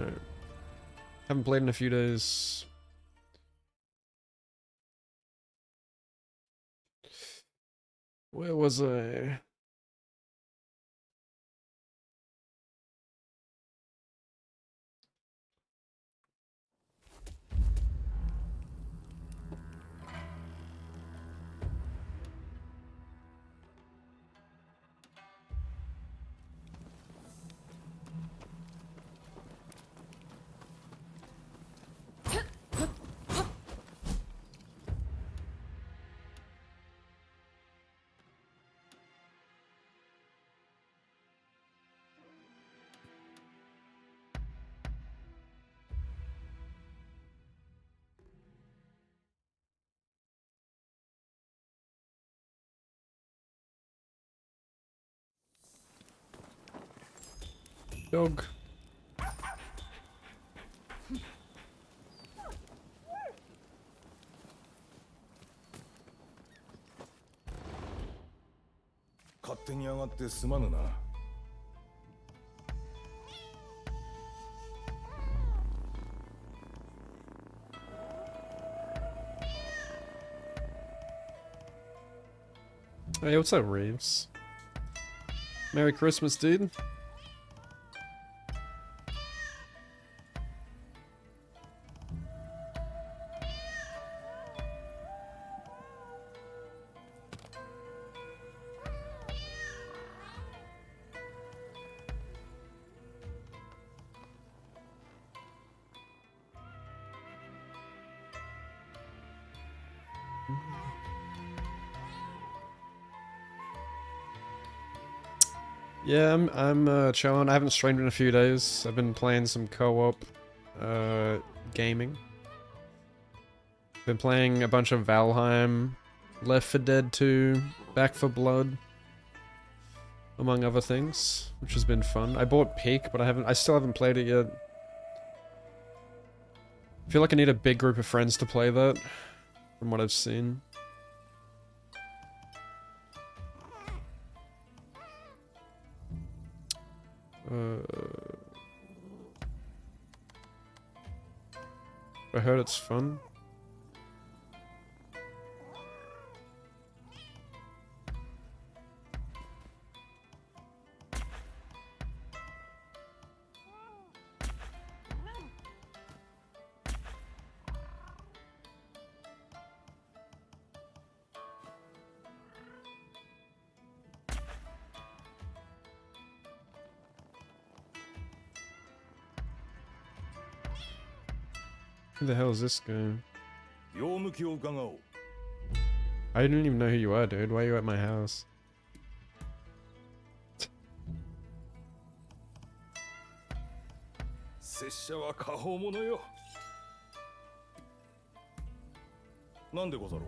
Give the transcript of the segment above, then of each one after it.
Alright. Haven't played in a few days. Where was I? Dog. 勝手に上がってすまぬな。Hey, what's up, Reeves? Merry Christmas, dude. Yeah, I'm chilling. I haven't streamed in a few days. I've been playing some co-op gaming. Been playing a bunch of Valheim, Left 4 Dead 2, Back 4 Blood, among other things, which has been fun. I bought Peak, but I still haven't played it yet. I feel like I need a big group of friends to play that, from what I've seen. I heard it's fun. Who the hell is this guy? 用向きを伺おう。I didn't even know who you are, dude. Why are you at my house? 拙者は果報者よ。なんでござろ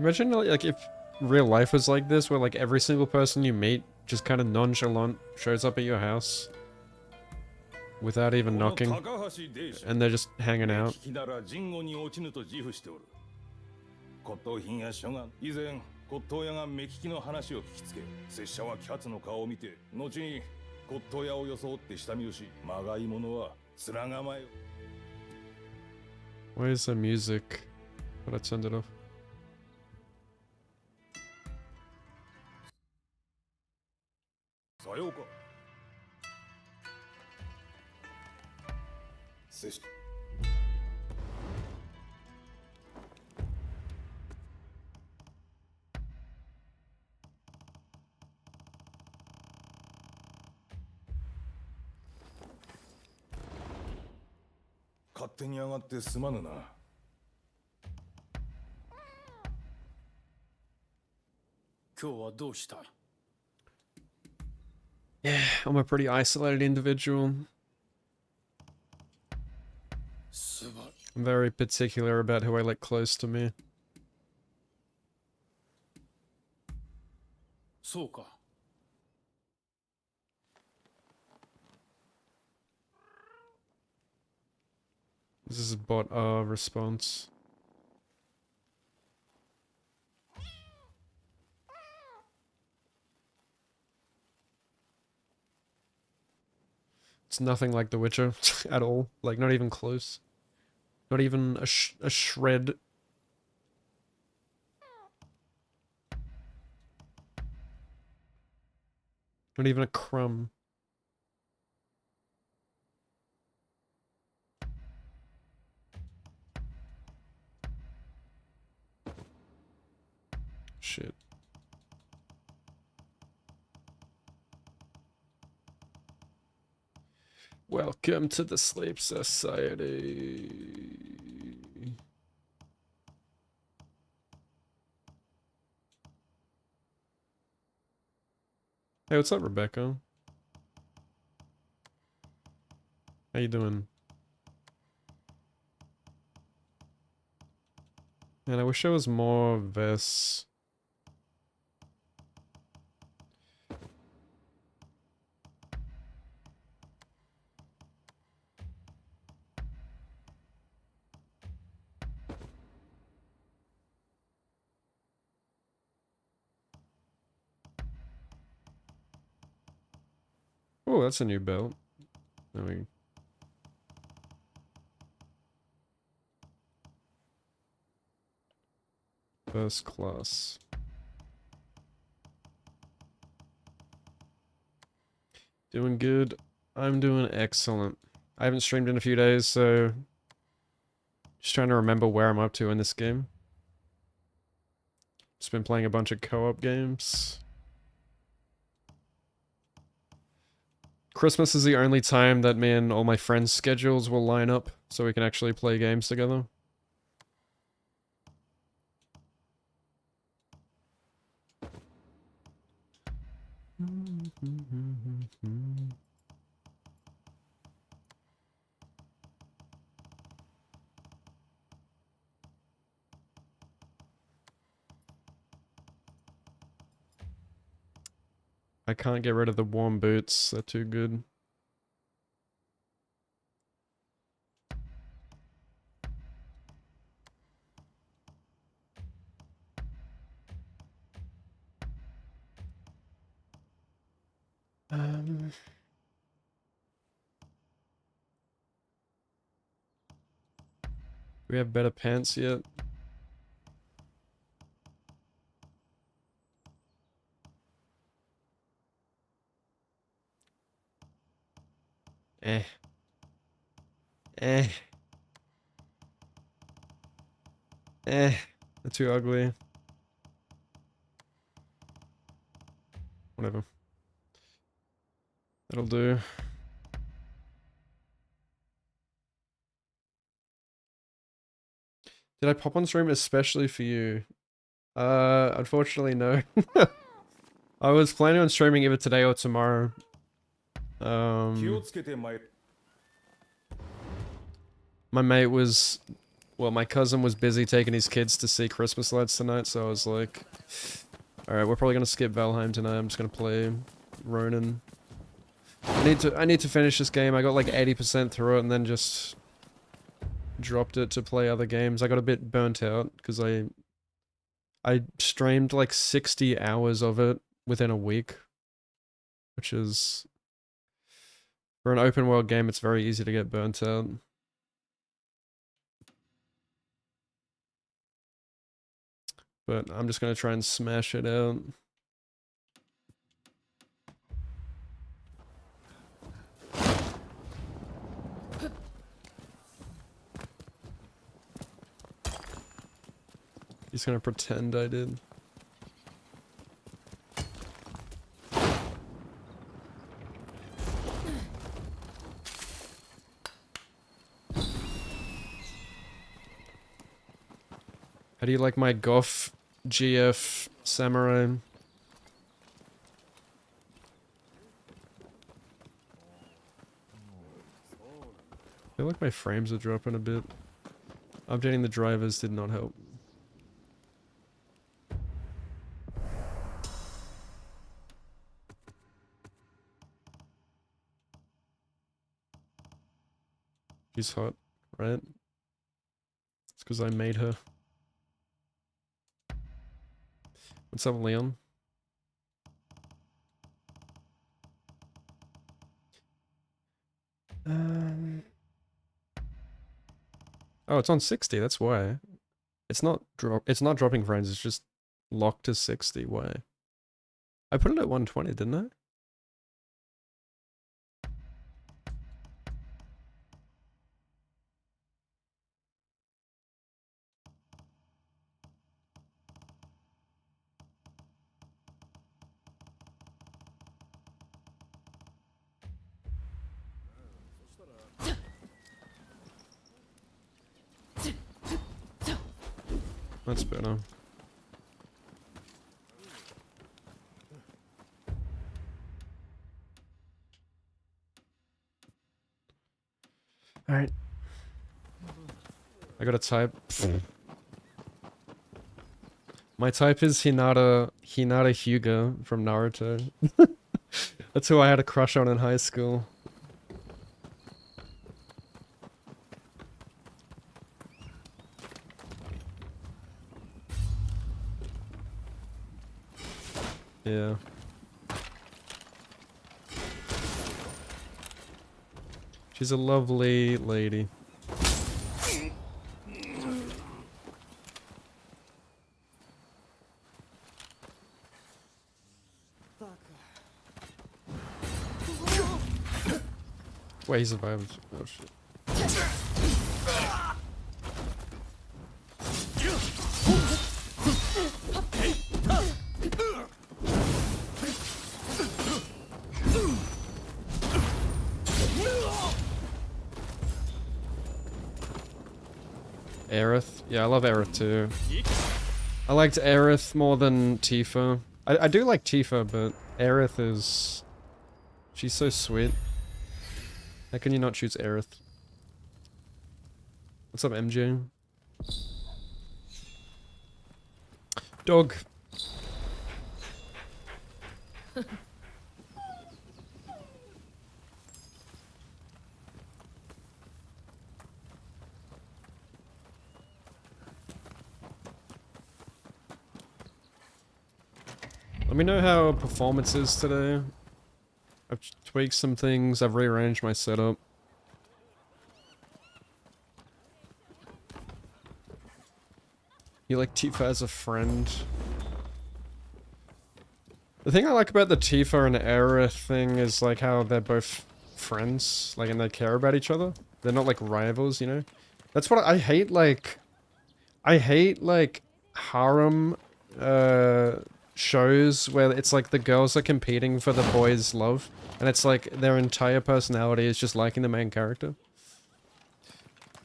う。 Imagine like if real life was like this, where like every single person you meet just kind of nonchalant shows up at your house without even knocking, and they're just hanging out. 骨董品や書眼、以前骨董屋が目利きの話を聞きつけ、拙者はキャツの顔を見て、後に骨董屋を装って下見をし、まがいものは面構えよ。 Why is there music? But I turned it off. さようか。拙者 勝手に上がってすまぬな。今日はどうした？ Yeah, I'm a pretty isolated individual. I'm very particular about who I let close to me. そうか。 This is a bot response. It's nothing like The Witcher at all. Like, not even close. Not even a shred. Not even a crumb. Shit. Welcome to the Sleep Society. Hey, what's up, Rebecca? How you doing? Man, I wish there was more of this. Oh, that's a new belt. There we go. First class. Doing good. I'm doing excellent. I haven't streamed in a few days, so just trying to remember where I'm up to in this game. Just been playing a bunch of co-op games. Christmas is the only time that me and all my friends' schedules will line up so we can actually play games together. I can't get rid of the warm boots, they're too good. Do we have better pants yet? Eh. Eh. Eh. They're too ugly. Whatever. That'll do. Did I pop on stream especially for you? Unfortunately no. I was planning on streaming either today or tomorrow. My mate was, well, my cousin was busy taking his kids to see Christmas lights tonight, so I was like, alright, we're probably gonna skip Valheim tonight, I'm just gonna play Rōnin. I need to finish this game. I got like 80% through it and then just dropped it to play other games. I got a bit burnt out because I streamed like 60 hours of it within a week, which is, for an open world game, it's very easy to get burnt out. But I'm just gonna try and smash it out. He's gonna pretend I did. How do you like my Goth GF Samurai? I feel like my frames are dropping a bit. Updating the drivers did not help. She's hot, right? It's because I made her. What's up, Leon? Oh, it's on 60, that's why. It's not dropping frames, it's just locked to 60, why? I put it at 120, didn't I? That's better. Alright. I gotta type. My type is Hinata Hyuga from Naruto. That's who I had a crush on in high school. Yeah. She's a lovely lady. Wait, he survived. Oh shit. Aerith? Yeah, I love Aerith too. I liked Aerith more than Tifa. I do like Tifa, but Aerith is... She's so sweet. How can you not choose Aerith? What's up, MJ? Dog. Let me know how performance is today. I've tweaked some things, I've rearranged my setup. You like Tifa as a friend? The thing I like about the Tifa and Aerith thing is like how they're both friends, like, and they care about each other. They're not like rivals, you know? That's what I hate, like... I hate, like, harem, shows where it's like the girls are competing for the boys' love, and it's like their entire personality is just liking the main character.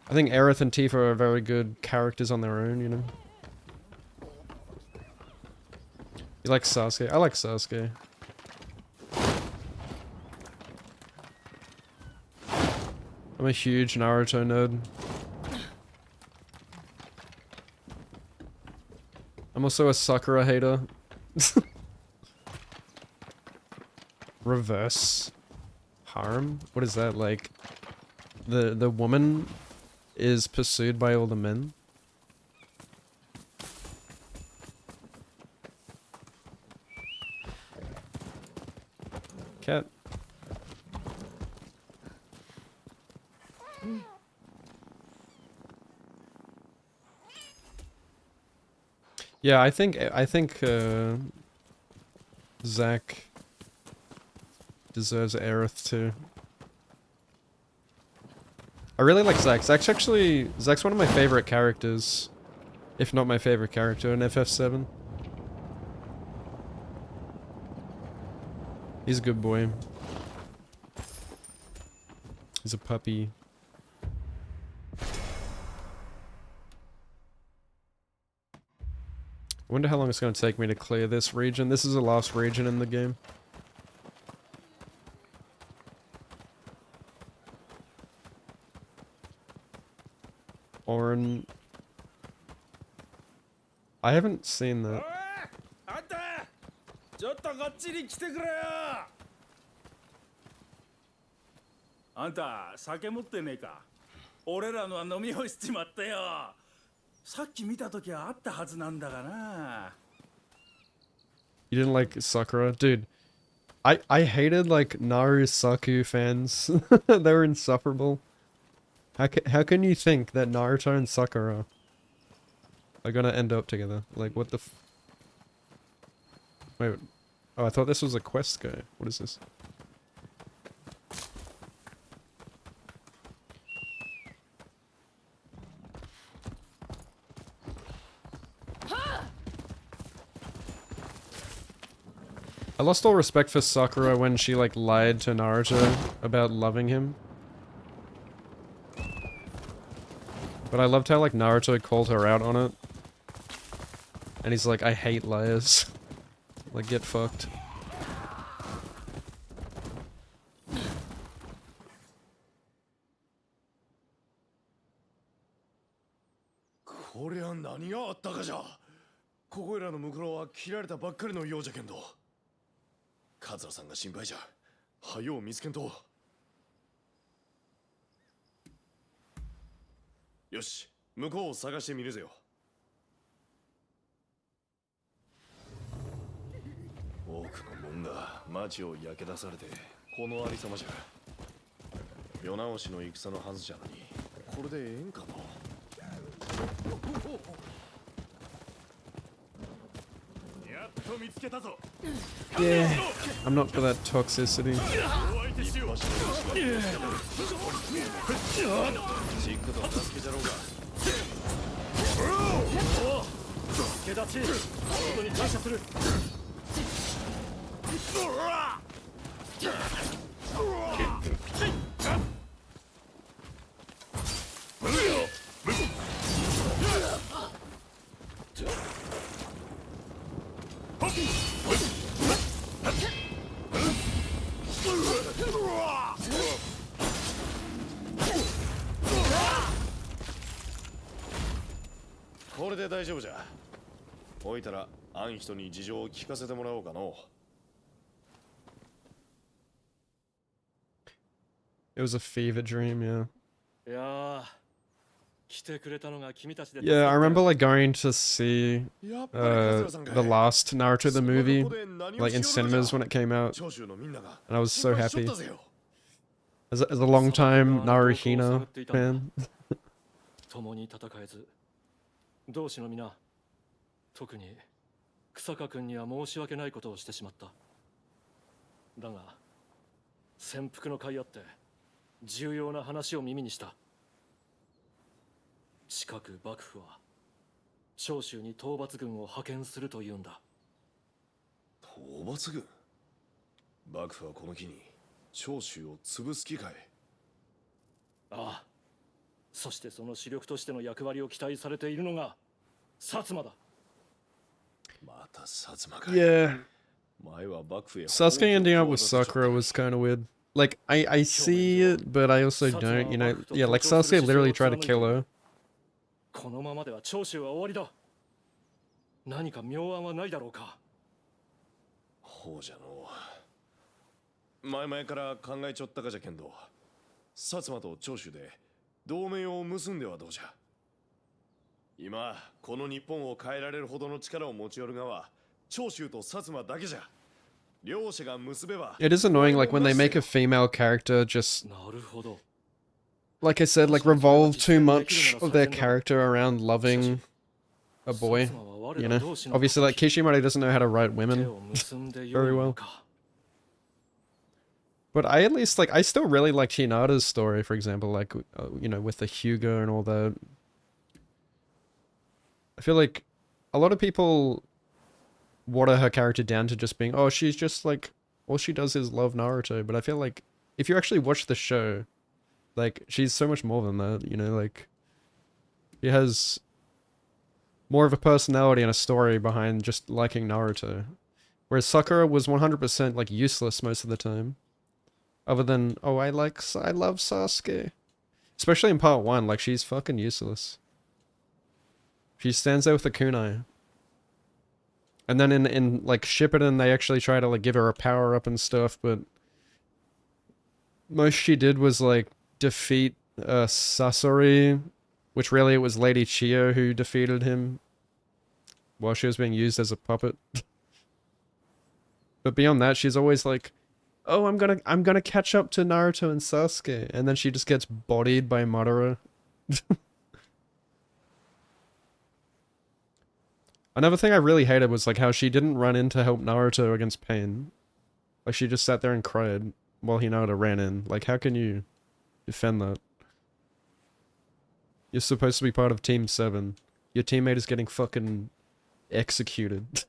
I think Aerith and Tifa are very good characters on their own, you know? You like Sasuke? I like Sasuke. I'm a huge Naruto nerd. I'm also a Sakura hater. Reverse harem? What is that, like? The woman is pursued by all the men? Cat. Yeah, I think Zach deserves Aerith too. I really like Zach. Zach's one of my favorite characters, if not my favorite character in FF7. He's a good boy. He's a puppy. I wonder how long it's going to take me to clear this region. This is the last region in the game. Orin. I haven't seen that. You didn't like Sakura? Dude, I hated like Naru Saku fans. They were insufferable. How can you think that Naruto and Sakura are gonna end up together? Like, what the f- Wait, oh, I thought this was a quest guy. What is this? I lost all respect for Sakura when she, like, lied to Naruto about loving him. But I loved how, like, Naruto called her out on it. And he's like, I hate liars. Like, get fucked. こりゃ何があったかじゃ。ここいらのムクロは切られたばっかりのようじゃけんど。桂さんが心配じゃ。はよう見つけんと。よし、向こうを探してみるぜよ。多くの門が町を焼け出されてこのありさまじゃ。世直しの戦のはずじゃのに、これでええんかの。やっと見つけたぞ。Yeah, I'm not for that toxicity. 一発のチックと助けじゃろうが。助け立ち、本当に感謝する。これで大丈夫じゃ。置いたら、あん人に事情を聞かせてもらおうかの。It was a fever dream, yeah. いやー、来てくれたのが君たちで。Yeah, I remember like going to see the last Naruto the movie, like in cinemas when it came out, and I was so happy. As a long-time Naruhina fan. 共に戦えず、同志の皆、特に草加君には申し訳ないことをしてしまった。だが、潜伏の甲斐あって重要な話を耳にした。近く幕府は長州に討伐軍を派遣するというんだ。討伐軍？幕府はこの機に長州を潰す気かい？ああ。そしてその主力としての役割を期待されているのが薩摩だ。また薩摩かい。Yeah. 前は幕府へ。Sasuke ending up with Sakura was kind of weird. Like, I see it, but I also don't, you know? Yeah, like Sasuke literally tried to kill her. このままでは長州は終わりだ。何か妙案はないだろうか。ほうじゃの。前々から考えちょったかじゃけんど、薩摩と長州で同盟を結んではどうじゃ。今この日本を変えられるほどの力を持ち寄るがは長州と薩摩だけじゃ。両者が結べば。 It is annoying, like, when they make a female character just, なるほど。 like I said, like, revolve too much of their character around loving a boy, you know? Obviously, like, Kishimoto doesn't know how to write women very well. But I at least, like, I still really liked Hinata's story, for example, like, you know, with the Hyuga and all that. I feel like a lot of people water her character down to just being, oh, she's just, like, all she does is love Naruto. But I feel like, if you actually watch the show, like, she's so much more than that, you know, like, she has more of a personality and a story behind just liking Naruto. Whereas Sakura was 100%, like, useless most of the time. Other than, oh, I love Sasuke. Especially in part 1, like, she's fucking useless. She stands there with a kunai. And then in like, Shippuden, they actually try to, like, give her a power-up and stuff, but most she did was, like, defeat Sasori, which really it was Lady Chiyo who defeated him while she was being used as a puppet. But beyond that, she's always, like, oh, I'm gonna catch up to Naruto and Sasuke, and then she just gets bodied by Madara. Another thing I really hated was like how she didn't run in to help Naruto against Pain. Like she just sat there and cried while Hinata ran in. Like how can you defend that? You're supposed to be part of Team 7. Your teammate is getting fucking executed.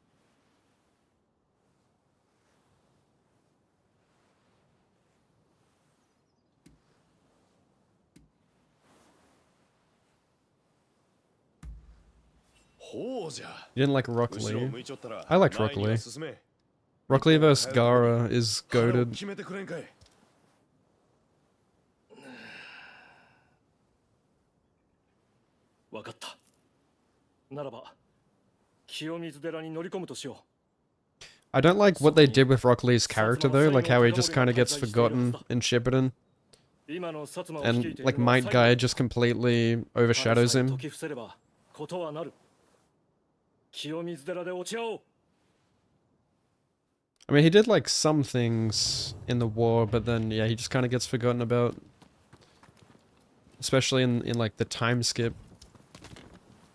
You didn't like Rock Lee. I liked Rock Lee. Rock Lee vs Gaara is goated. わかった。ならば、清水寺に乗り込むとしよう。 I don't like what they did with Rock Lee's character though, like how he just kind of gets forgotten in Shippuden. And like Might Guy just completely overshadows him. I mean, he did like some things in the war, but then yeah, he just kind of gets forgotten about. Especially in like the time skip.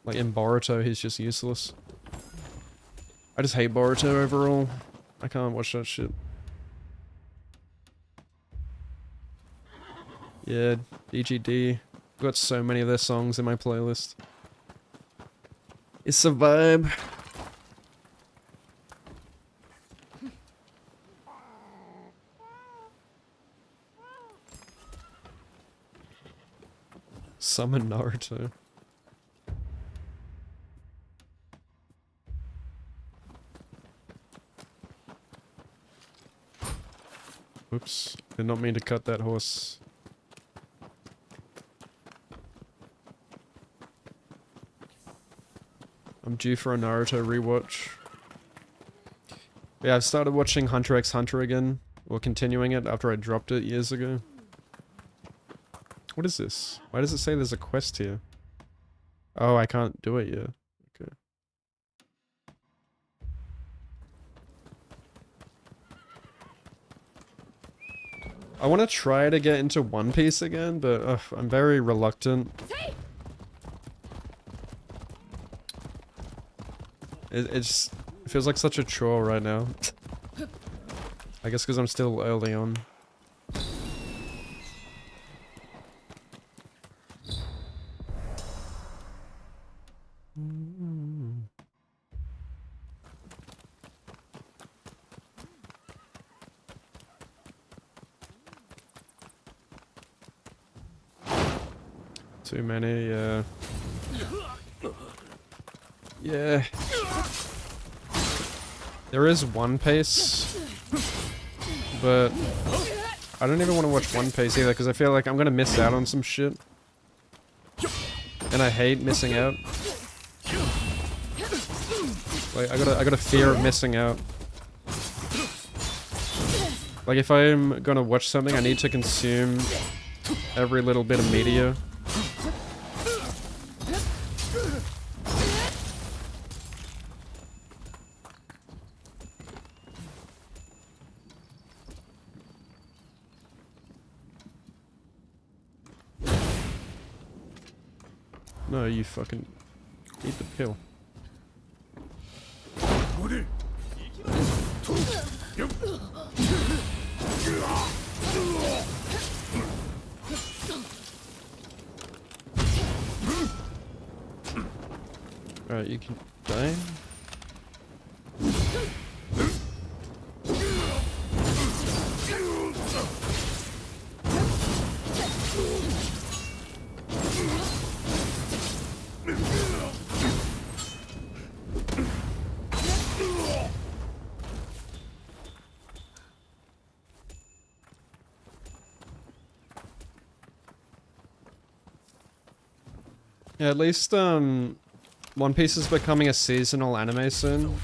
Like in Boruto, he's just useless. I just hate Boruto overall. I can't watch that shit. Yeah, DGD. I've got so many of their songs in my playlist. It's a vibe. Summon Naruto. Oops, did not mean to cut that horse. I'm due for a Naruto rewatch. Yeah, I've started watching Hunter x Hunter again, or continuing it after I dropped it years ago. What is this? Why does it say there's a quest here? Oh, I can't do it yet. Okay. I want to try to get into One Piece again, but I'm very reluctant. It feels like such a chore right now. I guess because I'm still early on. Too many, yeah. Yeah. There is One Piece, but I don't even want to watch One Piece either because I feel like I'm gonna miss out on some shit. And I hate missing out. Like I got a fear of missing out. Like if I'm gonna watch something, I need to consume every little bit of media. No, you fucking eat the pill. Alright, you can die. Yeah, at least, One Piece is becoming a seasonal anime soon.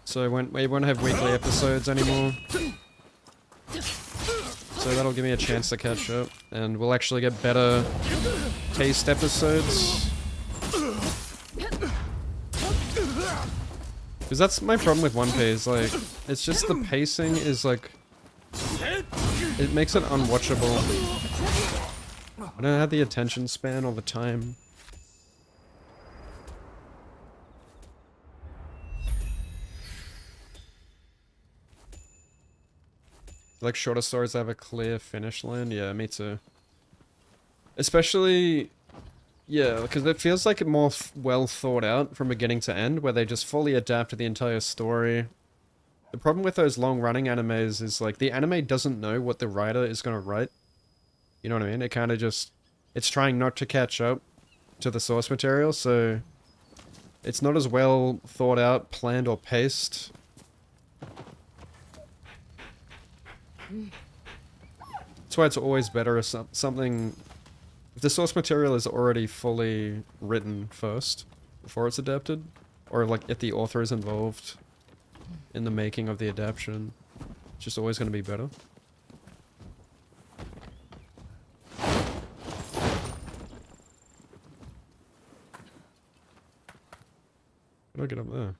So we won't have weekly episodes anymore. So that'll give me a chance to catch up. And we'll actually get better paced episodes. Because that's my problem with One Piece, like, it's just the pacing is like, it makes it unwatchable. I don't have the attention span all the time. Like shorter stories have a clear finish line. Yeah, me too. Especially, yeah, because it feels like it more well thought out from beginning to end, where they just fully adapt to the entire story. The problem with those long-running animes is like the anime doesn't know what the writer is gonna write. You know what I mean? It kind of just, it's trying not to catch up to the source material, so it's not as well thought out, planned, or paced. That's why it's always better if something... If the source material is already fully written first, before it's adapted, or like if the author is involved in the making of the adaptation, it's just always going to be better. How do I get up there?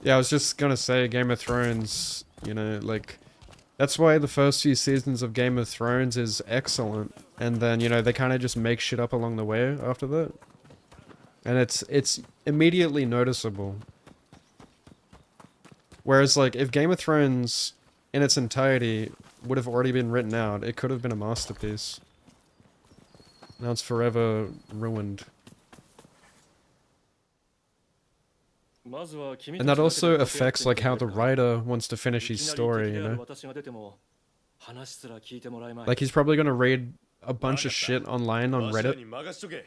Yeah, I was just gonna say Game of Thrones, you know, like, that's why the first few seasons of Game of Thrones is excellent. And then, you know, they kind of just make shit up along the way after that. And it's immediately noticeable. Whereas, like, if Game of Thrones in its entirety would have already been written out, it could have been a masterpiece. Now it's forever ruined. And that also affects like how the writer wants to finish his story, you know? Like he's probably gonna read a bunch of shit online on Reddit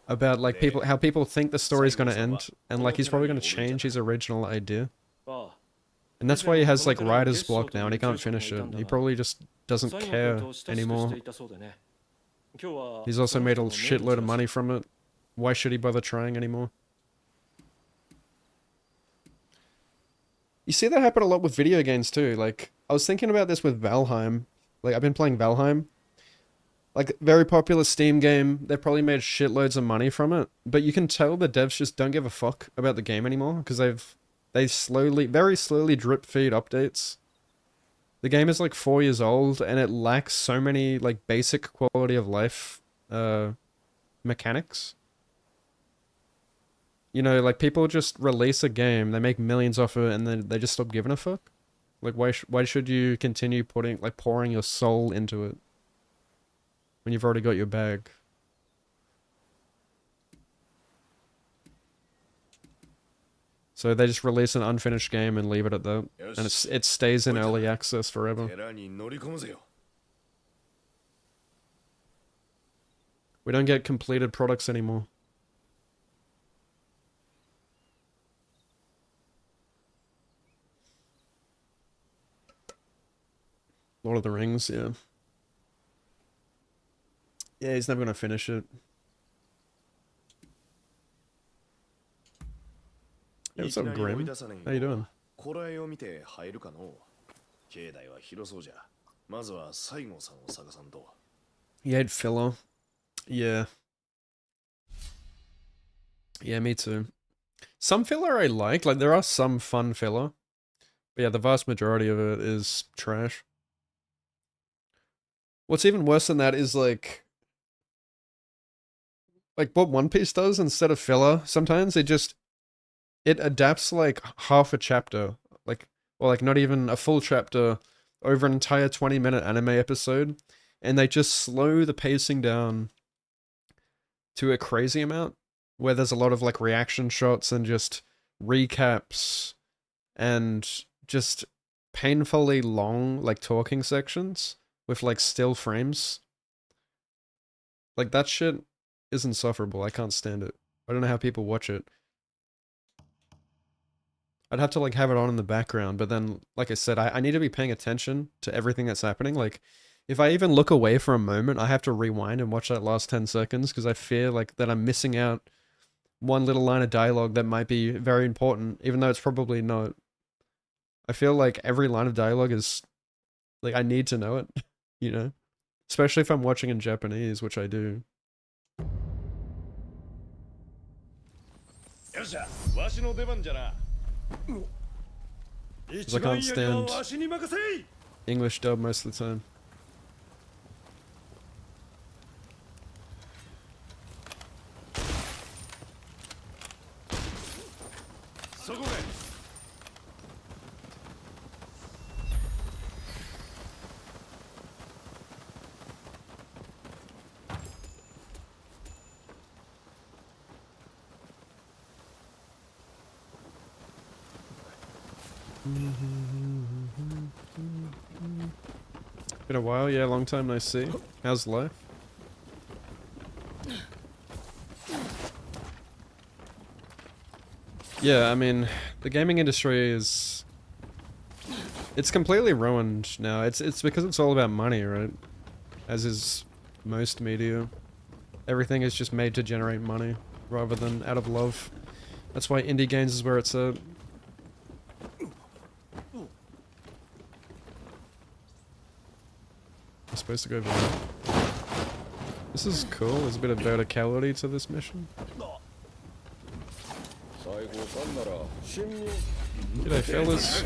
about like how people think the story's gonna end, and like he's probably gonna change his original idea. And that's why he has like writer's block now and he can't finish it. He probably just doesn't care anymore. He's also made a shitload of money from it. Why should he bother trying anymore? You see that happen a lot with video games too. Like, I was thinking about this with Valheim. Like, I've been playing Valheim. Like, very popular Steam game. They've probably made shitloads of money from it. But you can tell the devs just don't give a fuck about the game anymore. Because they slowly, very slowly drip feed updates. The game is like 4 years old and it lacks so many like basic quality of life mechanics. You know, like, people just release a game, they make millions off it, and then they just stop giving a fuck? Like, why should you continue pouring your soul into it when you've already got your bag? So they just release an unfinished game and leave it at that, and it stays in early access forever. We don't get completed products anymore. Lord of the Rings, yeah. Yeah, he's never gonna finish it. Hey, what's up, Grim? How you doing? You hate filler? Yeah. Yeah, me too. Some filler I like there are some fun filler. But yeah, the vast majority of it is trash. What's even worse than that is like what One Piece does instead of filler. Sometimes it adapts like half a chapter, or like not even a full chapter over an entire 20-minute anime episode, and they just slow the pacing down to a crazy amount, where there's a lot of like reaction shots and just recaps and just painfully long like talking sections with like still frames. Like, that shit is insufferable. I can't stand it. I don't know how people watch it. I'd have to like have it on in the background, but then, like I said, I need to be paying attention to everything that's happening. Like, if I even look away for a moment, I have to rewind and watch that last 10 seconds because I fear like that I'm missing out one little line of dialogue that might be very important, even though it's probably not. I feel like every line of dialogue is like, I need to know it, you know? Especially if I'm watching in Japanese, which I do. よっしゃ、わしの出番じゃな。 Because I can't stand English dub most of the time. Been a while, yeah, long time no see. How's life? Yeah, I mean, the gaming industry is... It's completely ruined now. It's because it's all about money, right? As is most media. Everything is just made to generate money, rather than out of love. That's why indie games is where it's at. I'm supposed to go over there. This is cool. There's a bit of verticality to this mission. G'day, fellas.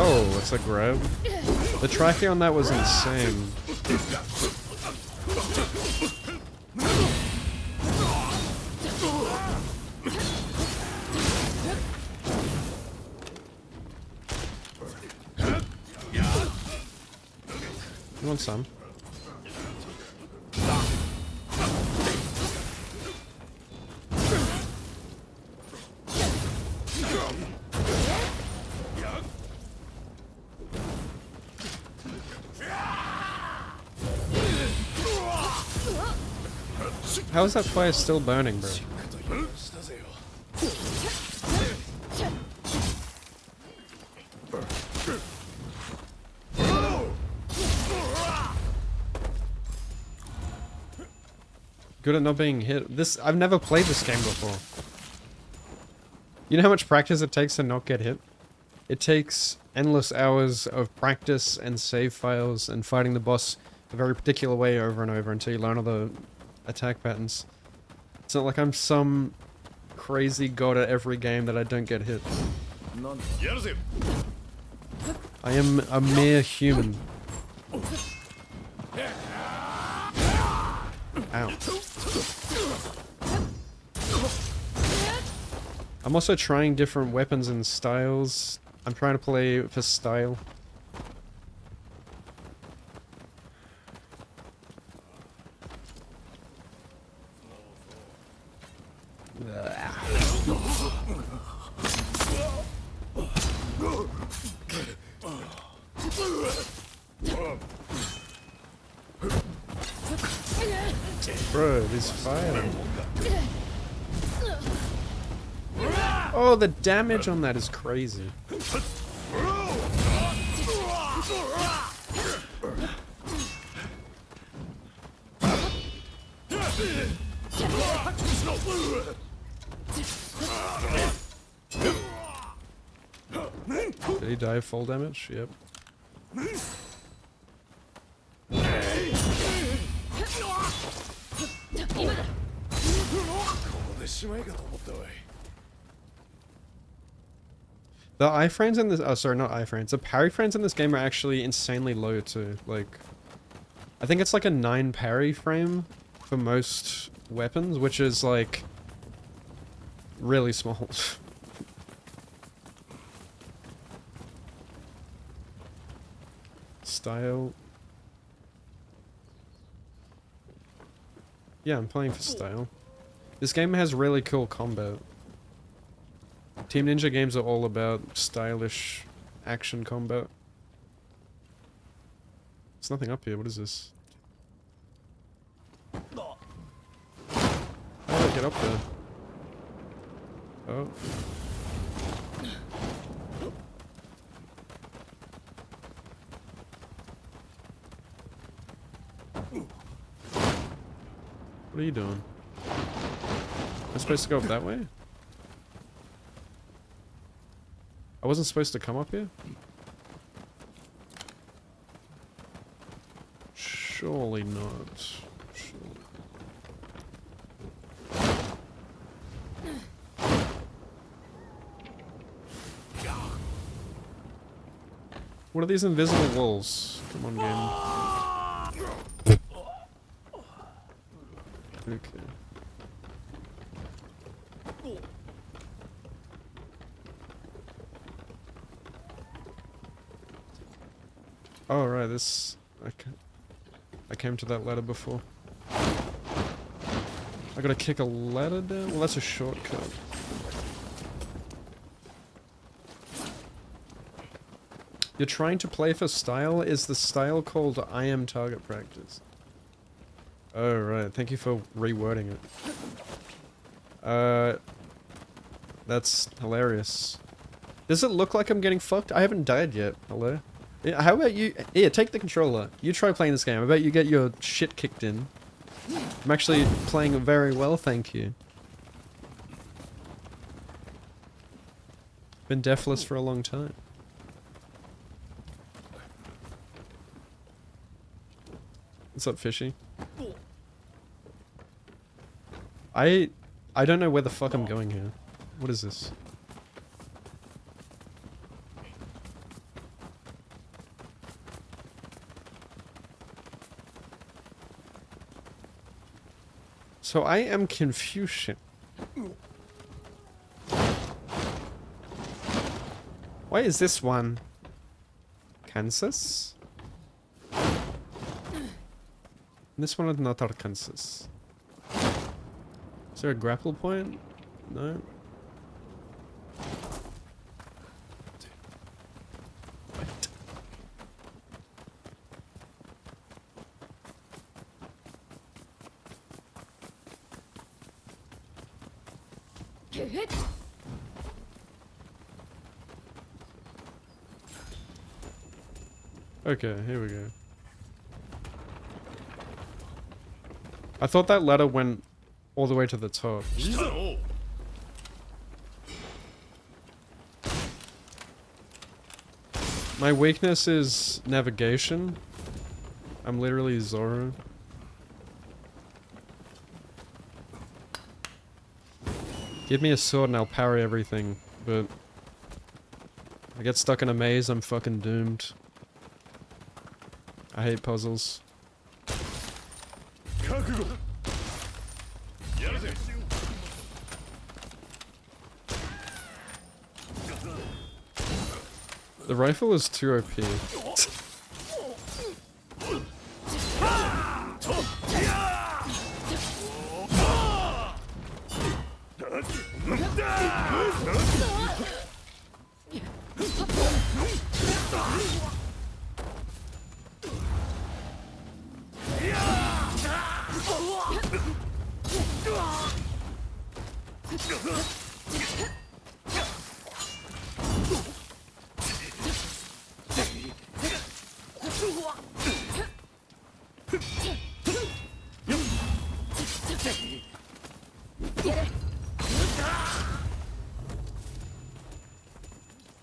Oh, it's a grab. The tracking on that was insane. You want some? How is that fire still burning, bro? Good at not being hit. I've never played this game before. You know how much practice it takes to not get hit? It takes endless hours of practice and save files and fighting the boss a very particular way over and over until you learn all the attack patterns. It's not like I'm some crazy god at every game that I don't get hit. I am a mere human. Ow. I'm also trying different weapons and styles. I'm trying to play for style. Bro, he's firing. Oh, the damage on that is crazy. Did he die of fall damage? Yep. The iframes in this— oh, sorry, not iframes. The parry frames in this game are actually insanely low too. Like, I think it's like a 9 parry frame for most weapons, which is like really small. Style. Yeah, I'm playing for style. This game has really cool combat. Team Ninja games are all about stylish action combat. There's nothing up here. What is this? How do I get up there? Oh. What are you doing? Am I supposed to go up that way? I wasn't supposed to come up here? Surely not. Surely. What are these invisible walls? Come on, game. Okay. Oh, right, this... I came to that ladder before. I gotta kick a ladder down? Well, that's a shortcut. You're trying to play for style? Is the style called I am target practice? Oh, right. Thank you for rewording it. That's hilarious. Does it look like I'm getting fucked? I haven't died yet. Hello? Yeah, how about you? Here, take the controller. You try playing this game. I bet you get your shit kicked in. I'm actually playing very well, thank you. Been deathless for a long time. What's up, fishy? I don't know where the fuck I'm going here. What is this? So I am Confucian. Why is this one? Kansas? This one is not Arkansas. Is there a grapple point? No. Okay, here we go. I thought that ladder went all the way to the top. My weakness is navigation. I'm literally Zoro. Give me a sword and I'll parry everything, but I get stuck in a maze, I'm fucking doomed. I hate puzzles. The rifle is too OP.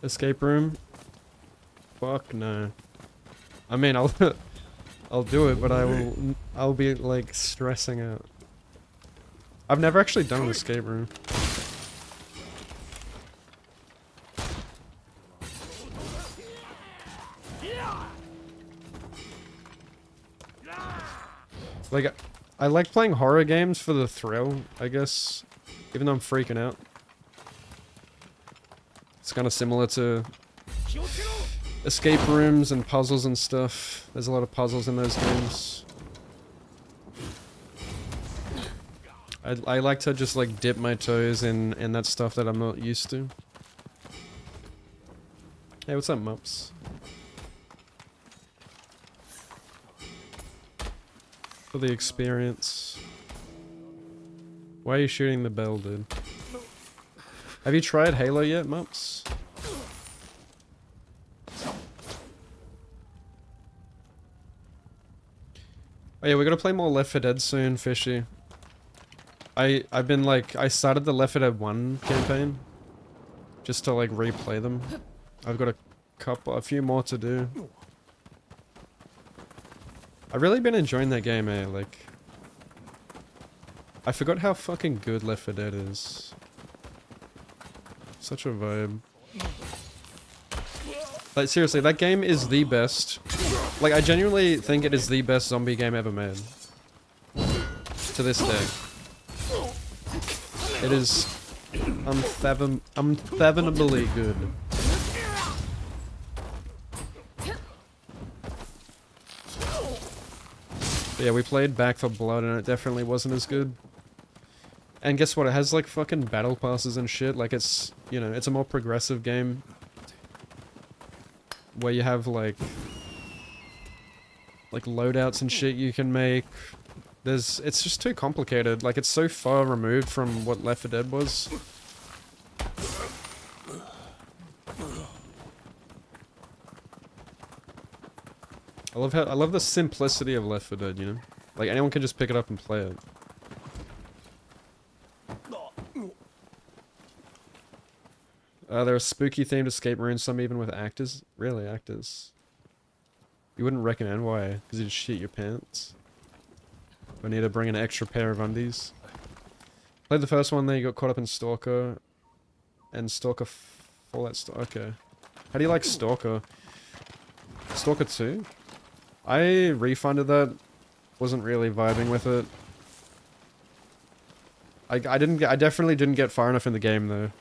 Escape room? Fuck no. I mean, I'll I'll do it, but I'll be like stressing out. I've never actually done an escape room. Like, I like playing horror games for the thrill, I guess, even though I'm freaking out. It's kind of similar to escape rooms and puzzles and stuff. There's a lot of puzzles in those games. I like to just like dip my toes in that stuff that I'm not used to. Hey, what's up, Mups? for the experience. Why are you shooting the bell, dude? Have you tried Halo yet, Mups? Oh yeah, we're gonna play more Left 4 Dead soon, Fishy. I've been like, I started the Left 4 Dead 1 campaign. Just to like replay them. I've got a few more to do. I've really been enjoying that game, eh? Like, I forgot how fucking good Left 4 Dead is. Such a vibe. Like, seriously, that game is the best. Like, I genuinely think it is the best zombie game ever made. To this day. It is unfathomably good. But yeah, we played Back 4 Blood and it definitely wasn't as good. And guess what? It has like fucking battle passes and shit. Like it's, you know, it's a more progressive game. Where you have like loadouts and shit you can make. It's just too complicated. Like it's so far removed from what Left 4 Dead was. I love the simplicity of Left 4 Dead, you know? Like anyone can just pick it up and play it. There are spooky themed escape rooms, some even with actors. Really, actors? You wouldn't recommend? Why? Because you just shit your pants? I need to bring an extra pair of undies. Played the first one, then you got caught up in Stalker. And Stalker Fallout okay. How do you like Stalker? Stalker 2? I refunded that. Wasn't really vibing with it. I definitely didn't get far enough in the game though.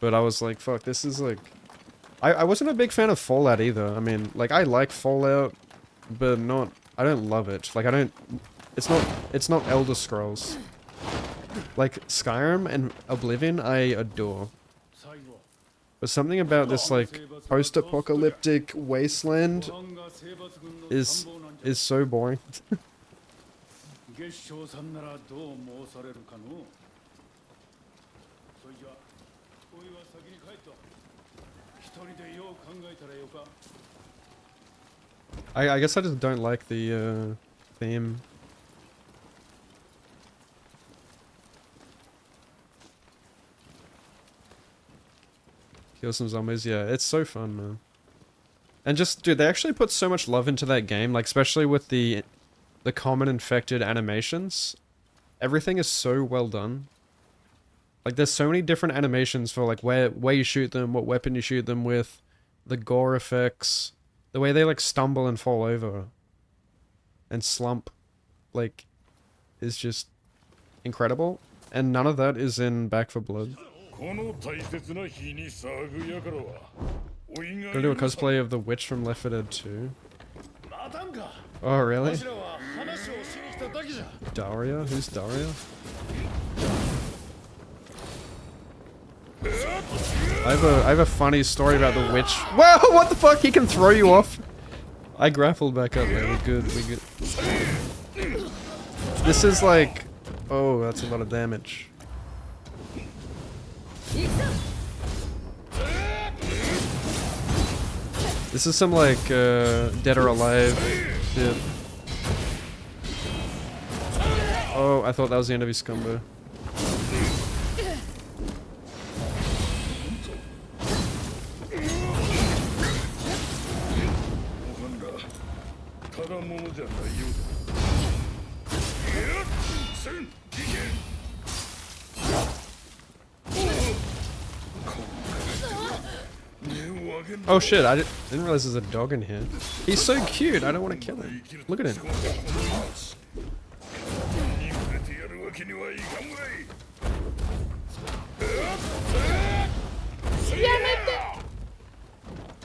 But I was like, fuck, this is like... I wasn't a big fan of Fallout either. I mean, like, I like Fallout, but not... I don't love it. Like, I don't... It's not Elder Scrolls. Like, Skyrim and Oblivion, I adore. But something about this, like, post-apocalyptic wasteland is so boring. I guess I just don't like the theme. Kill some zombies, yeah, it's so fun, man. And just, dude, they actually put so much love into that game, like, especially with the common infected animations. Everything is so well done. Like, there's so many different animations for, like, where you shoot them, what weapon you shoot them with, the gore effects, the way they, like, stumble and fall over and slump, like, is just incredible. And none of that is in Back 4 Blood. Gonna do a cosplay of the witch from Left 4 Dead 2. Oh, really? Daria? Who's Daria? I have a funny story about the witch. Whoa, what the fuck? He can throw you off. I grappled back up, man. We're good. This is like... Oh, that's a lot of damage. This is some like Dead or Alive shit. Oh, I thought that was the end of his combo. Oh shit, I didn't realize there's a dog in here. He's so cute, I don't want to kill him. Look at him.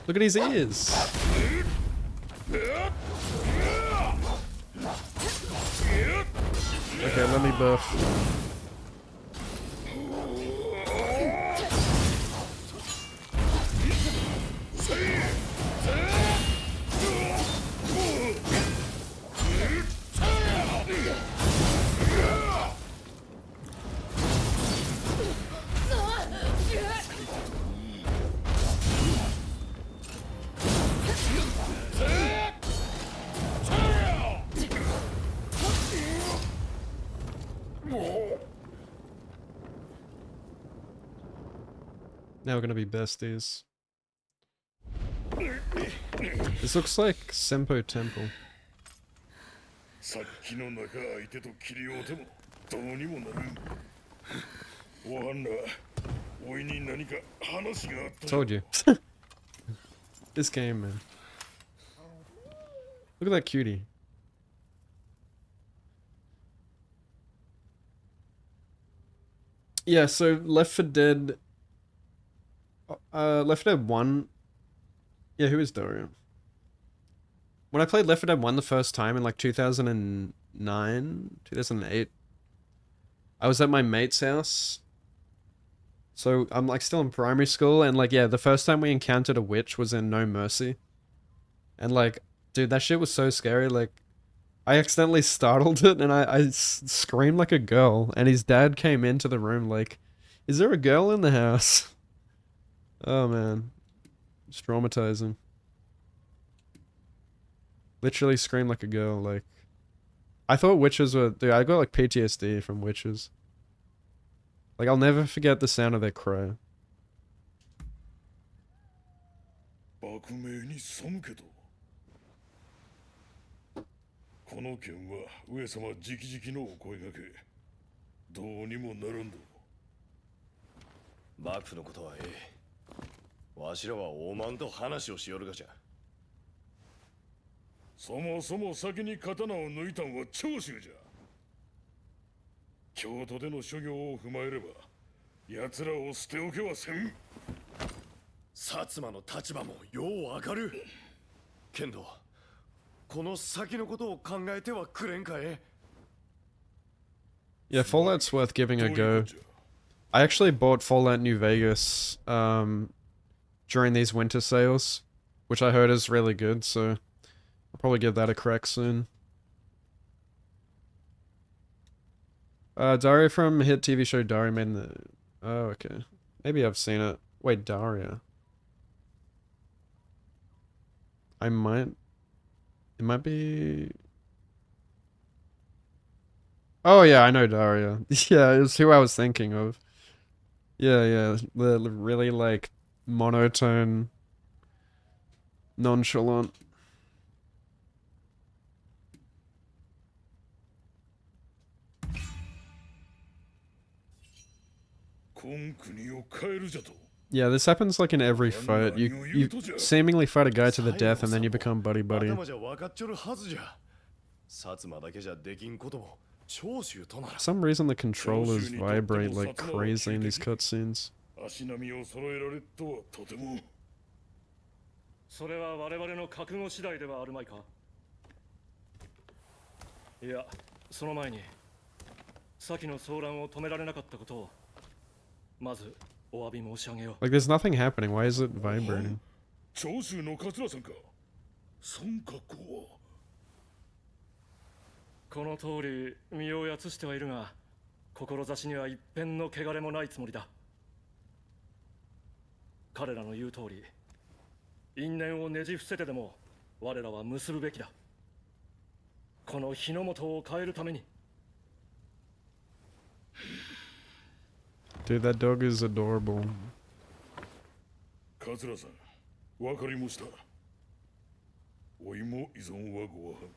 Look at his ears. Okay, let me buff. Now we're gonna be besties. This looks like Senpo Temple. さっきの中相手と切り合うてもどうにもなる。わかんな。おいに何か話があった。 Told you. This game, man. Look at that cutie. Yeah, so Left 4 Dead... Left 4 Dead 1... Yeah, who is Dario? When I played Left 4 Dead 1 the first time in like 2009, 2008, I was at my mate's house. So I'm like still in primary school, and like, yeah, the first time we encountered a witch was in No Mercy. And like, dude, that shit was so scary. Like, I accidentally startled it, and I screamed like a girl, and his dad came into the room like, is there a girl in the house? Oh man. It's traumatizing. Literally screamed like a girl, like... I thought witches were... Dude, I got like PTSD from witches. Like, I'll never forget the sound of their cry. 悪名に背けと。この件は上様直々のお声掛け。どうにもならんど。幕府のことはええ。わしらはおまんと話をしよるがじゃ。そもそも先に刀を抜いたんは長州じゃ。京都での所業を踏まえれば、奴らを捨ておけはせん。薩摩の立場もようわかる。けんど、この先のことを考えてはくれんかえ。Yeah, Fallout's worth giving a go. I actually bought Fallout New Vegas during these winter sales, which I heard is really good, so I'll probably give that a crack soon. Daria from hit TV show Daria made the... Oh, okay. Maybe I've seen it. Wait, Daria. I might... It might be... Oh yeah, I know Daria. Yeah, it's who I was thinking of. Yeah, yeah. The really, like, monotone, nonchalant. Yeah, this happens like in every fight. You seemingly fight a guy to the death and then you become buddy-buddy. For some reason the controllers vibrate like crazy in these cutscenes. それは我々の覚悟次第ではあるまいか。いや、その前に先の騒乱を止められなかったことをまずお詫び申し上げよう。 Like there's nothing happening. Why is it vibrating? 長州の桂さんか。そん格好は。この通り身をやつしてはいるが、志には一片の汚れもないつもりだ。彼らの言う通り、因縁をねじ伏せてでも我らは結ぶべきだ。この日の本を変えるために。Dude, that dog is adorable. 桂さん、わかりました。おいも依存はご飯。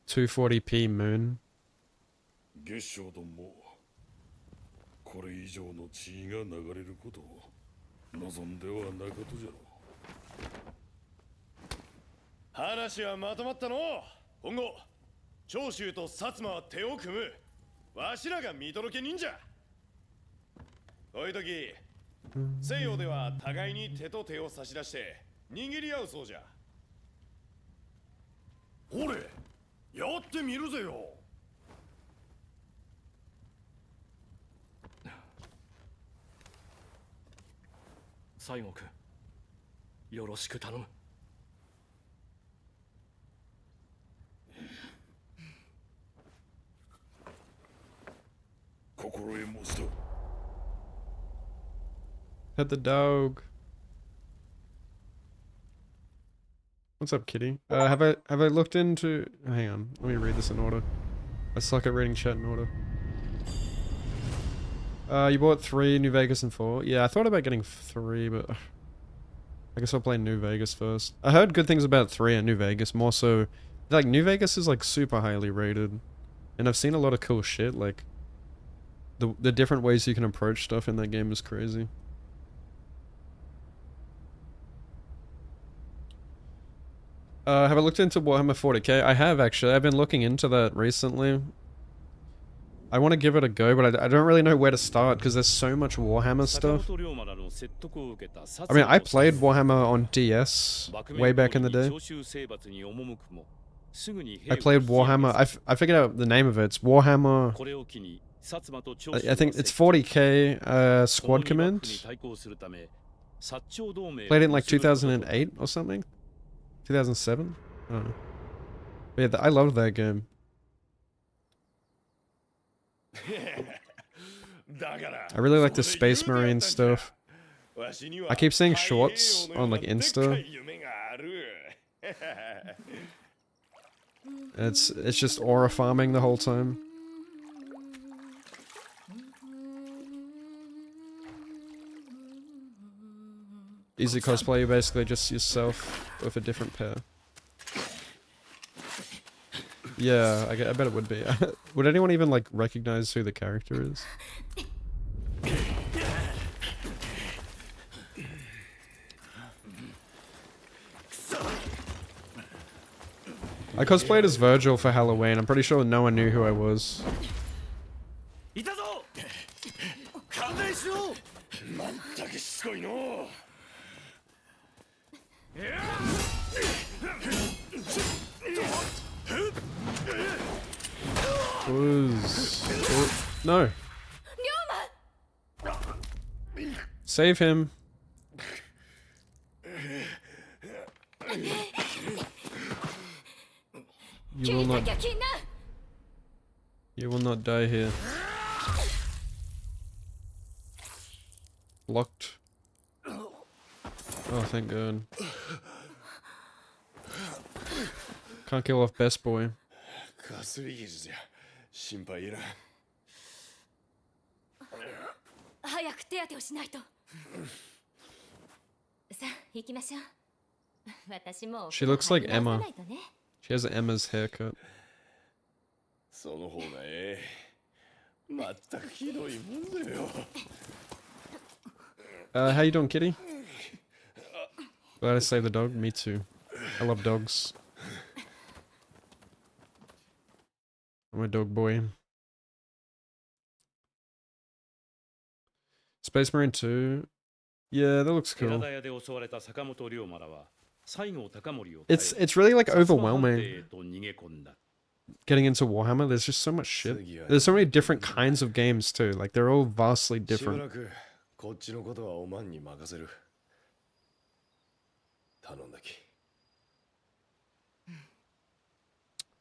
240p moon. 月照ども、これ以上の血が流れることを望んではなかとじゃろ。話はまとまったの。今後、長州と薩摩は手を組む。わしらが見届け忍者。こういう時、西洋では互いに手と手を差し出して握り合うそうじゃ。ほれ、やってみるぜよ。西郷君、よろしく頼む。心得ました。 Pet the dog. What's up, Kitty? Have I looked into? Hang on, let me read this in order. I suck at reading chat in order. You bought 3, New Vegas and 4. Yeah, I thought about getting 3, but I guess I'll play New Vegas first. I heard good things about 3 and New Vegas, more so, like, New Vegas is, like, super highly rated. And I've seen a lot of cool shit, like, the different ways you can approach stuff in that game is crazy. Have I looked into Warhammer 40k? I have, actually. I've been looking into that recently. I want to give it a go, but I don't really know where to start, because there's so much Warhammer stuff. I mean, I played Warhammer on DS way back in the day. I played Warhammer, I figured out the name of it. It's Warhammer... I think it's 40k Squad Command. Played it in like 2008 or something? 2007? I don't know. But yeah, I loved that game. I really like the Space Marine stuff. I keep seeing shorts on like Insta. It's just aura farming the whole time. Easy cosplay, basically just yourself with a different pair. Yeah, I bet it would be. Would anyone even like recognize who the character is? I cosplayed as Virgil for Halloween. I'm pretty sure no one knew who I was. No. Save him. You will not die here. Locked. Oh, thank God. Can't kill off best boy. She looks like Emma. She has Emma's haircut. How you doing, kitty? Glad I saved the dog. Me too. I love dogs. I'm a dog boy. Space Marine 2. Yeah, that looks cool. It's really like overwhelming. Getting into Warhammer, there's just so much shit. There's so many different kinds of games too. Like they're all vastly different.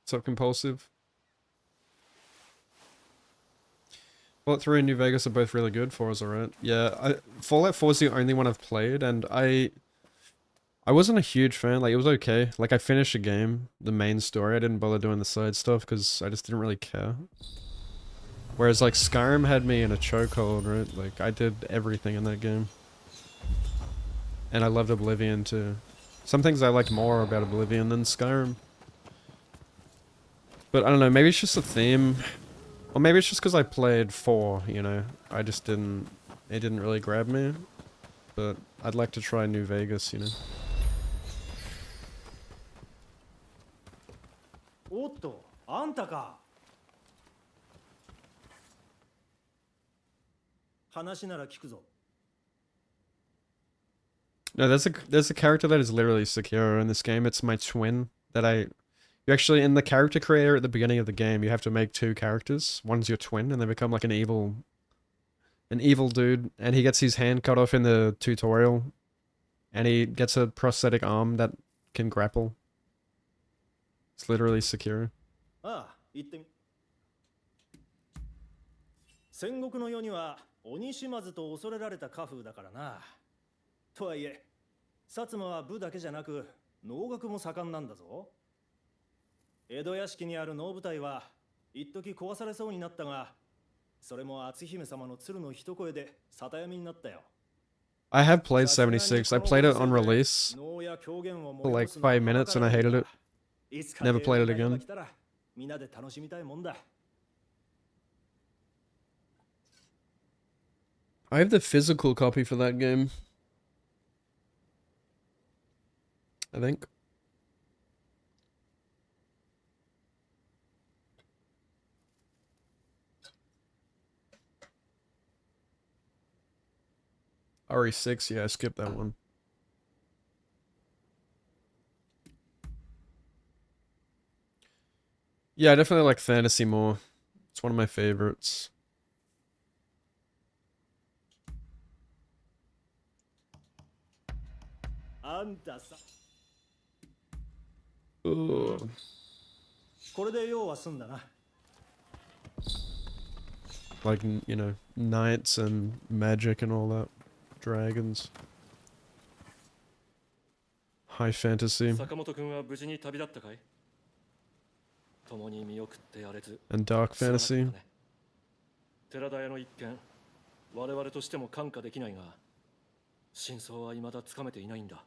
What's up, Compulsive? Fallout 3 and New Vegas are both really good. 4 is alright. Yeah, Fallout 4 is the only one I've played, and I wasn't a huge fan. Like, it was okay. Like, I finished a game, the main story. I didn't bother doing the side stuff, because I just didn't really care. Whereas, like, Skyrim had me in a chokehold, right? Like, I did everything in that game. And I loved Oblivion, too. Some things I like more about Oblivion than Skyrim. But, I don't know, maybe it's just a theme. Or maybe it's just because I played 4, you know? I just didn't... It didn't really grab me. But I'd like to try New Vegas, you know? No, there's a character that is literally Sekiro in this game. It's my twin that you actually, in the character creator at the beginning of the game, you have to make 2 characters. One's your twin, and they become like an evil dude, and he gets his hand cut off in the tutorial, and he gets a prosthetic arm that can grapple. It's literally Sekiro. 戦国の世には鬼島津と恐れられた家風だからな。とはいえ、薩摩は武だけじゃなく能楽も盛んなんだぞ。江戸屋敷にある能舞台は一時壊されそうになったが、それも篤姫様の鶴の一声で沙汰闇になったよ。 I have played 76. I played it on release 能や狂言を for 催 like すのは 5 minutes and I hated it. いつか Never played it 帝王 again. が来たらみんなで楽しみたいもんだ。 I have the physical copy for that game. I think. RE6, yeah, I skipped that one. Yeah, I definitely like fantasy more. It's one of my favorites. Ugh. これで用は済んだな。 Like, you know, knights and magic and all that. Dragons. High fantasy 坂本君は無事に旅立ったかい？共に見送ってやれず and dark すまなかった fantasy. ね。寺田屋の一件、我々としても看過できないが、真相は未だつかめていないんだ。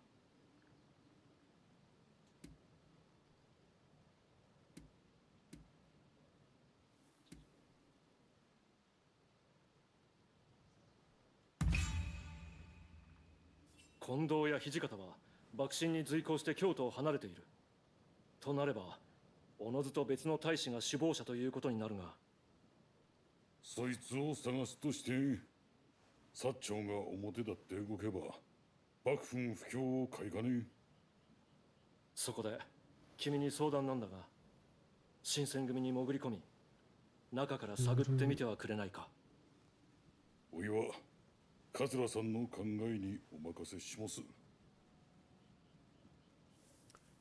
近藤や土方は幕臣に随行して京都を離れている。となれば、おのずと別の大使が首謀者ということになるが。そいつを探すとして、薩長が表立って動けば幕府不況を買いかね。そこで君に相談なんだが、新選組に潜り込み、中から探ってみてはくれないか。おいは桂さんの考えにお任せします。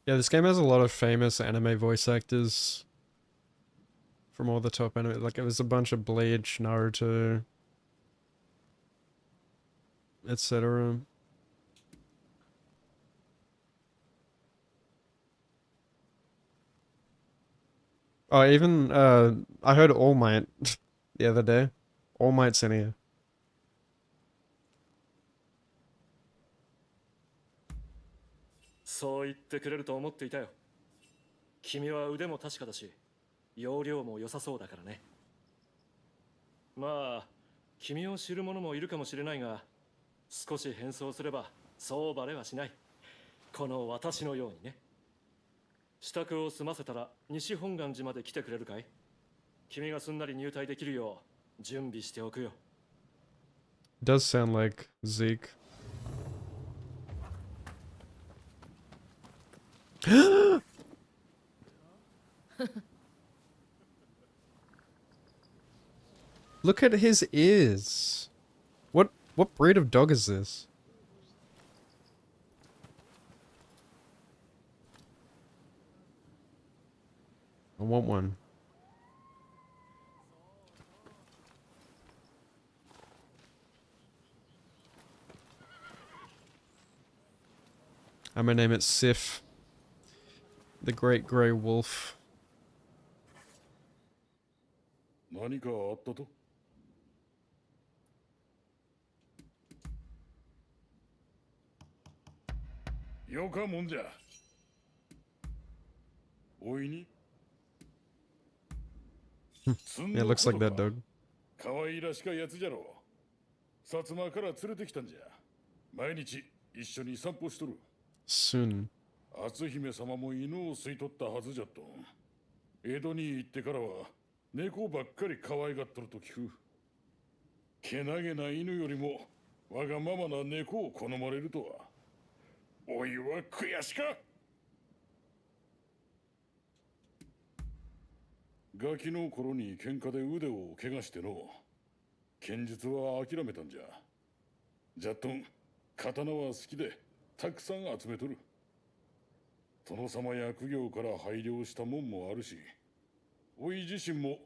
Yeah, this game has a lot of famous anime voice actors from all the top anime. Like, it was a bunch of Bleach, Naruto, etc. Oh, even, I heard All Might the other day. All Might's in here. そう言ってくれると思っていたよ。君は腕も確かだし、容量も良さそうだからね。まあ、君を知る者もいるかもしれないが、少し変装すればそうバレはしない。この私のようにね。支度を済ませたら西本願寺まで来てくれるかい？君がすんなり入隊できるよう準備しておくよ。Does sound like Zeke. Look at his ears. What breed of dog is this? I want one. I'm gonna name it Sif. The Great Grey Wolf. 何かあったと？よかもんじゃ。おいに Yeah, it looks like that dog. 可愛らしかやつじゃろ。薩摩から連れてきたんじゃ。毎日一緒に散歩しとる。 Soon. 篤姫様も犬を吸い取ったはずじゃと。江戸に行ってからは猫ばっかり可愛がっとると聞く。けなげな犬よりもわがままな猫を好まれるとは。おいは悔しか。ガキの頃に喧嘩で腕を怪我しての。剣術は諦めたんじゃ。じゃっとん刀は好きでたくさん集めとる。殿様や公業から配慮したもんもあるし、おい自身も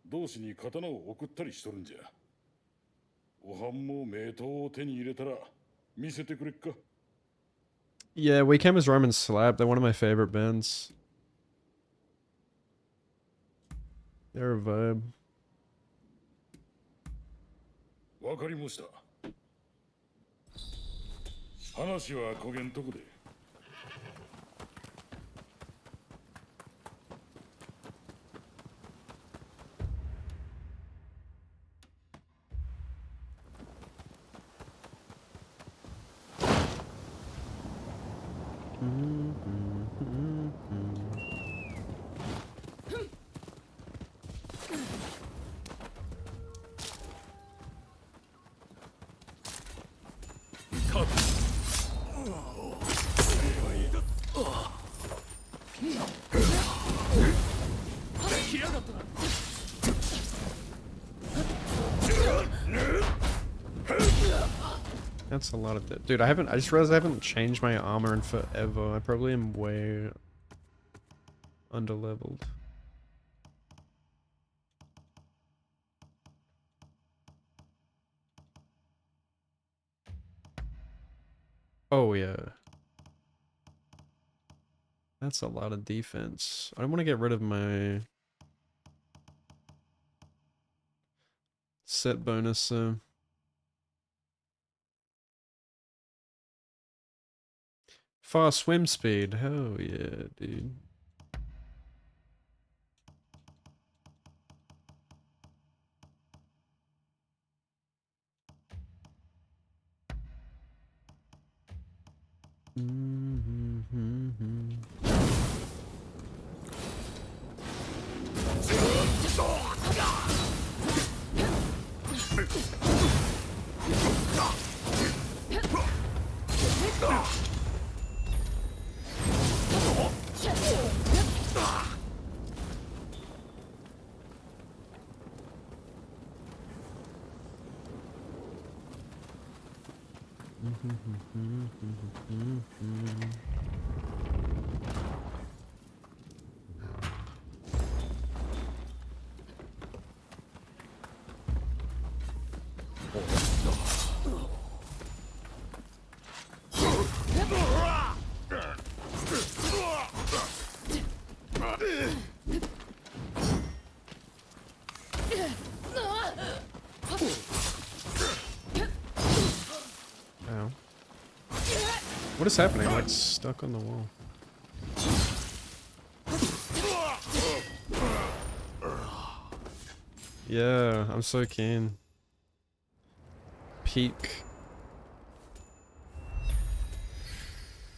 同志に刀を送ったりしとるんじゃ。おはんも名刀を手に入れたら見せてくれっか。Yeah, Weekend was Roman Slap. They're one of my favorite bands. They're a vibe. わかりました。話はこげんとこで。That's a lot of that. Dude, I just realized I haven't changed my armor in forever. I probably am way underleveled. Oh yeah. That's a lot of defense. I want to get rid of my set bonus. Fast swim speed. Hell yeah, dude. Ow. What is happening? I'm like stuck on the wall. Yeah, I'm so keen. Peak.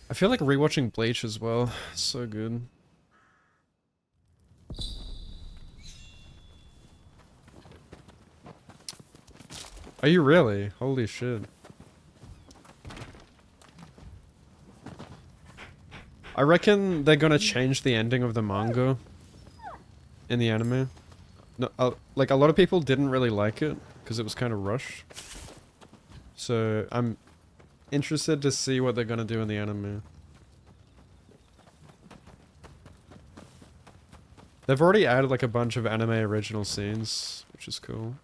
I feel like rewatching Bleach as well. So good. Are you really? Holy shit. I reckon they're gonna change the ending of the manga in the anime. No, like a lot of people didn't really like it because it was kind of rushed. So I'm interested to see what they're gonna do in the anime. They've already added like a bunch of anime original scenes, which is cool.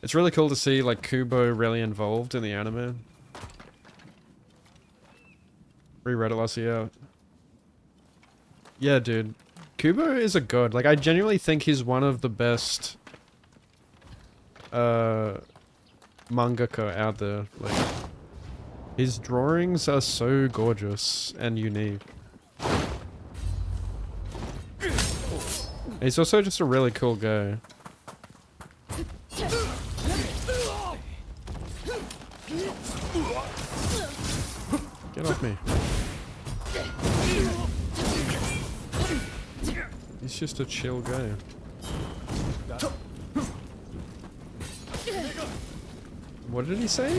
It's really cool to see like Kubo really involved in the anime. Reread it last year. Yeah, dude. Kubo is a god. Like, I genuinely think he's one of the best mangaka out there. Like, his drawings are so gorgeous and unique. He's also just a really cool guy. Get off me. He's just a chill guy. What did he say?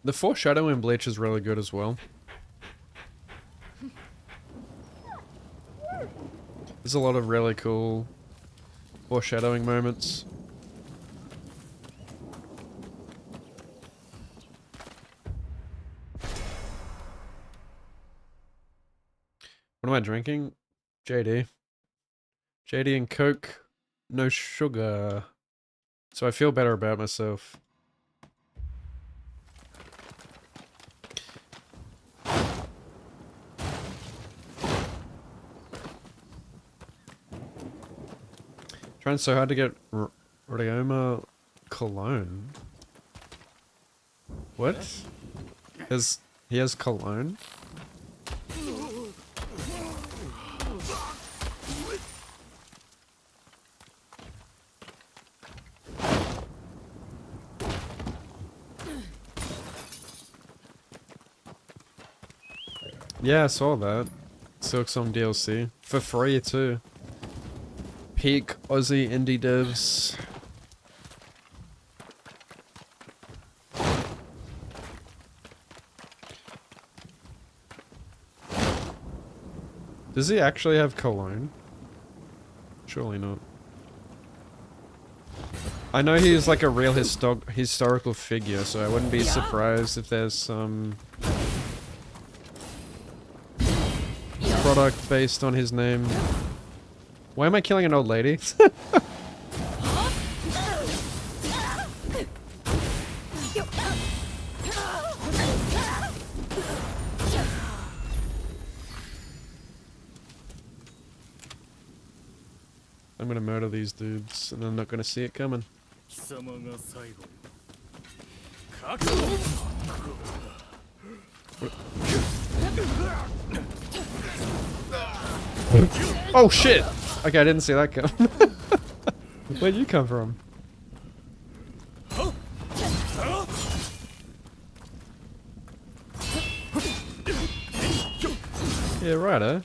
The foreshadowing in Bleach is really good as well. There's a lot of really cool foreshadowing moments. What am I drinking? JD. JD and Coke. No sugar. So I feel better about myself. Trying so hard to get Ryoma cologne. What? He has cologne? Yeah, I saw that. Silksong DLC. For free too. Peak Aussie indie devs. Does he actually have cologne? Surely not. I know he's like a real historical figure, so I wouldn't be surprised if there's some product based on his name. Why am I killing an old lady? I'm gonna murder these dudes, and I'm not gonna see it coming. Oh shit! Okay, I didn't see that come. Where'd you come from? Yeah, right, eh?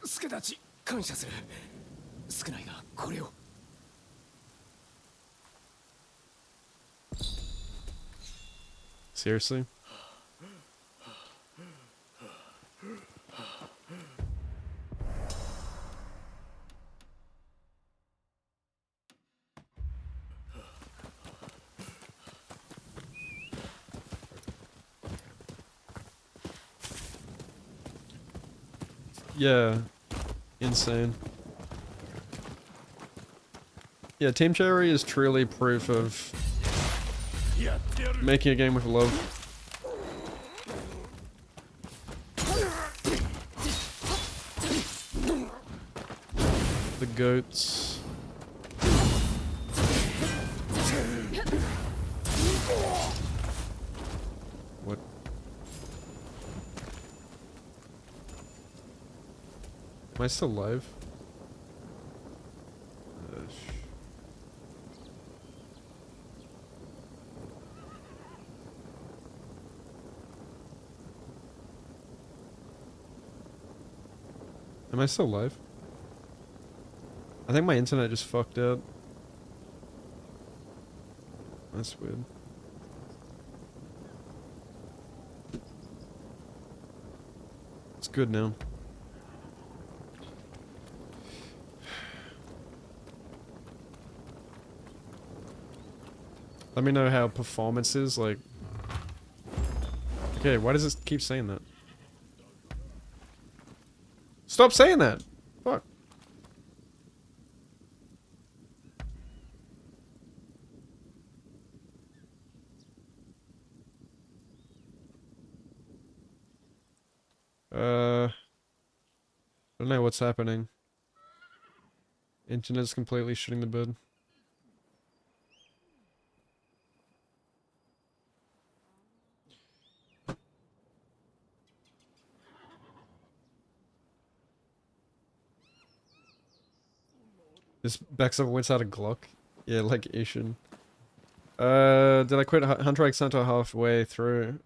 助太刀感謝する。少ないがこれを。Seriously? Yeah. Insane. Yeah, Team Cherry is truly proof of making a game with love. The goats. What? Am I still live? Am I still live? I think my internet just fucked out. That's weird. It's good now. Let me know how performance is, like... Okay, why does it keep saying that? Stop saying that. Fuck. I don't know what's happening. Internet's completely shitting the bed. This backs up without a Glock. Yeah, like Ishin. Did I quit Hunter x Hunter halfway through?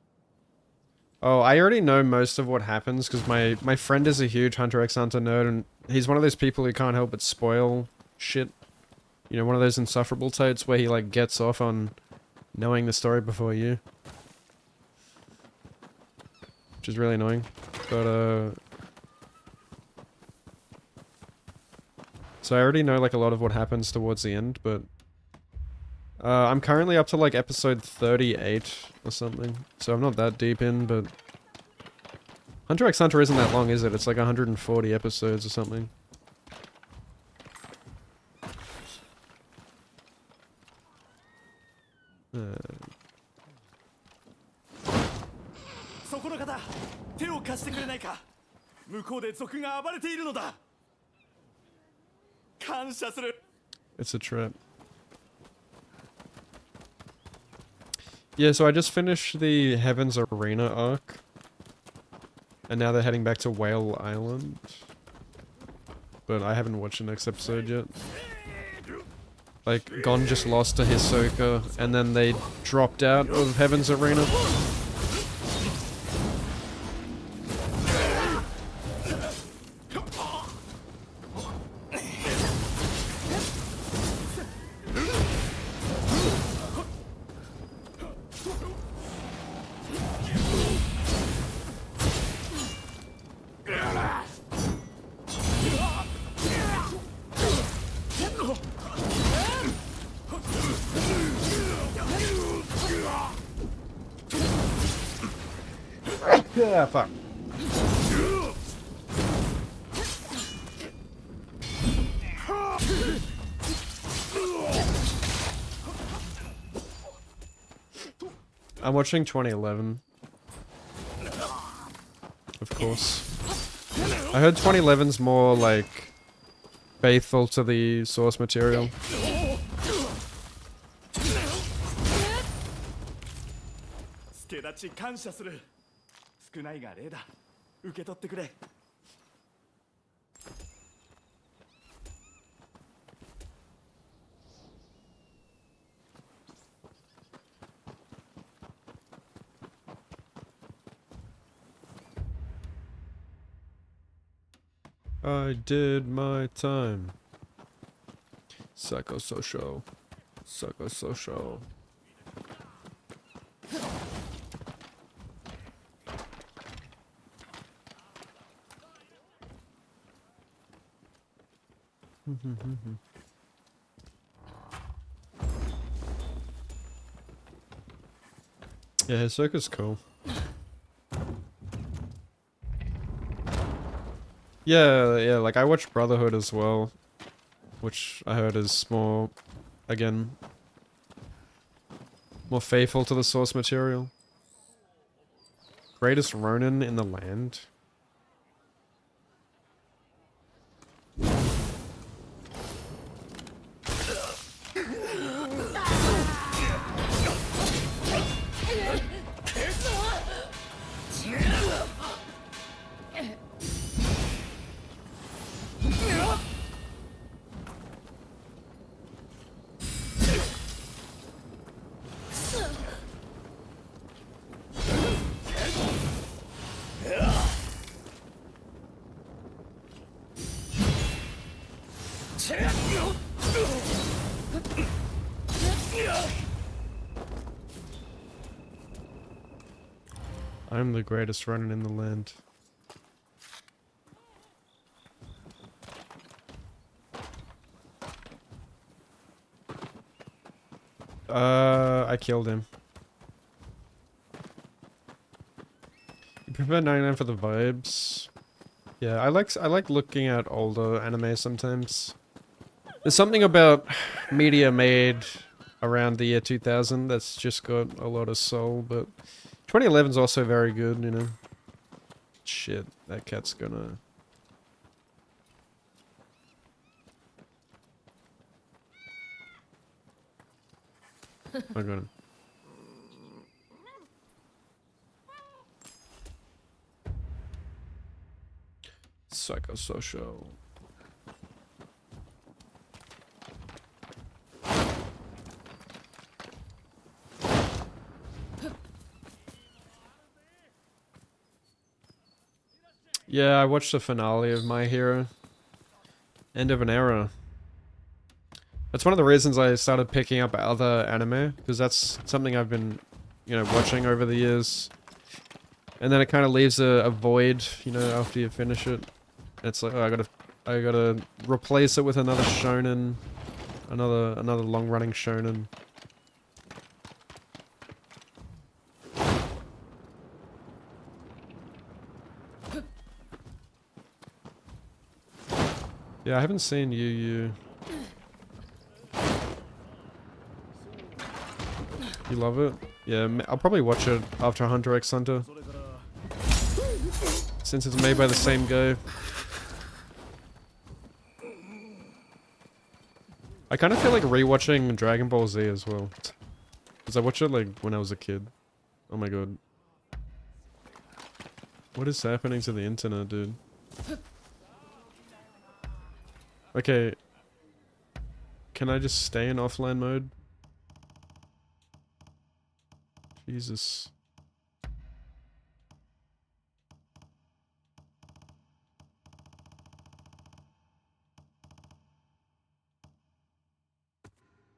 Oh, I already know most of what happens because my friend is a huge Hunter x Hunter nerd and he's one of those people who can't help but spoil shit. You know, one of those insufferable types where he like gets off on knowing the story before you. Which is really annoying. But so I already know like a lot of what happens towards the end, but I'm currently up to like episode 38 or something. So I'm not that deep in, but Hunter x Hunter isn't that long, is it? It's like 140 episodes or something. Uh, そこの方、手を貸してくれないか。向こうで賊が暴れているのだ。感謝する。 It's a trip. Yeah, so I just finished the Heaven's Arena arc. And now they're heading back to Whale Island. But I haven't watched the next episode yet. Like, Gon just lost to Hisoka, and then they dropped out of Heaven's Arena. Yeah, fuck. I'm watching 2011. Of course. I heard 2011's more, like, faithful to the source material. 助立ち感謝する。少ないが礼だ。受け取ってくれ。I did my time. Psychosocial. Psychosocial. Yeah, Hisoka's cool. Yeah, like I watched Brotherhood as well, which I heard is more, again, more faithful to the source material. Greatest Rōnin in the land. I'm the greatest Rōnin in the land. I killed him. You prefer 99 for the vibes? Yeah, I like looking at older anime sometimes. There's something about media made around the year 2000 that's just got a lot of soul, but 2011 is also very good, you know. Shit, that cat's gonna... I got him. Psychosocial. Yeah, I watched the finale of My Hero. End of an era. That's one of the reasons I started picking up other anime, because that's something I've been, you know, watching over the years. And then it kind of leaves a void, you know, after you finish it. It's like, oh, I gotta replace it with another shonen, another long-running shonen. Yeah, I haven't seen Yu. You love it? Yeah, I'll probably watch it after Hunter x Hunter. Since it's made by the same guy. I kind of feel like rewatching Dragon Ball Z as well. Because I watched it like when I was a kid. Oh my god. What is happening to the internet, dude? Okay. Can I just stay in offline mode? Jesus.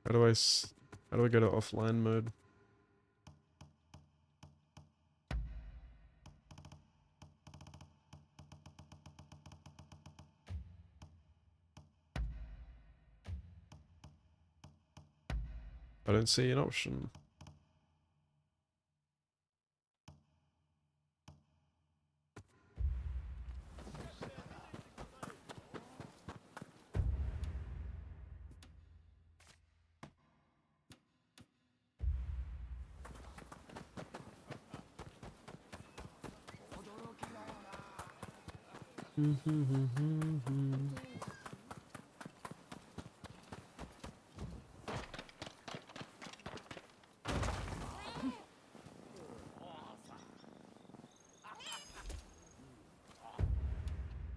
How do how do I go to offline mode? I don't see an option.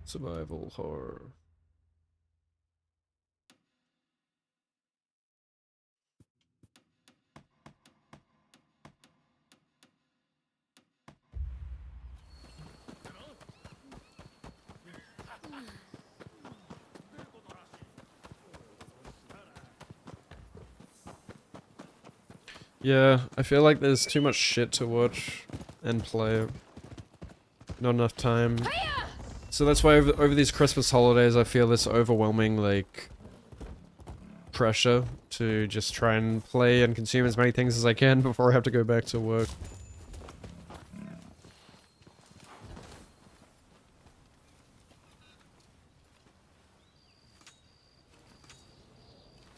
Survival horror. Yeah, I feel like there's too much shit to watch and play. Not enough time. So that's why over these Christmas holidays I feel this overwhelming, like, pressure to just try and play and consume as many things as I can before I have to go back to work.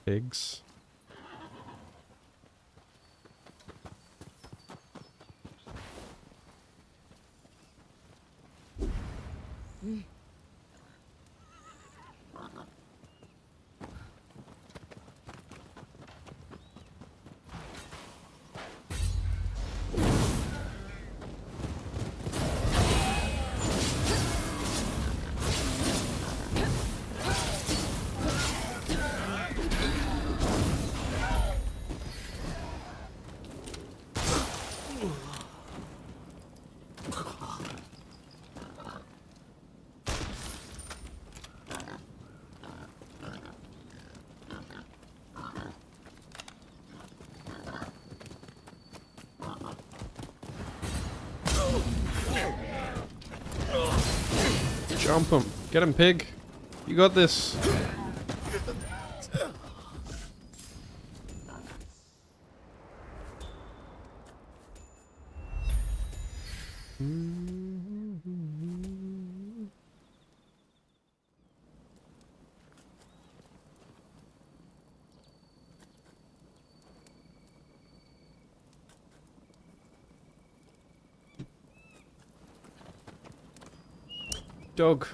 Pigs. Jump him. Get him, pig. You got this. Dog.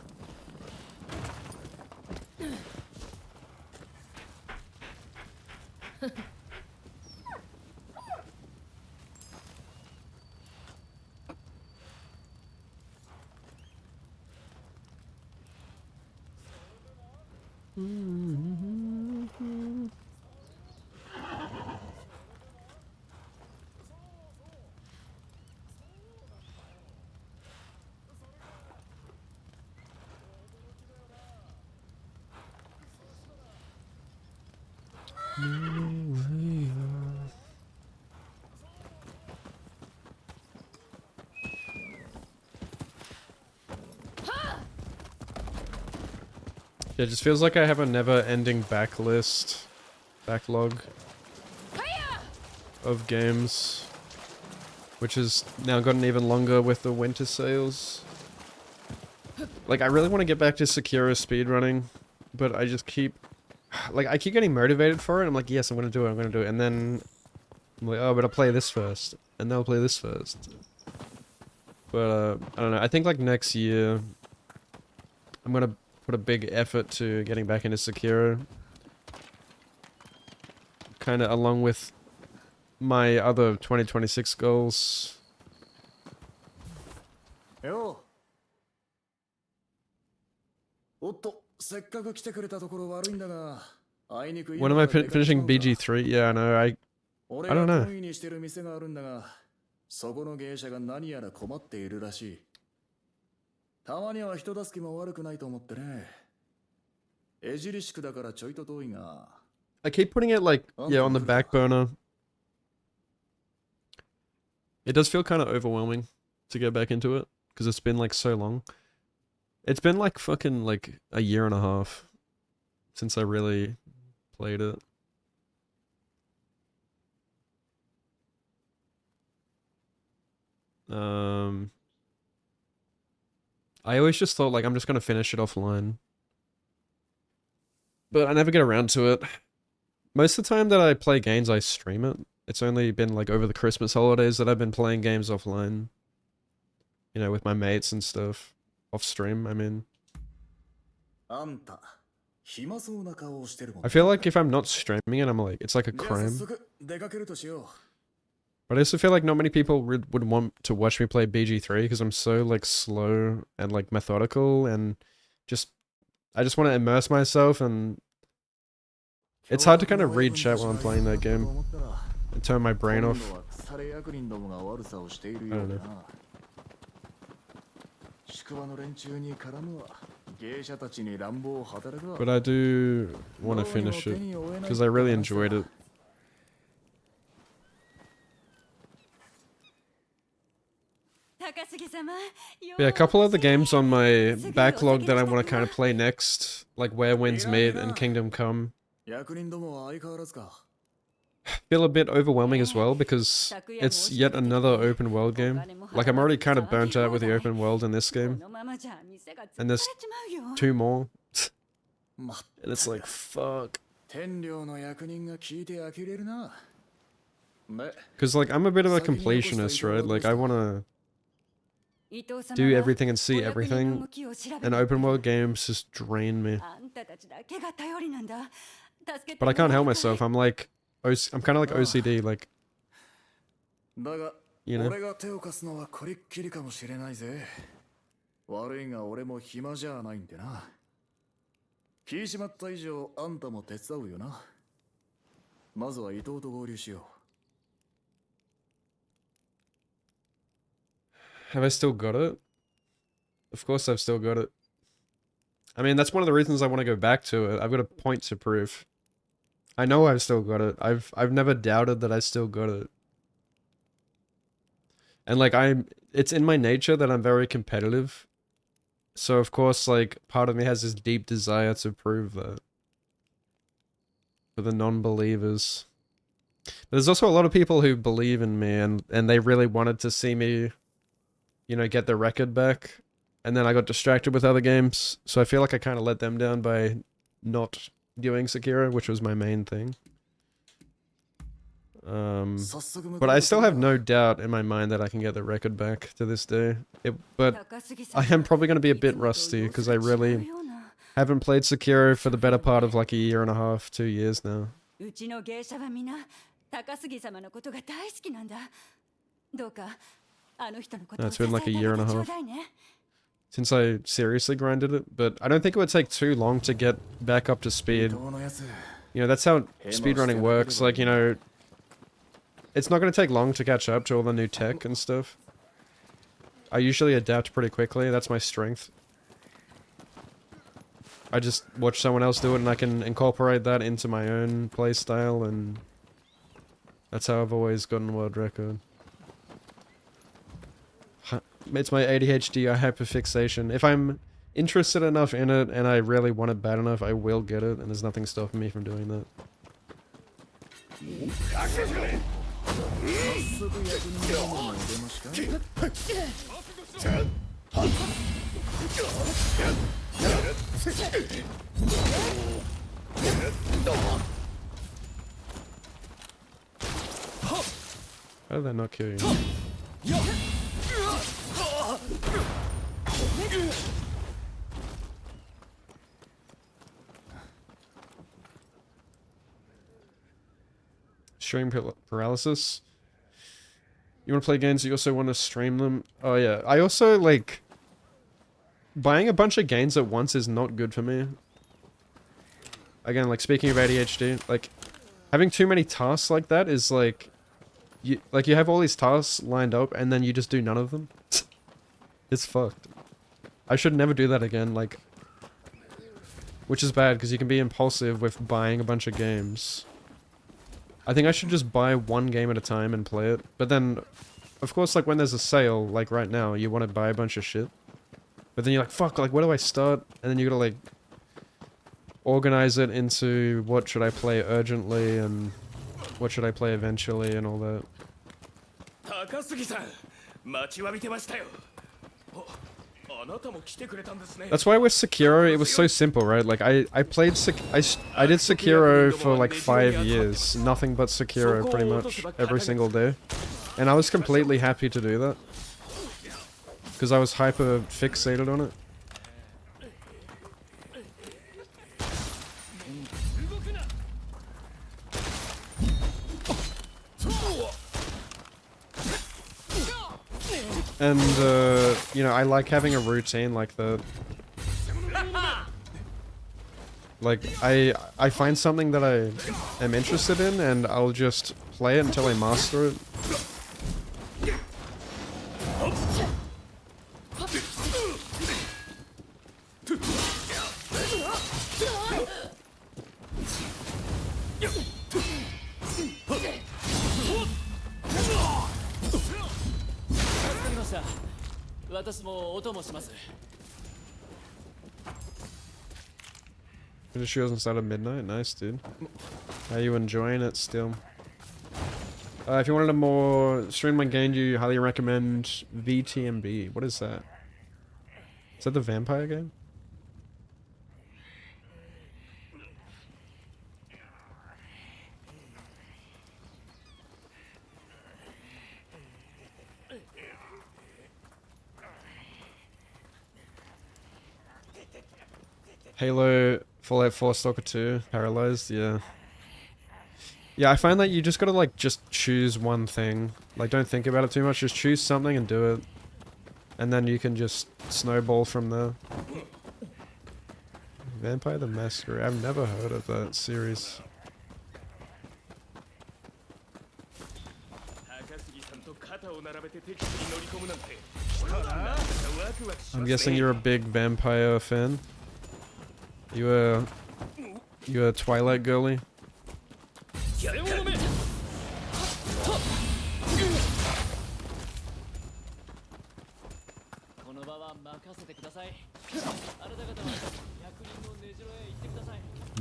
Yeah, it just feels like I have a never-ending backlog of games, which has now gotten even longer with the winter sales. Like, I really want to get back to Sekiro speedrunning, but I just keep, like, I keep getting motivated for it. I'm like, yes, I'm gonna do it, I'm gonna do it, and then I'm like, oh, but I'll play this first, and then I'll play this first. But, I don't know, I think, like, next year, I'm gonna put a big effort to getting back into Sekiro. Kinda along with my other 2026 goals. よう。おっと、せっかく来てくれたところ悪いんだが、あいにく When am I finishing BG3? Yeah, no, I 俺 don't が know. 懇意にしてる店があるんだが、そこの芸者が何やら困っているらしい。たまには人助けも悪くないと思ってね。エジリシクだからちょいと遠いが。I keep putting it like, yeah, on the back burner. It does feel kind of overwhelming to get back into it, because it's been like so long. It's been like fucking like a year and a half since I really played it. I always just thought like I'm just gonna finish it offline. But I never get around to it. Most of the time that I play games, I stream it. It's only been like over the Christmas holidays that I've been playing games offline. You know, with my mates and stuff. Off stream, I mean. I feel like if I'm not streaming it, I'm like, it's like a crime. But I also feel like not many people would want to watch me play BG3 because I'm so like slow and like methodical and just, I just want to immerse myself, and it's hard to kind of read chat while I'm playing that game and turn my brain off. I don't know. But I do want to finish it because I really enjoyed it. Yeah, a couple of the games on my backlog that I want to kind of play next, like Where Winds Meet and Kingdom Come, feel a bit overwhelming as well because it's yet another open world game. Like, I'm already kind of burnt out with the open world in this game, and there's 2 more, and it's like, fuck. Because, like, I'm a bit of a completionist, right? Like, I want to do everything and see everything, and open world games just drain me. But I can't help myself. I'm like, I'm kind of like OCD, like, you know. Have I still got it? Of course I've still got it. I mean, that's one of the reasons I want to go back to it. I've got a point to prove. I know I've still got it. I've never doubted that I still got it. And like it's in my nature that I'm very competitive. So of course, like, part of me has this deep desire to prove that. For the non-believers. But there's also a lot of people who believe in me and they really wanted to see me, you know, get the record back. And then I got distracted with other games. So I feel like I kind of let them down by not doing Sekiro, which was my main thing. But I still have no doubt in my mind that I can get the record back to this day. But I am probably going to be a bit rusty because I really haven't played Sekiro for the better part of like a year and a half, 2 years now. No, it's been like a year and a half since I seriously grinded it, but I don't think it would take too long to get back up to speed. You know, that's how speedrunning works, like, you know, it's not going to take long to catch up to all the new tech and stuff. I usually adapt pretty quickly, that's my strength. I just watch someone else do it and I can incorporate that into my own playstyle, and that's how I've always gotten world record. It's my ADHD hyperfixation. If I'm interested enough in it and I really want it bad enough, I will get it, and there's nothing stopping me from doing that. How did that not kill you? Stream paralysis. You want to play games, you also want to stream them. Oh yeah, I also like buying a bunch of games at once is not good for me. Again, like speaking of ADHD, like having too many tasks like that is like you have all these tasks lined up and then you just do none of them. It's fucked. I should never do that again, like, which is bad because you can be impulsive with buying a bunch of games. I think I should just buy one game at a time and play it. But then, of course, like when there's a sale, like right now, you want to buy a bunch of shit. But then you're like, fuck, like where do I start? And then you gotta like organize it into what should I play urgently and what should I play eventually and all that. That's why with Sekiro, it was so simple, right? Like, I did Sekiro for like 5 years. Nothing but Sekiro, pretty much, every single day. And I was completely happy to do that. Because I was hyper fixated on it. And, you know, I like having a routine like that. Like, I find something that I am interested in, and I'll just play it until I master it. Finish yours instead of midnight? Nice, dude. Are you enjoying it still? If you wanted a more streamlined game, you highly recommend VTMB. What is that? Is that the vampire game? Halo, Fallout 4, Stalker 2, Paralyzed, yeah. Yeah, I find that you just gotta, like, just choose one thing. Like, don't think about it too much, just choose something and do it. And then you can just snowball from there. Vampire the Masquerade, I've never heard of that series. I'm guessing you're a big vampire fan. You a Twilight girly?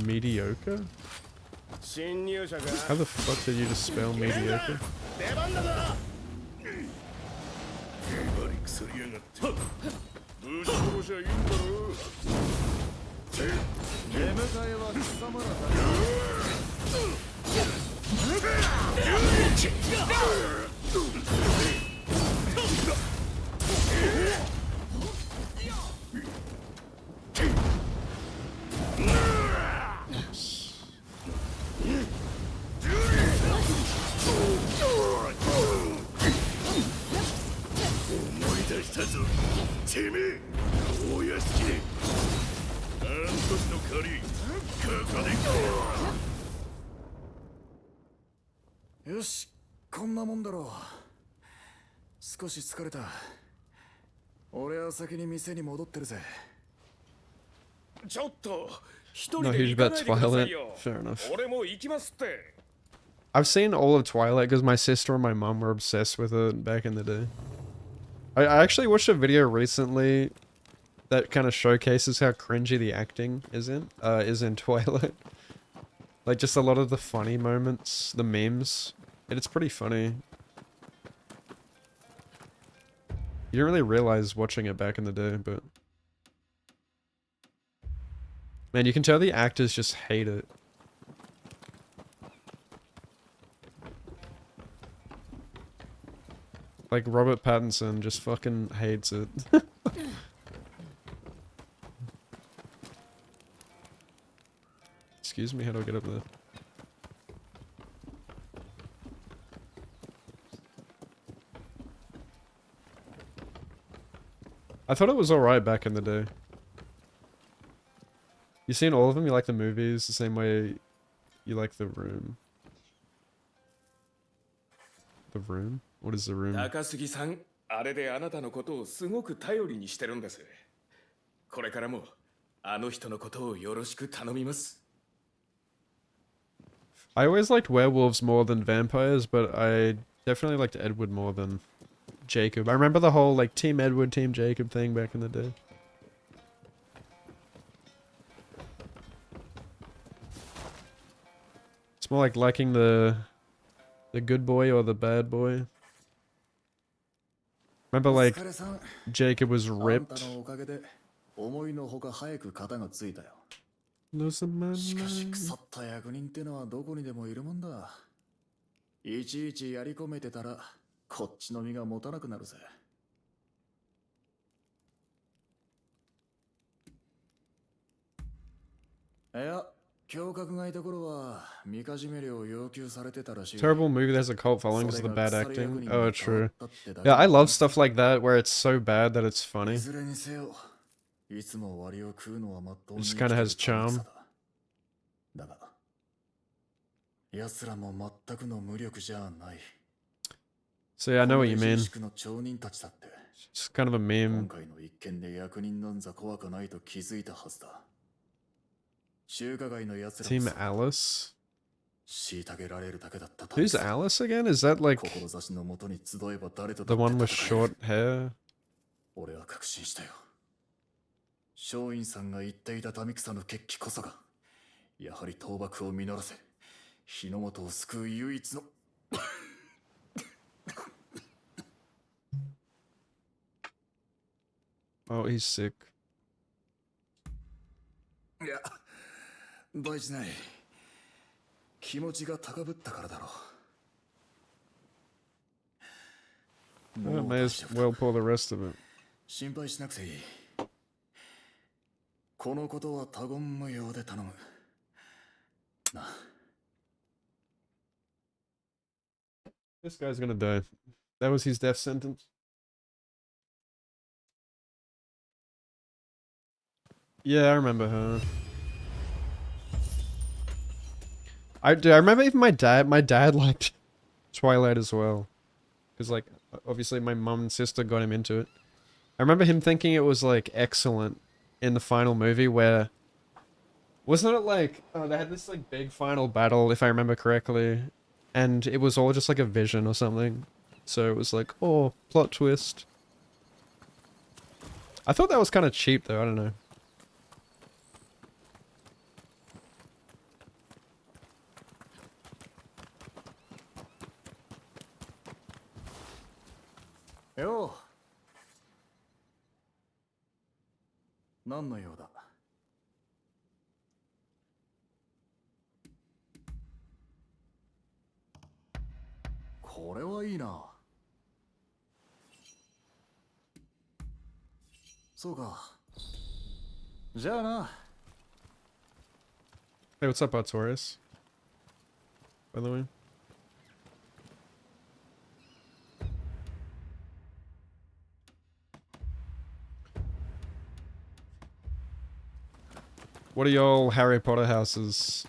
Mediocre? How the fuck did you just spell mediocre? よし、こんなもんだろう。少し疲れた。俺は先に店に戻ってるぜ。ちょっと一 No, 人で huge 行か about ないでくださ Twilight. いよ。 Fair enough. 俺も行きますって。 I've seen all of Twilight because my sister and my mom were obsessed with it back in the day. I actually watched a video recently that kind of showcases how cringy the acting is in Twilight. Like just a lot of the funny moments, the memes. And it's pretty funny. You don't really realize watching it back in the day, but man, you can tell the actors just hate it. Like Robert Pattinson just fucking hates it. Excuse me, how do I get up there? I thought it was alright back in the day. You seen all of them? You like the movies the same way you like The Room? The Room? What is The Room? 高杉さん、あれであなたのことをすごく頼りにしてるんです。これからもあの人のことをよろしく頼みます。 I always liked werewolves more than vampires, but I definitely liked Edward more than Jacob. I remember the whole like Team Edward, Team Jacob thing back in the day. It's more like liking the good boy or the bad boy. Remember like Jacob was あんた ripped. のおかげで思いのほか早く肩がついたよ。 Lose a man しかし line. 腐った役人ってのはどこにでもいるもんだ。いちいちやり込めてたらこっちの身が持たなくなるぜ。いや、教閣がいた頃はみかじめ料を要求されてたらしい。 Terrible movie that has a cult following because of the bad acting. Oh, true. Yeah, I love stuff like that where it's so bad that it's い funny. ずれにせよ、いつも割を食うのはまっとうに Just 生きて kinda る has charm. だが、奴らも全くの無力じゃない。 So yeah, I know what you この mean. エジシクの町人たちだって、 It's kind of a 今 meme. 回の一件で役人なんざ怖くないと気づいたはずだ。中華街の奴ら Team こそ Alice? 虐げられるだけだった。 Who's Alice again? Is that like 志のもとに集えば誰と the だって one with 戦える。 short hair? 俺は確信したよ。松陰さんが言っていた民草の決起こそが、やはり倒幕を実らせ、日の本を救う唯一の。Oh, he's sick. いや、大事ない。気持ちが高ぶったからだろう。 I may as well pull the rest of it. 心配しなくていい。このことは他言無用で頼む。な。 This guy's gonna die. That was his death sentence. Yeah, I remember her. I remember even my dad liked Twilight as well. Because like, obviously my mum and sister got him into it. I remember him thinking it was like excellent in the final movie where... Wasn't it like, oh, they had this like big final battle, if I remember correctly. And it was all just like a vision or something. So it was like, oh, plot twist. I thought that was kind of cheap though, I don't know. Yo. 何の用だ。これはいいな。そうか。じゃあな。 Hey, what's up, Artorias? By the way. What are y'all Harry Potter houses?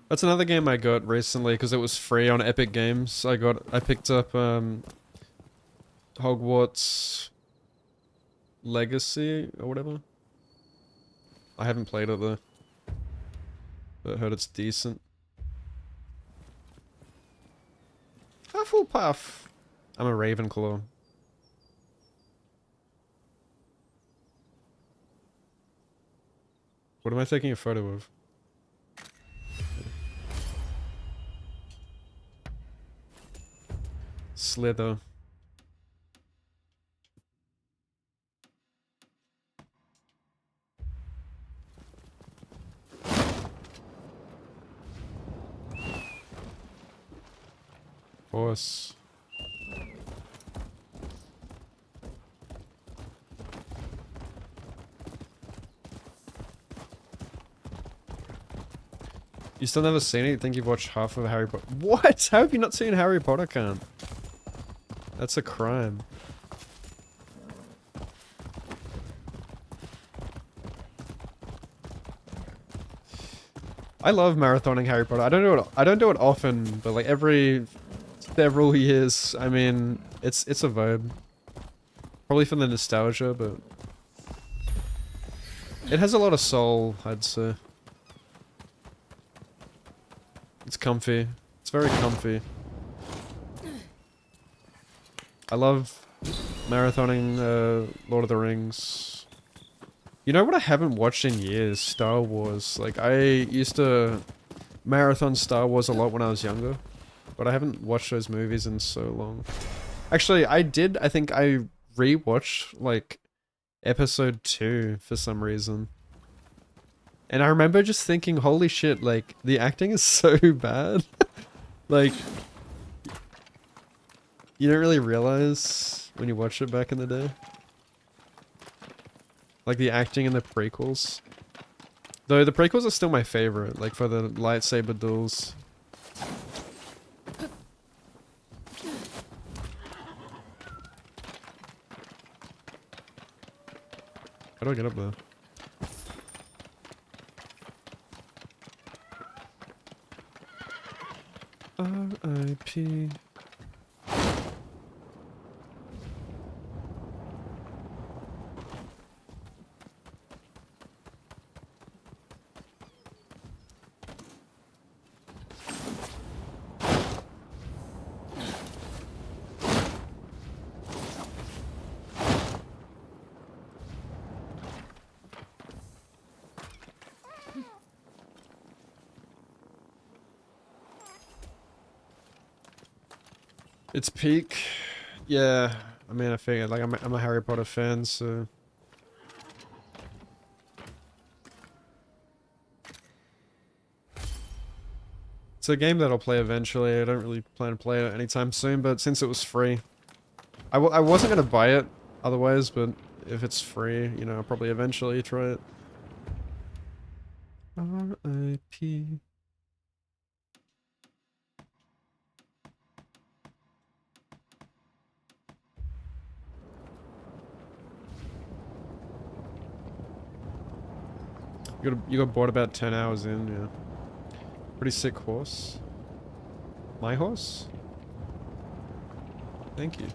That's another game I got recently because it was free on Epic Games. I picked up Hogwarts Legacy or whatever. I haven't played it though, but I heard it's decent. Hufflepuff. I'm a Ravenclaw. What am I taking a photo of? Slither. Horse. You still never seen it? You think you've watched half of Harry Potter? What? How have you not seen Harry Potter, cunt? That's a crime. I love marathoning Harry Potter. I don't do it often, but like every several years. I mean, it's a vibe. Probably for the nostalgia, but it has a lot of soul, I'd say. It's comfy. It's very comfy. I love marathoning Lord of the Rings. You know what I haven't watched in years? Star Wars. Like, I used to marathon Star Wars a lot when I was younger, but I haven't watched those movies in so long. Actually, I think I rewatched, like, episode 2 for some reason. And I remember just thinking, holy shit, like, the acting is so bad. Like, you don't really realize when you watch it back in the day. Like the acting in the prequels. Though the prequels are still my favorite, like for the lightsaber duels. How do I get up there? R.I.P. It's peak. Yeah, I mean, I figured, like, I'm a Harry Potter fan, so... It's a game that I'll play eventually. I don't really plan to play it anytime soon, but since it was free... I wasn't gonna buy it otherwise, but if it's free, you know, I'll probably eventually try it. R.I.P. You got bored about 10 hours in, yeah. Pretty sick horse. My horse? Thank you.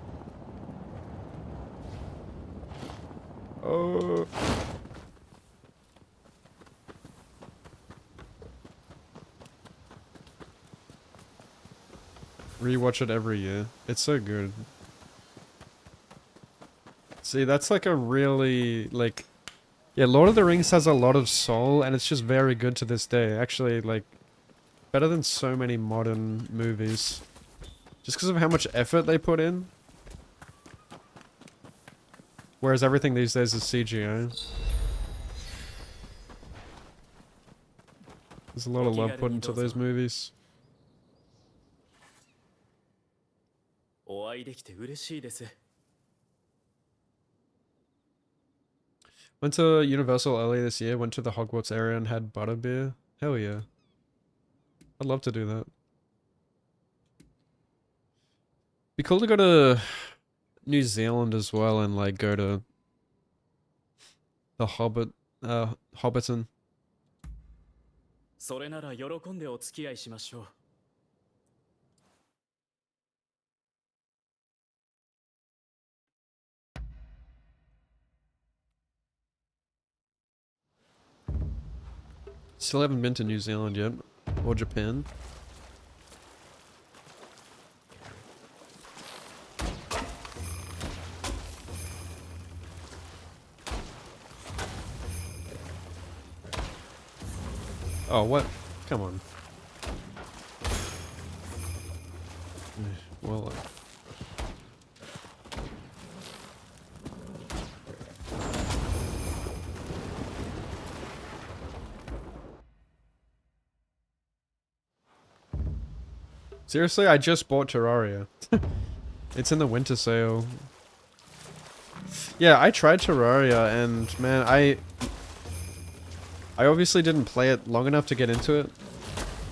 Oh. Rewatch it every year. It's so good. See, that's like a really, like... Yeah, Lord of the Rings has a lot of soul, and it's just very good to this day. Actually, like, better than so many modern movies. Just because of how much effort they put in. Whereas everything these days is CGI. There's a lot of love put into those movies. お会いできて嬉しいです。 Went to Universal earlier this year, went to the Hogwarts area and had butterbeer. Hell yeah. I'd love to do that. Be cool to go to New Zealand as well and like go to the Hobbiton. それなら喜んでお付き合いしましょう。Still haven't been to New Zealand yet. Or Japan. Oh, what? Come on. Well, seriously, I just bought Terraria. It's in the winter sale. Yeah, I tried Terraria and man, I obviously didn't play it long enough to get into it.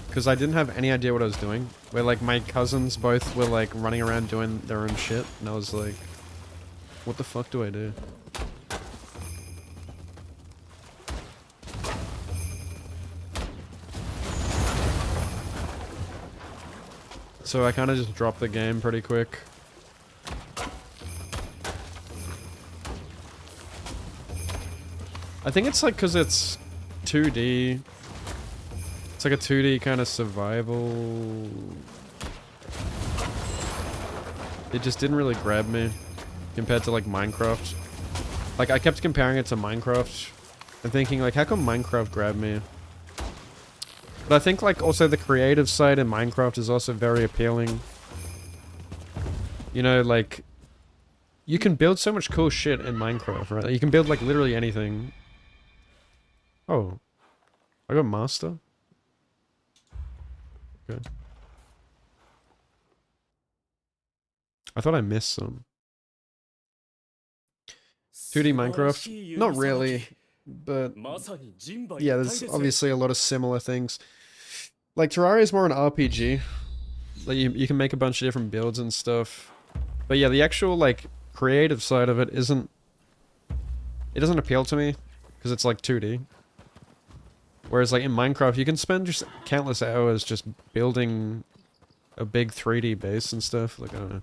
Because I didn't have any idea what I was doing. Where like my cousins both were like running around doing their own shit. And I was like, what the fuck do I do? So I kind of just dropped the game pretty quick. I think it's like because it's 2D. It's like a 2D kind of survival. It just didn't really grab me compared to like Minecraft. Like I kept comparing it to Minecraft and thinking like, how come Minecraft grabbed me? But I think like also the creative side in Minecraft is also very appealing. You know, like you can build so much cool shit in Minecraft, right? You can build like literally anything. Oh, I got master. Okay. I thought I missed some. 2D Minecraft? Not really, but yeah, there's obviously a lot of similar things. Like Terraria is more an RPG. Like you can make a bunch of different builds and stuff. But yeah, the actual like creative side of it doesn't appeal to me because it's like 2D. Whereas like in Minecraft, you can spend just countless hours just building a big 3D base and stuff. Like I don't know.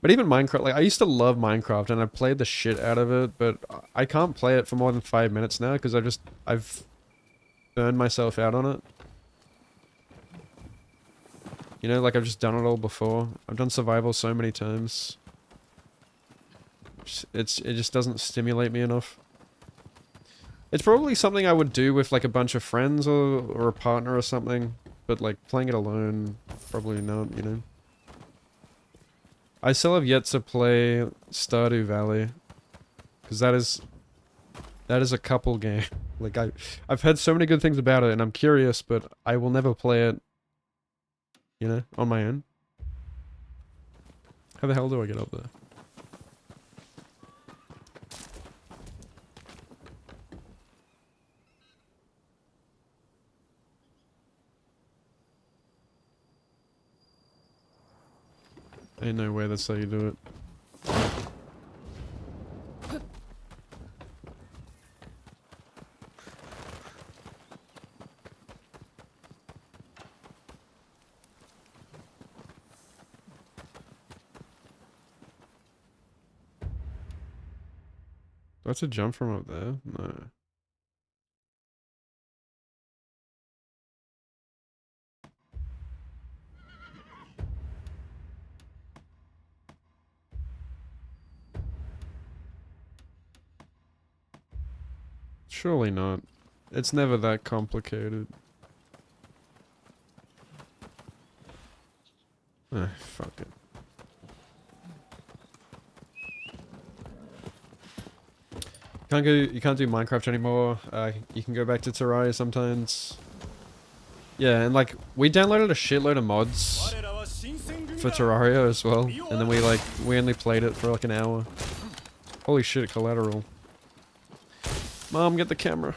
But even Minecraft, like I used to love Minecraft and I played the shit out of it, but I can't play it for more than 5 minutes now because I've burned myself out on it. You know, like I've just done it all before. I've done survival so many times. It just doesn't stimulate me enough. It's probably something I would do with like a bunch of friends or a partner or something, but like playing it alone, probably not, you know. I still have yet to play Stardew Valley, because that is a couple game. Like I've heard so many good things about it and I'm curious, but I will never play it, you know, on my own. How the hell do I get up there? Ain't no way that's how you do it. Do I have to jump from up there? No. Surely not. It's never that complicated. Ah, fuck it. You can't do Minecraft anymore. You can go back to Terraria sometimes. Yeah, and like, we downloaded a shitload of mods for Terraria as well. And then we only played it for like an hour. Holy shit, collateral. Mom, get the camera.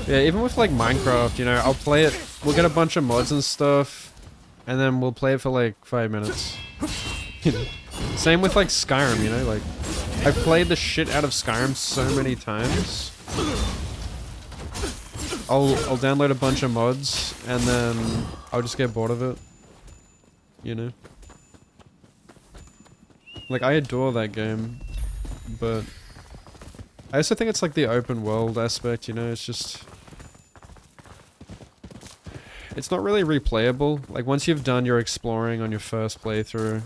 Yeah, even with like Minecraft, you know, I'll play it, we'll get a bunch of mods and stuff, and then we'll play it for like 5 minutes. You know? Same with like Skyrim, you know, like, I've played the shit out of Skyrim so many times. I'll download a bunch of mods and then I'll just get bored of it. You know? Like, I adore that game, but I also think it's like the open world aspect, you know? It's just... It's not really replayable. Like, once you've done your exploring on your first playthrough,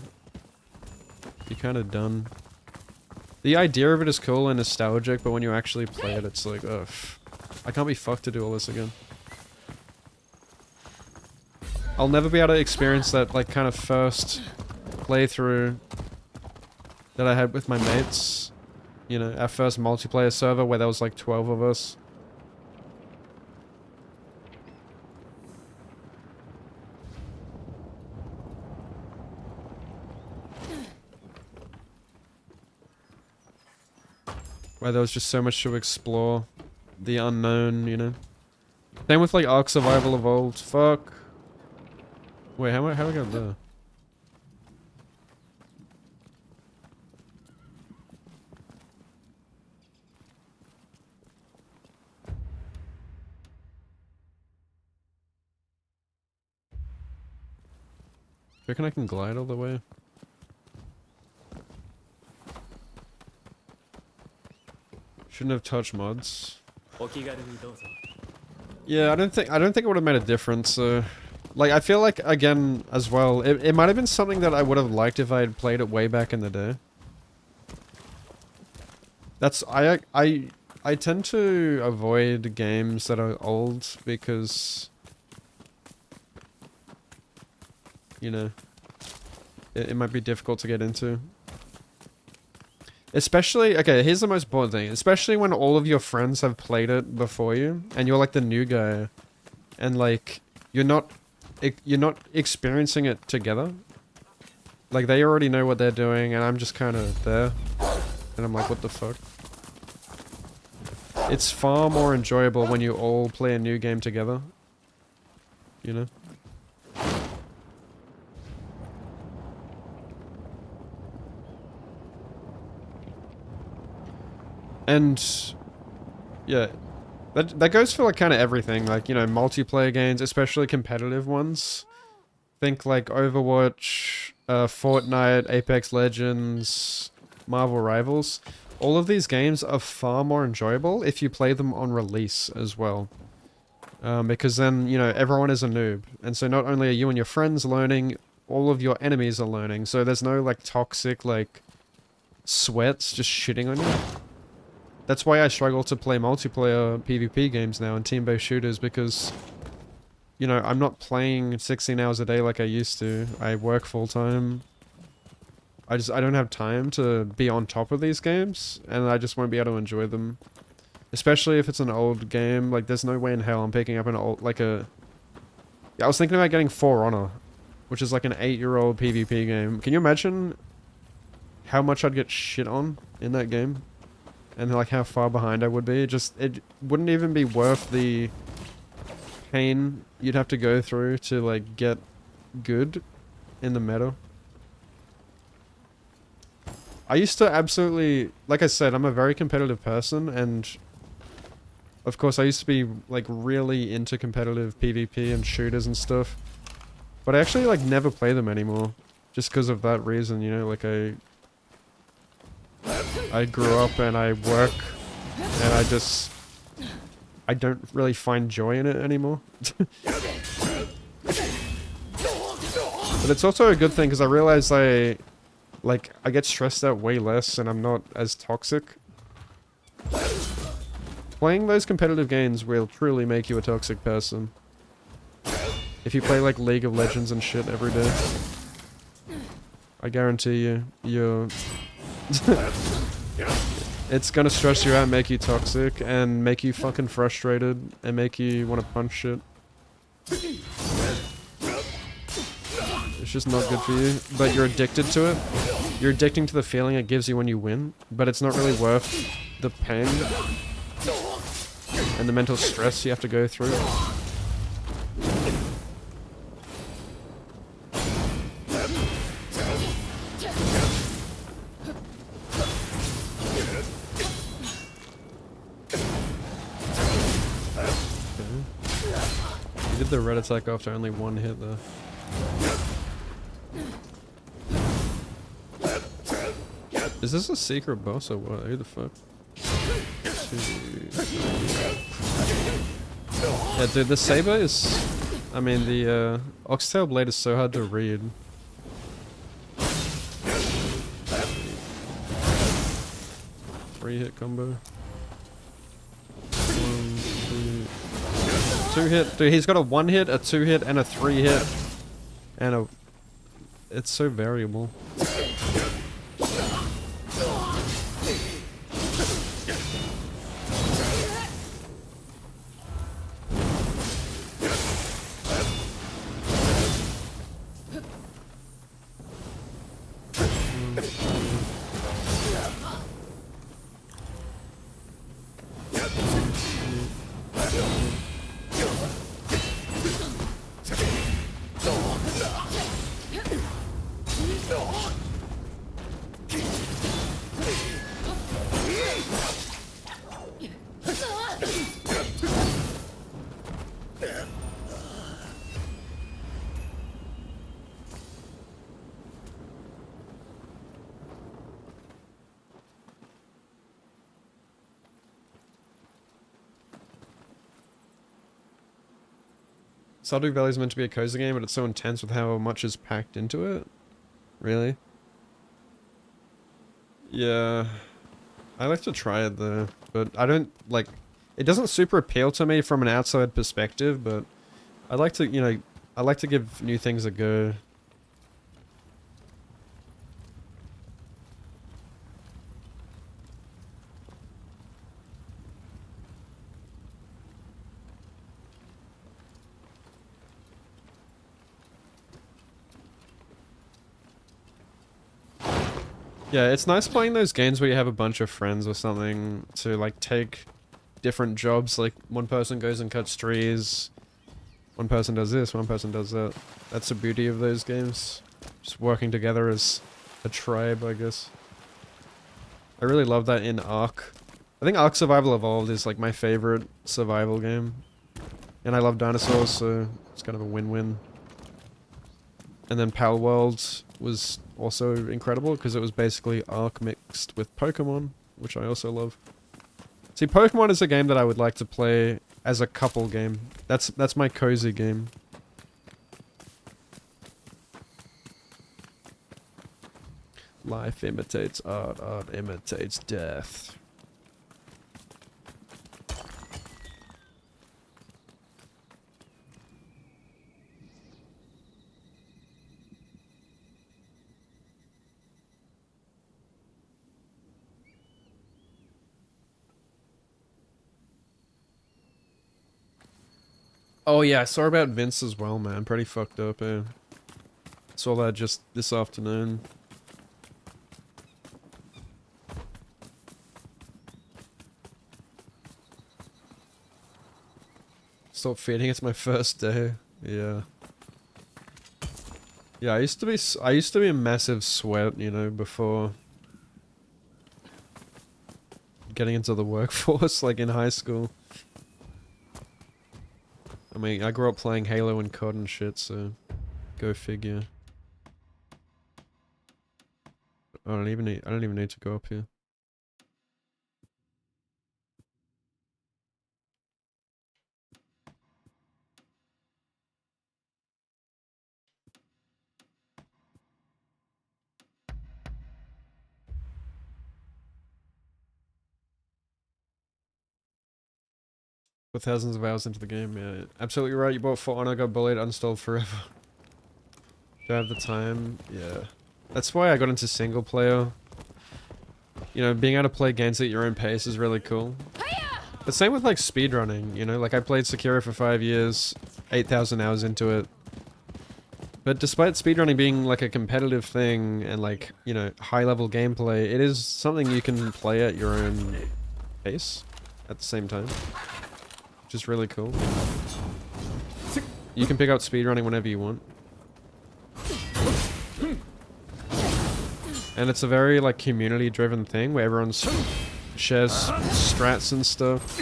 you're kind of done. The idea of it is cool and nostalgic, but when you actually play it, it's like, ugh. I can't be fucked to do all this again. I'll never be able to experience that, like, kind of first playthrough that I had with my mates. You know, our first multiplayer server where there was like 12 of us. Where there was just so much to explore. The unknown, you know. Same with like Ark Survival Evolved. Fuck. Wait, how do I get there? Reckon I can glide all the way? Shouldn't have touched mods. Yeah, I don't think it would have made a difference. Like, I feel like, again, as well, it might have been something that I would have liked if I had played it way back in the day. That's, I tend to avoid games that are old because, you know, it might be difficult to get into. Especially, okay, here's the most important thing. Especially when all of your friends have played it before you, and you're like the new guy, and like, you're not experiencing it together. Like, they already know what they're doing, and I'm just kind of there. And I'm like, what the fuck? It's far more enjoyable when you all play a new game together. You know? And yeah, that goes for like kind of everything, like, you know, multiplayer games, especially competitive ones. Think like Overwatch, Fortnite, Apex Legends, Marvel Rivals. All of these games are far more enjoyable if you play them on release as well. Because then, you know, everyone is a noob. And so not only are you and your friends learning, all of your enemies are learning. So there's no like toxic like sweats just shitting on you. That's why I struggle to play multiplayer PvP games now and team-based shooters, because, you know, I'm not playing 16 hours a day like I used to. I work full-time. I don't have time to be on top of these games, and I just won't be able to enjoy them. Especially if it's an old game, like, there's no way in hell I'm picking up an old, like a... Yeah, I was thinking about getting For Honor, which is like an 8-year-old PvP game. Can you imagine how much I'd get shit on in that game? And like how far behind I would be. It wouldn't even be worth the pain you'd have to go through to like get good in the meta. I used to absolutely, like I said, I'm a very competitive person, and of course I used to be like really into competitive PvP and shooters and stuff. But I actually like never play them anymore. Just because of that reason, you know, like I grew up and I work, and I don't really find joy in it anymore. But it's also a good thing because I realize I get stressed out way less and I'm not as toxic. Playing those competitive games will truly make you a toxic person. If you play like League of Legends and shit every day. I guarantee you're... It's gonna stress you out, make you toxic, and make you fucking frustrated, and make you want to punch shit. It's just not good for you, but you're addicted to it. You're addicting to the feeling it gives you when you win, but it's not really worth the pain and the mental stress you have to go through. He did the red attack after only one hit there. Is this a secret boss or what? Who the fuck? Yeah, dude, the saber is... I mean, the oxtail blade is so hard to read. Three hit combo. 1, 2... 2 hit. Dude, he's got a 1 hit, a 2 hit, and a 3 hit. And a... It's so variable. Stardew Valley is meant to be a cozy game, but it's so intense with how much is packed into it. Really? Yeah. I like to try it though, but I don't, like, it doesn't super appeal to me from an outside perspective, but I like to, you know, I like to give new things a go. Yeah, it's nice playing those games where you have a bunch of friends or something to like take different jobs, like one person goes and cuts trees, one person does this, one person does that. That's the beauty of those games. Just working together as a tribe, I guess. I really love that in Ark. I think Ark Survival Evolved is like my favorite survival game. And I love dinosaurs, so it's kind of a win-win. And then Pal World was also incredible because it was basically Ark mixed with Pokemon, which I also love. See, Pokemon is a game that I would like to play as a couple game. That's my cozy game. Life imitates art, art imitates death. Oh yeah, I saw about Vince as well, man. Pretty fucked up, eh? Saw that just this afternoon. Stop feeding, it's my first day. Yeah. Yeah, I used to be a massive sweat, you know, before getting into the workforce, like in high school. I mean, I grew up playing Halo and COD and shit, so go figure. I don't even need to go up here. Put thousands of hours into the game, yeah. Absolutely right, you bought For Honor, got bullied, uninstalled forever. Do I have the time? Yeah. That's why I got into single player. You know, being able to play games at your own pace is really cool. But same with like speedrunning, you know, like I played Sekiro for 5 years, 8,000 hours into it. But despite speedrunning being like a competitive thing and like, you know, high level gameplay, it is something you can play at your own pace at the same time. Which is really cool. You can pick up speedrunning whenever you want. And it's a very like community driven thing where everyone shares strats and stuff.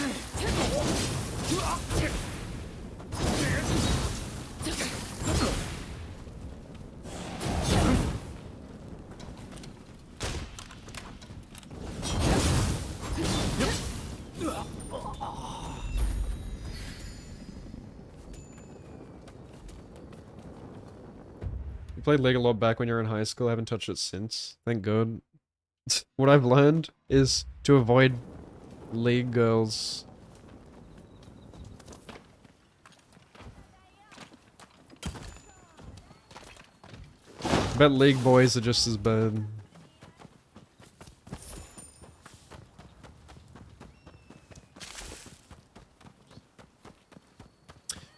You played League a lot back when you were in high school. I haven't touched it since. Thank God. What I've learned is to avoid League girls. I bet League boys are just as bad.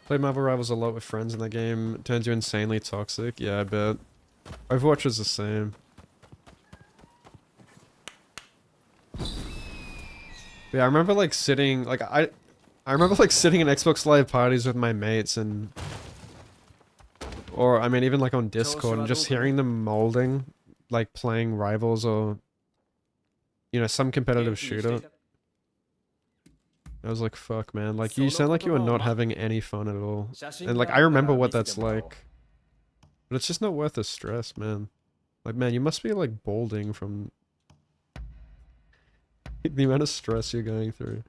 Played Marvel Rivals a lot with friends in the game. It turns you insanely toxic. Yeah, I bet. Overwatch is the same. Yeah, I remember like sitting like I remember like sitting in Xbox Live parties with my mates and or I mean even like on Discord and just hearing them molding like playing Rivals or you know some competitive shooter. I was like, fuck man, like you sound like you are not having any fun at all. And like I remember what that's like. But it's just not worth the stress, man. Like man, you must be like balding from the amount of stress you're going through.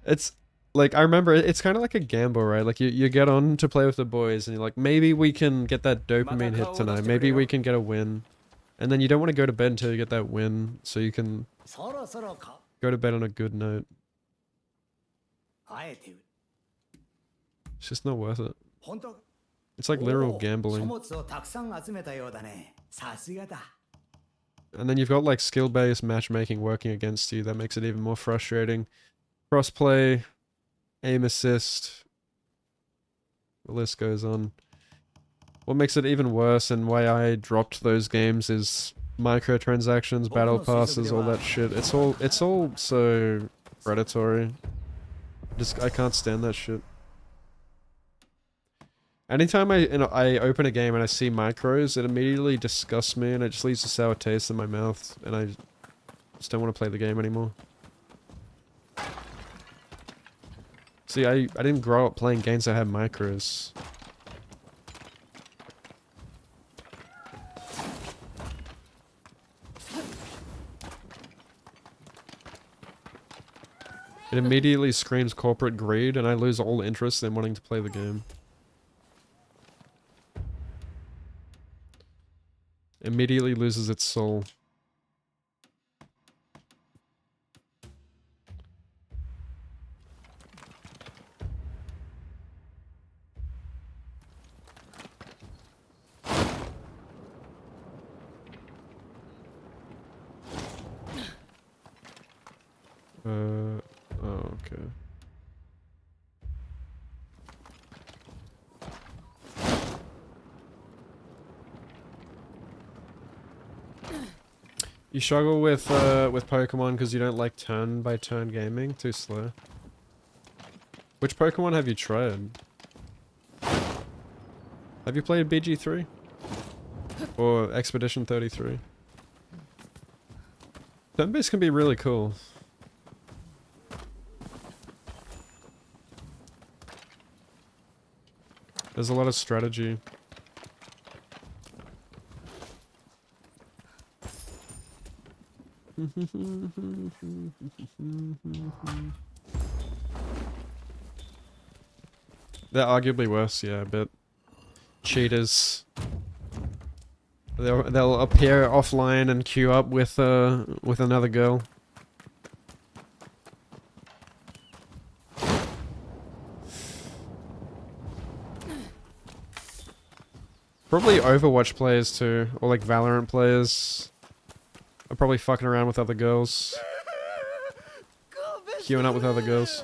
It's like I remember it's kind of like a gamble, right? Like you get on to play with the boys and you're like, maybe we can get that dopamine hit tonight. Maybe we can get a win. And then you don't want to go to bed until you get that win so you can go to bed on a good note. It's just not worth it. It's like literal gambling. And then you've got like skill-based matchmaking working against you. That makes it even more frustrating. Crossplay, aim assist, the list goes on. What makes it even worse and why I dropped those games is microtransactions, battle passes, all that shit. It's all so predatory. I can't stand that shit. Anytime I open a game and I see micros, it immediately disgusts me and it just leaves a sour taste in my mouth and I just don't want to play the game anymore. See, I didn't grow up playing games that had micros. It immediately screams corporate greed and I lose all interest in wanting to play the game. Immediately loses its soul. Oh, okay. You struggle with Pokemon because you don't like turn-by-turn gaming? Too slow. Which Pokemon have you tried? Have you played BG3? Or Expedition 33? Turn-based can be really cool. There's a lot of strategy. They're arguably worse, yeah, but cheaters. They'll appear offline and queue up with another girl. Probably Overwatch players too, or like Valorant players. Are probably fucking around with other girls. Queuing up with other girls.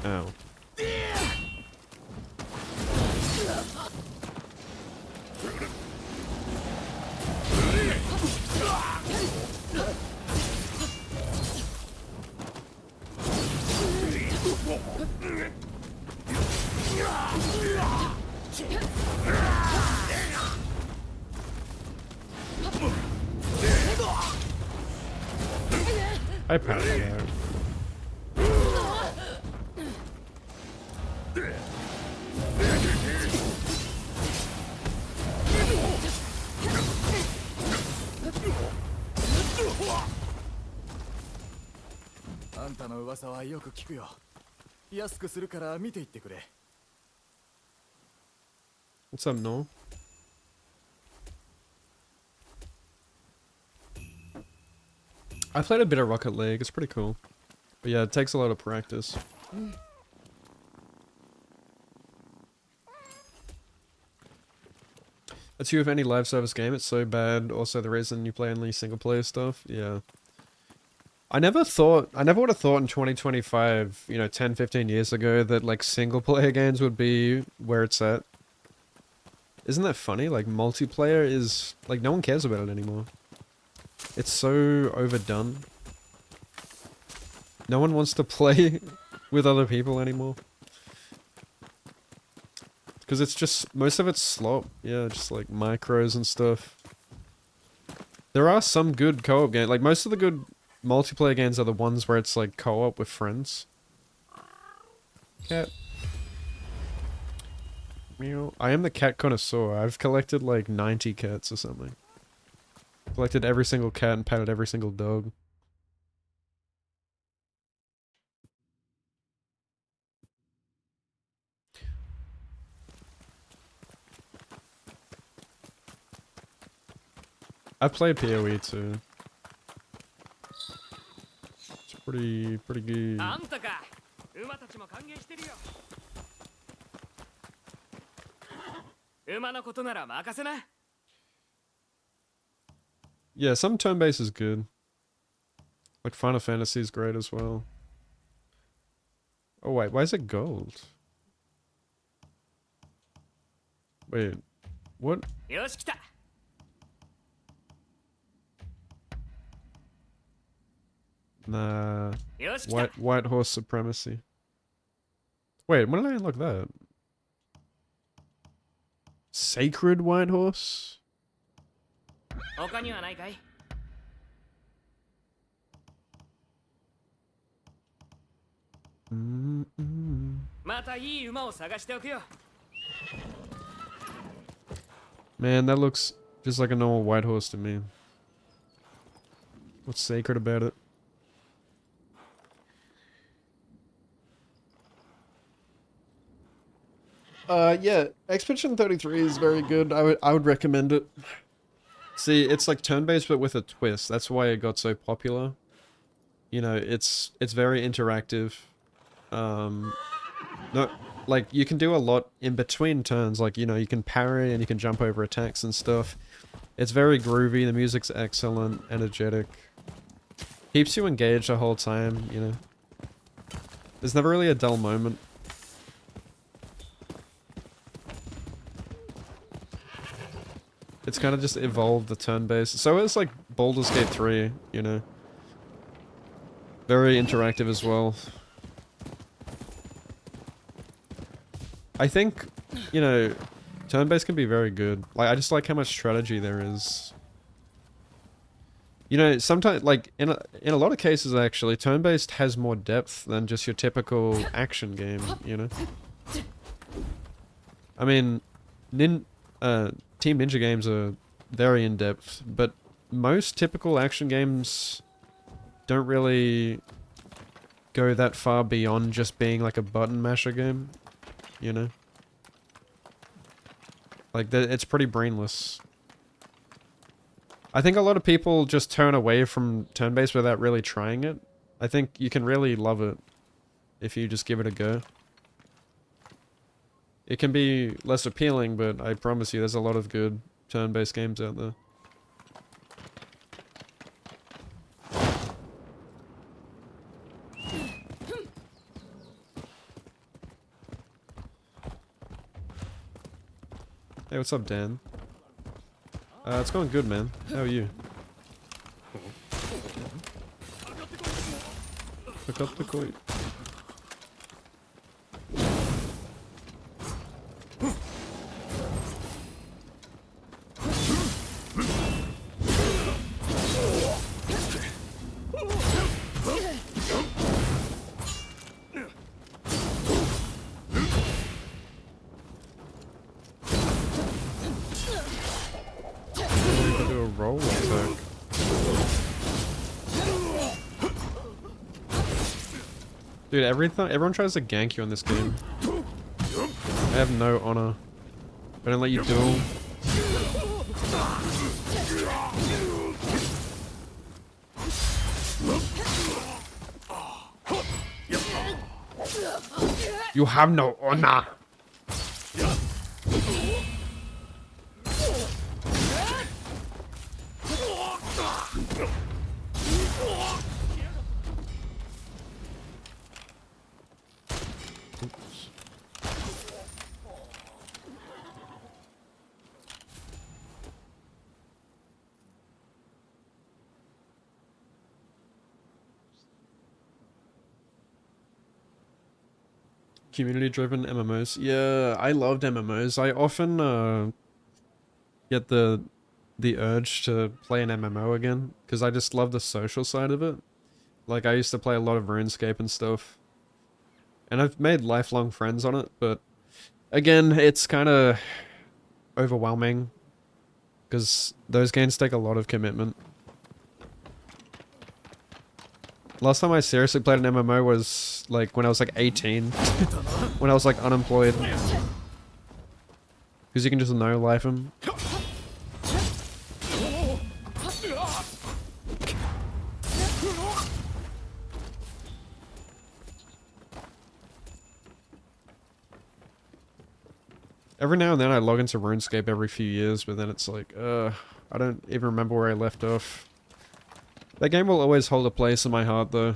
Ow. I passed out. 噂はよく聞くよ。安くするから見ていってくれ。 What's up, Noel? I played a bit of Rocket League. It's pretty cool. But yeah, it takes a lot of practice. That's you with any live service game. It's so bad. Also, the reason you play only single player stuff. Yeah. I never would have thought in 2025, you know, 10, 15 years ago that like single player games would be where it's at. Isn't that funny? Like multiplayer is like no one cares about it anymore. It's so overdone. No one wants to play with other people anymore. Because it's just, most of it's slop. Yeah, just like micros and stuff. There are some good co-op games. Like most of the good multiplayer games are the ones where it's like co-op with friends. Cat. Meow. I am the cat connoisseur. I've collected like 90 cats or something. Collected every single cat and patted every single dog. I've played PoE too. It's pretty good. Yeah, some turn-based is good. Like Final Fantasy is great as well. Oh wait, why is it gold? Wait, what? Nah. White horse supremacy. Wait, when did I unlock that? Sacred white horse? Man, that looks just like a normal white horse to me. What's sacred about it? Yeah, Expedition 33 is very good. I would recommend it. See, it's like turn-based but with a twist. That's why it got so popular. You know, it's very interactive. No, like you can do a lot in between turns. Like, you know, you can parry and you can jump over attacks and stuff. It's very groovy. The music's excellent, energetic. Keeps you engaged the whole time, you know. There's never really a dull moment. It's kind of just evolved the turn-based. So it's like Baldur's Gate 3, you know. Very interactive as well. I think, you know, turn-based can be very good. Like, I just like how much strategy there is. You know, sometimes, like, in a lot of cases, actually, turn-based has more depth than just your typical action game, you know? I mean, Team Ninja games are very in-depth, but most typical action games don't really go that far beyond just being like a button masher game, you know? Like, it's pretty brainless. I think a lot of people just turn away from turn-based without really trying it. I think you can really love it if you just give it a go. It can be less appealing, but I promise you there's a lot of good turn-based games out there. Hey, what's up, Dan? It's going good, man. How are you? Pick up the koi. Dude, everyone tries to gank you in this game. I have no honor. I don't let you duel. You have no honor. Community-driven MMOs. Yeah, I loved MMOs. I often get the urge to play an MMO again because I just love the social side of it. Like I used to play a lot of RuneScape and stuff, and I've made lifelong friends on it. But again, it's kind of overwhelming because those games take a lot of commitment. Last time I seriously played an MMO was like when I was like 18, when I was like unemployed. Because you can just no-life them. Every now and then I log into RuneScape every few years, but then it's like, I don't even remember where I left off. That game will always hold a place in my heart, though.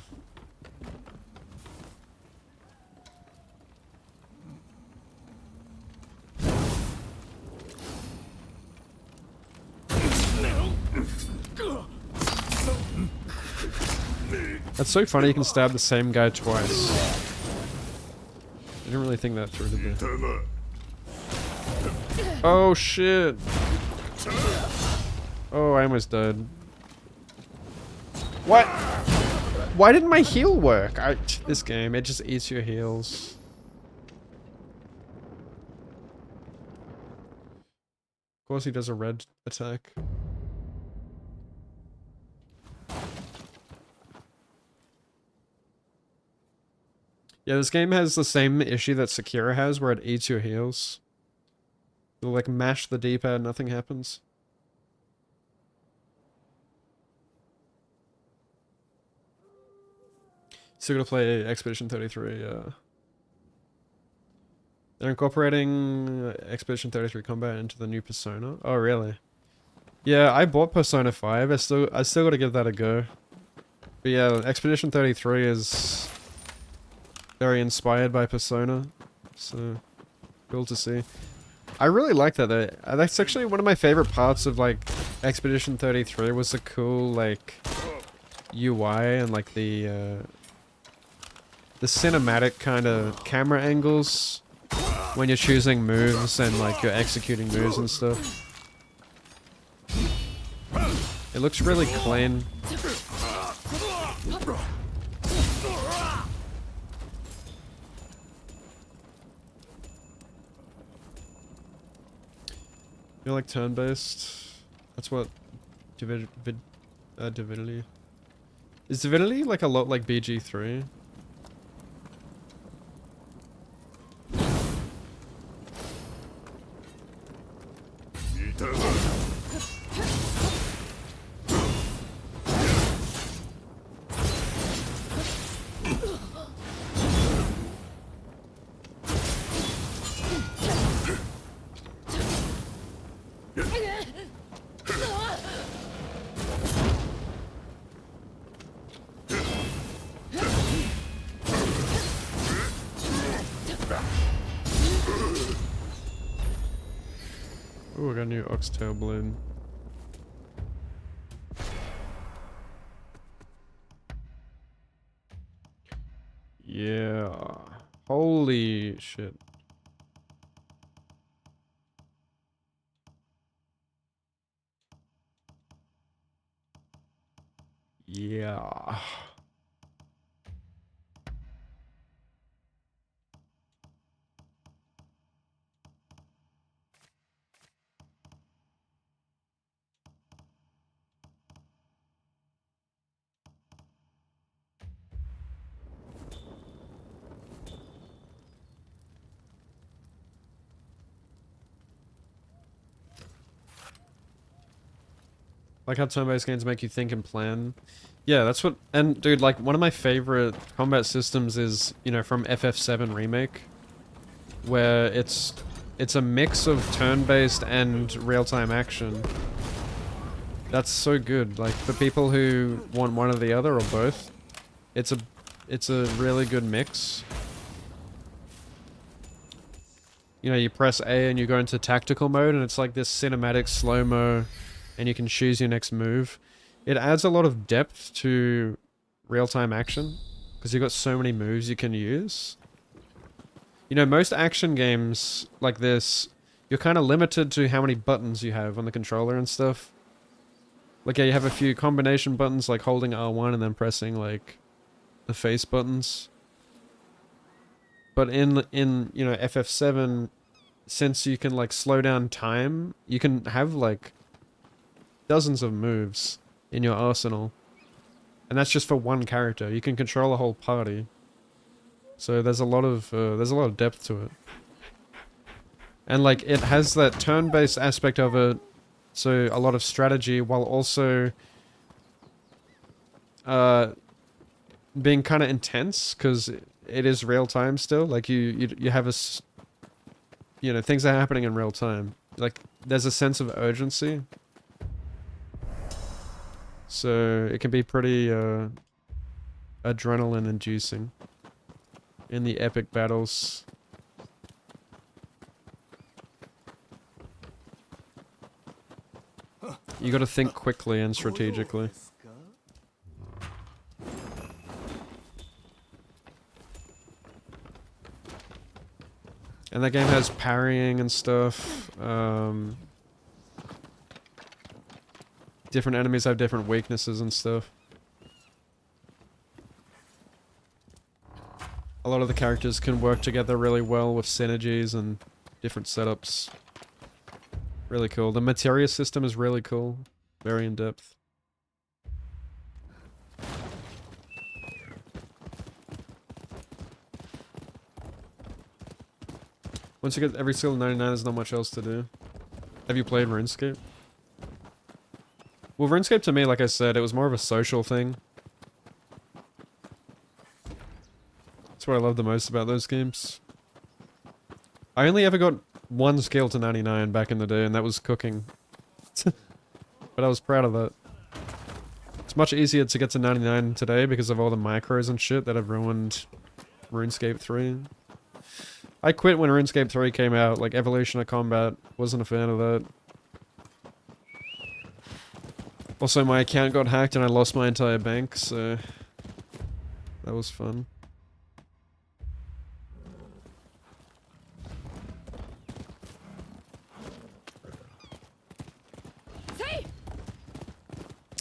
That's so funny you can stab the same guy twice. I didn't really think that through, did they? Oh shit! Oh, I almost died. What? Why didn't my heal work? This game, it just eats your heals. Of course he does a red attack. Yeah, this game has the same issue that Sekiro has, where it eats your heals. You'll like mash the D-pad, nothing happens. Still gonna play Expedition 33, They're incorporating Expedition 33 combat into the new Persona. Oh, really? Yeah, I bought Persona 5. I still gotta give that a go. But yeah, Expedition 33 is very inspired by Persona, so cool to see. I really like that. That's actually one of my favorite parts of like Expedition 33 was the cool like UI and like the cinematic kind of camera angles when you're choosing moves and like you're executing moves and stuff. It looks really clean. You're like turn-based. That's what Divinity. Is Divinity like a lot like BG3? Oh, I got a new oxtail blade. Yeah. Holy shit. Yeah. Like how turn-based games make you think and plan. Yeah, that's what... And, dude, like, one of my favorite combat systems is, you know, from FF7 Remake. Where it's a mix of turn-based and real-time action. That's so good. Like, for people who want one or the other, or both, it's a really good mix. You know, you press A and you go into tactical mode, and it's like this cinematic slow-mo, and you can choose your next move. It adds a lot of depth to real-time action, because you've got so many moves you can use. You know, most action games like this, you're kind of limited to how many buttons you have on the controller and stuff. Like, yeah, you have a few combination buttons, like holding R1 and then pressing, like, the face buttons. But in you know, FF7, since you can, like, slow down time, you can have, like, dozens of moves in your arsenal. And that's just for one character. You can control a whole party. So there's a lot of depth to it. And, like, it has that turn-based aspect of it, so a lot of strategy, while also being kind of intense, because it is real time still. Like, you have you know, things are happening in real time. Like, there's a sense of urgency. So it can be pretty adrenaline inducing in the epic battles. You gotta think quickly and strategically. And that game has parrying and stuff. Different enemies have different weaknesses and stuff. A lot of the characters can work together really well with synergies and different setups. Really cool. The materia system is really cool. Very in-depth. Once you get every skill 99, there's not much else to do. Have you played RuneScape? Well, RuneScape to me, like I said, it was more of a social thing. That's what I love the most about those games. I only ever got one skill to 99 back in the day, and that was cooking. But I was proud of that. It's much easier to get to 99 today because of all the micros and shit that have ruined RuneScape 3. I quit when RuneScape 3 came out, like Evolution of Combat, wasn't a fan of that. Also, my account got hacked and I lost my entire bank, so that was fun.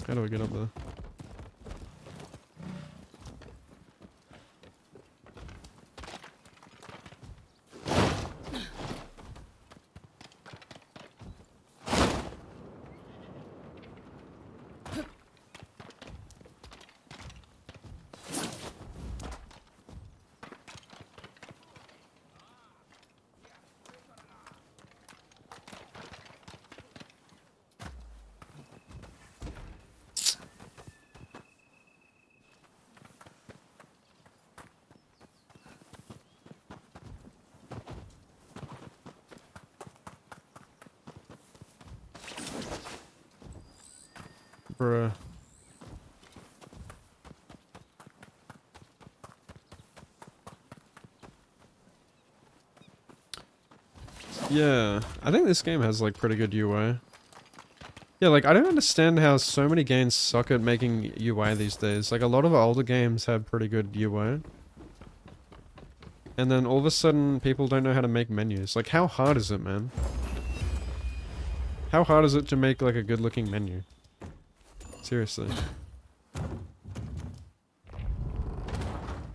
How do I get up there? Bruh. Yeah, I think this game has like pretty good UI. Yeah, like I don't understand how so many games suck at making UI these days. Like a lot of older games have pretty good UI. And then all of a sudden people don't know how to make menus. Like how hard is it, man? How hard is it to make like a good looking menu? Seriously.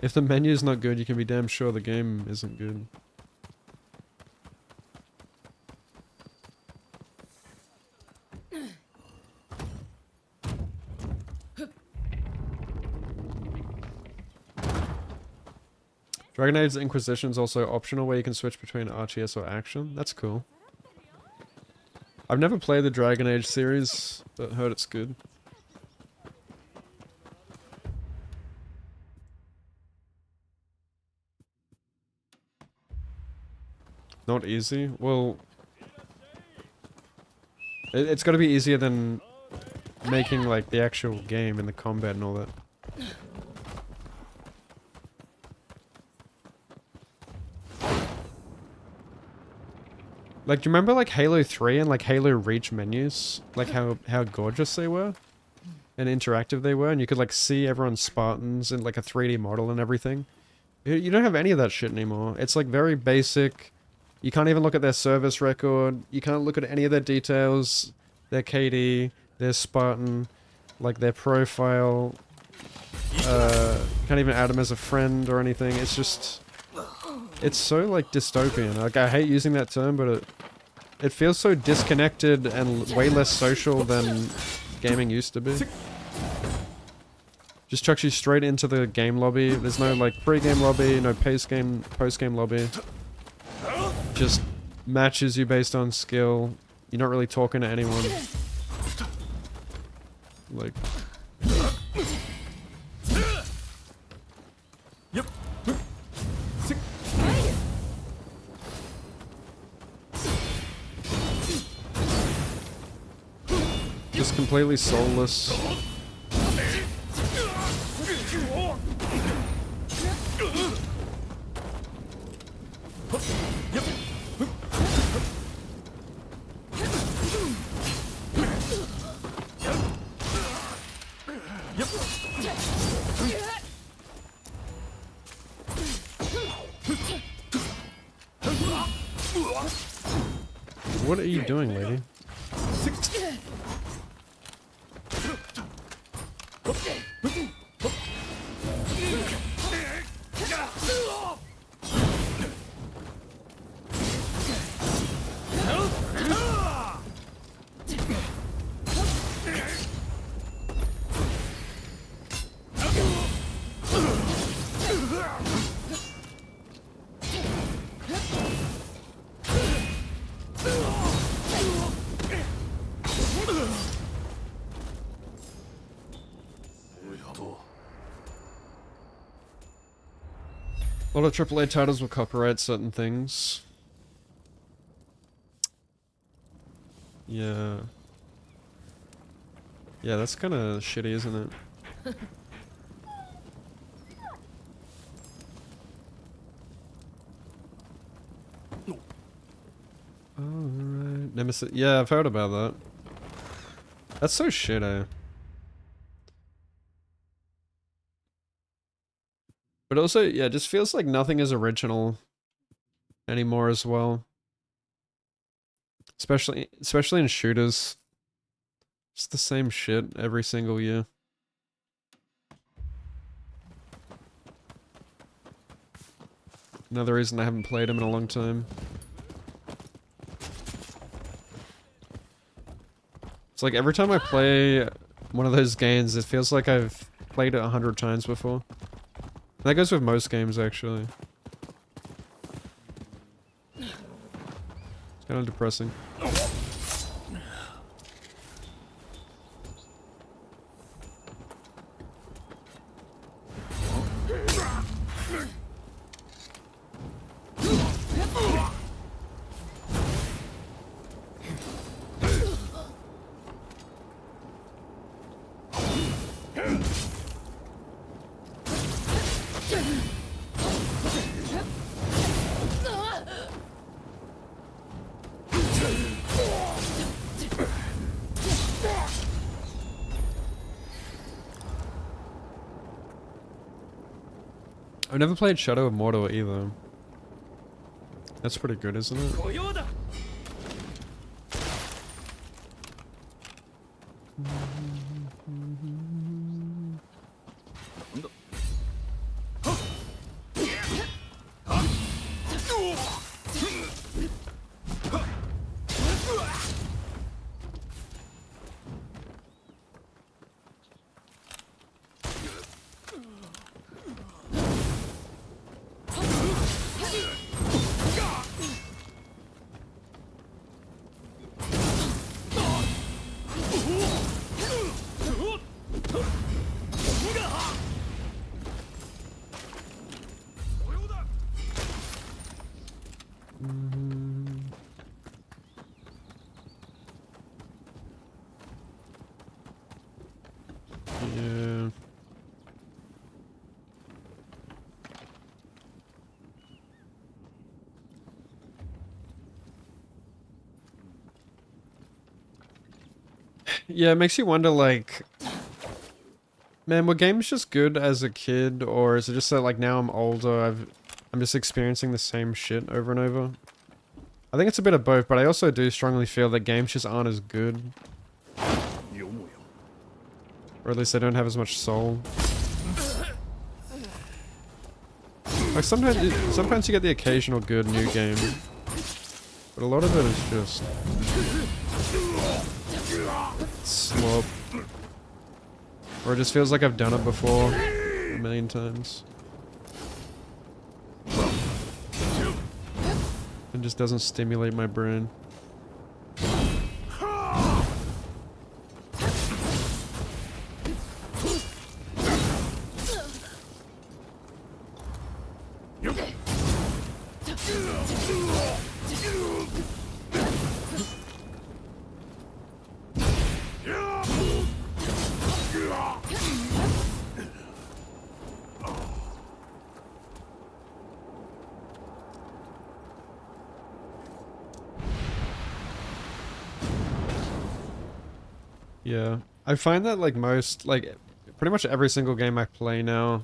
If the menu's not good, you can be damn sure the game isn't good. Dragon Age Inquisition is also optional where you can switch between RTS or action. That's cool. I've never played the Dragon Age series, but heard it's good. Not easy? Well, it's got to be easier than making like the actual game and the combat and all that. Like, do you remember like Halo 3 and like Halo Reach menus? Like how gorgeous they were? And interactive they were, and you could like see everyone's Spartans in like a 3D model and everything. You don't have any of that shit anymore. It's like very basic. You can't even look at their service record. You can't look at any of their details. Their KD, their Spartan, like their profile. You can't even add them as a friend or anything. It's just... It's so like dystopian. Like I hate using that term, but it feels so disconnected and way less social than gaming used to be. Just chucks you straight into the game lobby. There's no like pre-game lobby, no post-game lobby. Just matches you based on skill. You're not really talking to anyone. Like... Just completely soulless. What are you doing, lady? A lot of AAA titles will copyright certain things. Yeah. Yeah, that's kind of shitty, isn't it? Alright. Nemesis. Yeah, I've heard about that. That's so shitty. But also, yeah, it just feels like nothing is original anymore as well. Especially in shooters. It's the same shit every single year. Another reason I haven't played them in a long time. It's like every time I play one of those games, it feels like I've played it 100 times before. And that goes with most games, actually. It's kind of depressing. I've never played Shadow of Mordor either. That's pretty good, isn't it? Mhm. Yeah. Yeah, it makes you wonder, like, man, were games just good as a kid, or is it just that, like, now I'm older, I'm just experiencing the same shit over and over? I think it's a bit of both, but I also do strongly feel that games just aren't as good. Or at least they don't have as much soul. Like, sometimes you get the occasional good new game, but a lot of it is just slop. Or it just feels like I've done it before a million times. It just doesn't stimulate my brain. Yeah. I find that like pretty much every single game I play now,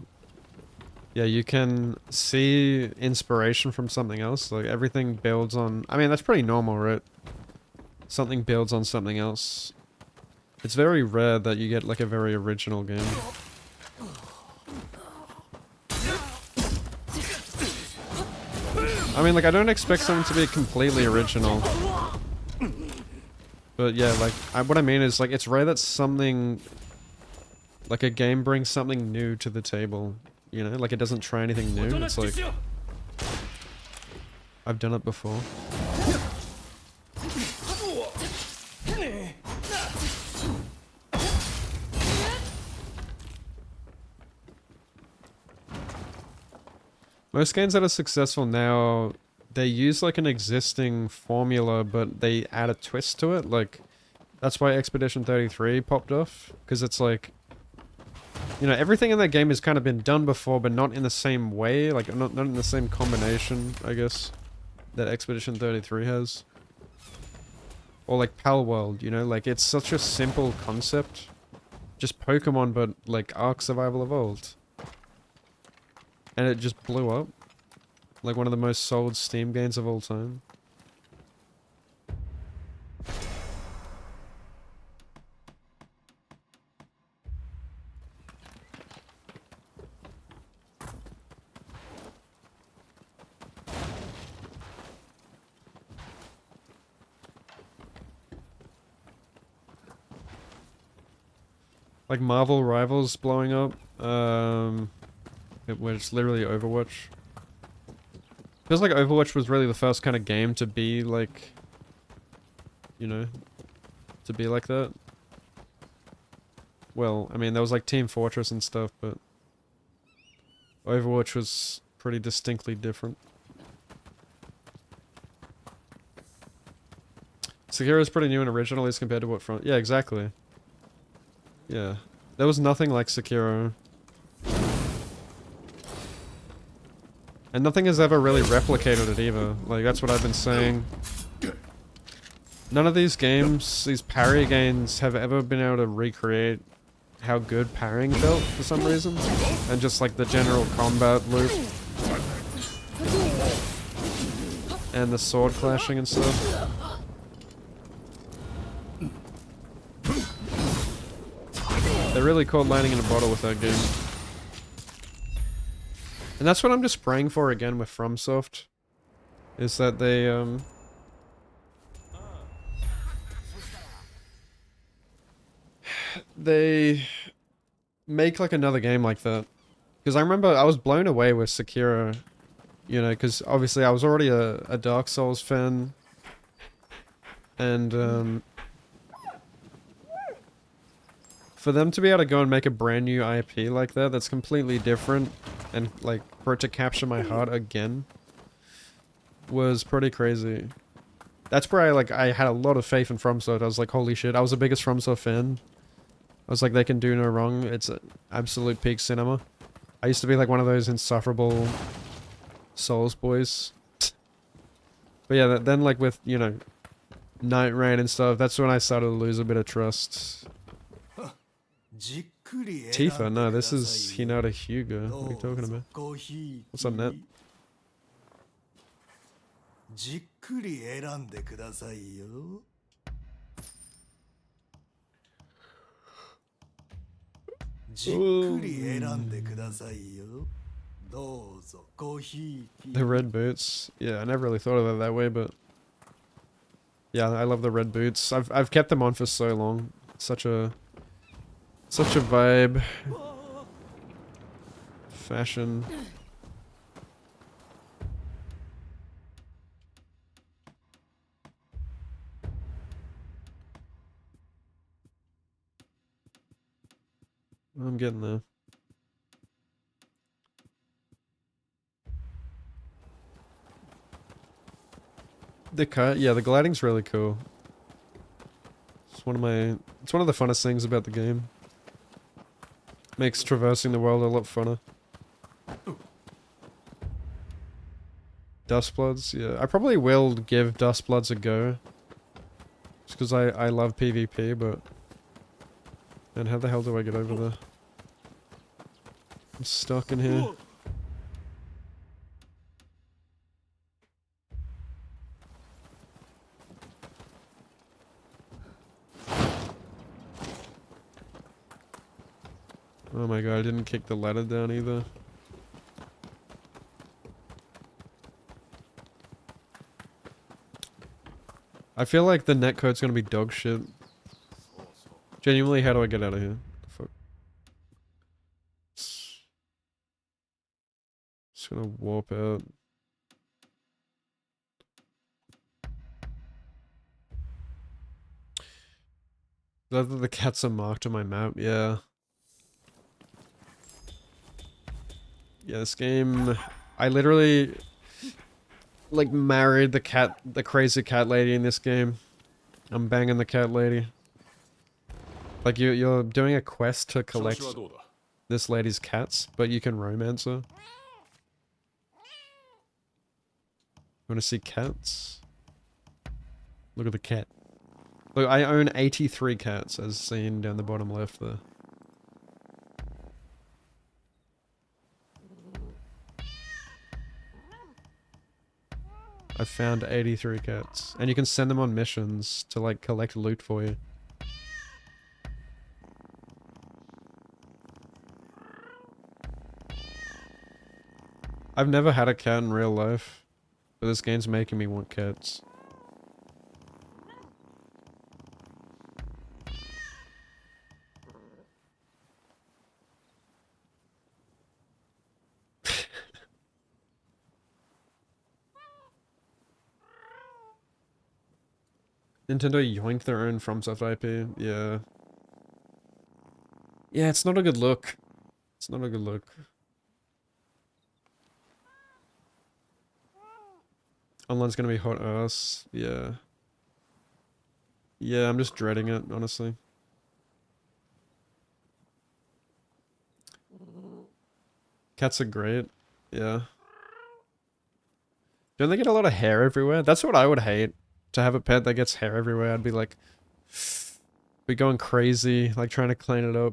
yeah, you can see inspiration from something else. Like everything builds on, I mean, that's pretty normal, right? Something builds on something else. It's very rare that you get like a very original game. I mean, like, I don't expect something to be completely original. But yeah, like, what I mean is, like, it's rare that something, like, a game brings something new to the table. You know, like, it doesn't try anything new. It's like, I've done it before. Most games that are successful now, they use like an existing formula, but they add a twist to it. Like, that's why Expedition 33 popped off. Because it's like, you know, everything in that game has kind of been done before, but not in the same way. Like, not in the same combination, I guess, that Expedition 33 has. Or like Pal World, you know? Like, it's such a simple concept. Just Pokemon, but like Ark Survival Evolved. And it just blew up. Like one of the most sold Steam games of all time. Like Marvel Rivals blowing up. Where it's literally Overwatch. Feels like Overwatch was really the first kind of game to be like, you know, to be like that. Well, I mean, there was like Team Fortress and stuff, but Overwatch was pretty distinctly different. Sekiro's pretty new and original as compared to what front. Yeah, exactly. Yeah. There was nothing like Sekiro. And nothing has ever really replicated it either. Like, that's what I've been saying. None of these games, these parry games, have ever been able to recreate how good parrying felt for some reason. And just like the general combat loop. And the sword clashing and stuff. They really caught lightning in a bottle with that game. And that's what I'm just praying for again with FromSoft. Is that they make like another game like that. Because I remember I was blown away with Sekiro. You know, because obviously I was already a Dark Souls fan. And for them to be able to go and make a brand new IP like that, that's completely different, and like for it to capture my heart again, was pretty crazy. That's where I had a lot of faith in FromSoft. I was like, holy shit, I was the biggest FromSoft fan. I was like, they can do no wrong. It's an absolute peak cinema. I used to be like one of those insufferable Souls boys. But yeah, then like with, you know, Night Rain and stuff, that's when I started to lose a bit of trust. Tifa? No, this is Hinata Hyuga. What are you talking about? What's up, Nat? じっくり選んでくださいよ。じっくり選んでくださいよ。どうぞごひいき。 The red boots. Yeah, I never really thought of it that way, but yeah, I love the red boots. I've kept them on for so long. Such a vibe. Fashion. I'm getting there. The cut, yeah, the gliding's really cool. It's one of the funnest things about the game. Makes traversing the world a lot funner. Dustbloods, yeah. I probably will give Dustbloods a go. Just because I love PvP, but... And how the hell do I get over there? I'm stuck in here. Oh my god, I didn't kick the ladder down either. I feel like the netcode's gonna be dog shit. Genuinely, how do I get out of here? Fuck. Just gonna warp out. The cats are marked on my map, yeah. Yeah, this game, I literally, like, married the crazy cat lady in this game. I'm banging the cat lady. Like, you're doing a quest to collect this lady's cats, but you can romance her. You wanna see cats? Look at the cat. Look, I own 83 cats, as seen down the bottom left there. I found 83 cats. And you can send them on missions to, like, collect loot for you. I've never had a cat in real life, but this game's making me want cats. Nintendo yoinked their own FromSoft IP. Yeah. Yeah, it's not a good look. It's not a good look. Online's gonna be hot ass. Yeah. Yeah, I'm just dreading it, honestly. Cats are great. Yeah. Don't they get a lot of hair everywhere? That's what I would hate. To have a pet that gets hair everywhere, I'd be like... be going crazy, like trying to clean it up.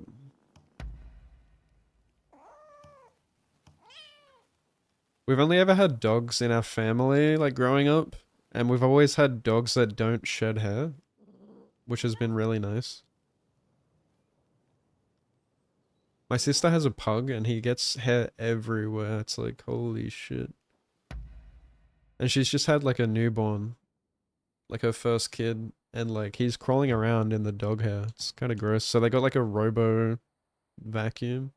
We've only ever had dogs in our family, like growing up. And we've always had dogs that don't shed hair. Which has been really nice. My sister has a pug and he gets hair everywhere. It's like, holy shit. And she's just had like a newborn. Like her first kid. And like he's crawling around in the dog hair. It's kind of gross. So they got like a robo vacuum.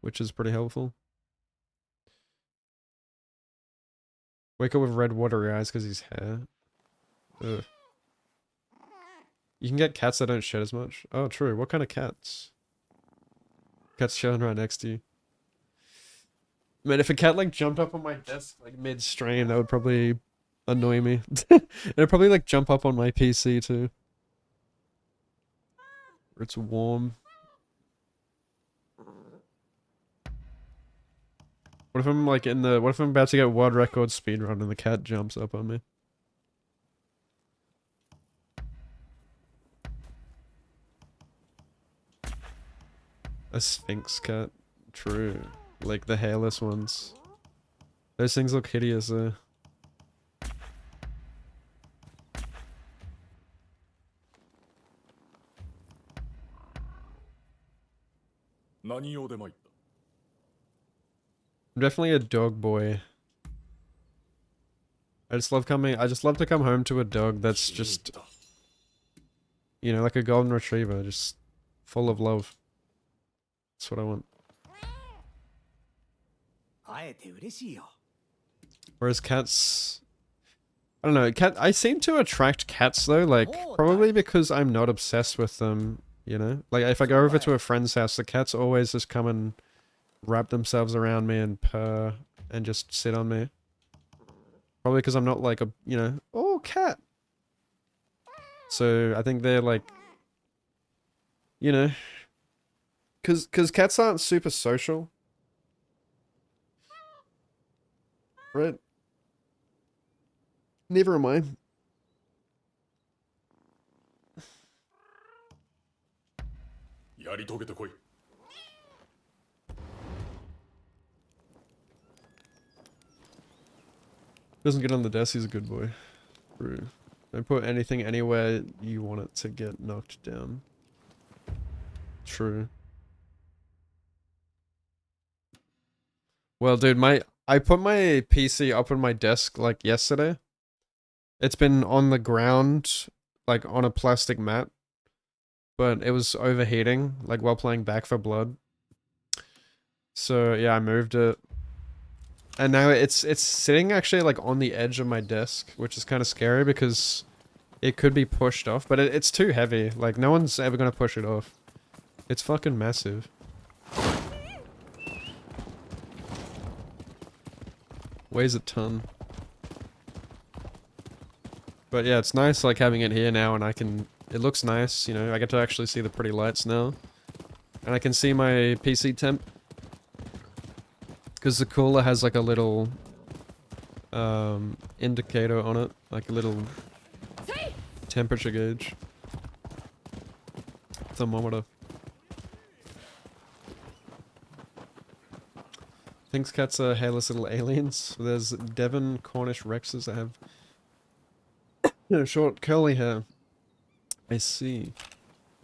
Which is pretty helpful. Wake up with red watery eyes because he's hair. Ugh. You can get cats that don't shed as much. Oh, true. What kind of cats? Cat's chilling right next to you. Man, if a cat like jumped up on my desk like mid-stream, that would probably annoy me. It'd probably like jump up on my PC too. Where it's warm. What if I'm like what if I'm about to get world record speedrun and the cat jumps up on me? A sphinx cat. True. Like the hairless ones. Those things look hideous though. I'm definitely a dog boy. I just love to come home to a dog that's just, you know, like a golden retriever, just full of love. That's what I want. Whereas cats, I don't know, I seem to attract cats though, like, probably because I'm not obsessed with them, you know? Like, if I go over to a friend's house, the cats always just come and wrap themselves around me and purr and just sit on me. Probably because I'm not like a, you know, oh, cat. So I think they're like, you know, because cats aren't super social. Right? Never am I. Doesn't get on the desk, he's a good boy. True. Don't put anything anywhere you want it to get knocked down. True. Well, dude, I put my PC up on my desk like yesterday. It's been on the ground, like on a plastic mat. But it was overheating, like while playing Back for Blood. So yeah, I moved it. And now it's sitting actually like on the edge of my desk, which is kind of scary because it could be pushed off, but it's too heavy. Like no one's ever gonna push it off. It's fucking massive. Weighs a ton. But yeah, it's nice like having it here now, and it looks nice, you know, I get to actually see the pretty lights now. And I can see my PC temp. Because the cooler has like a little indicator on it, like a little temperature gauge. Thermometer. Thinks cats are hairless little aliens. There's Devon Cornish Rexes that have short curly hair. I see.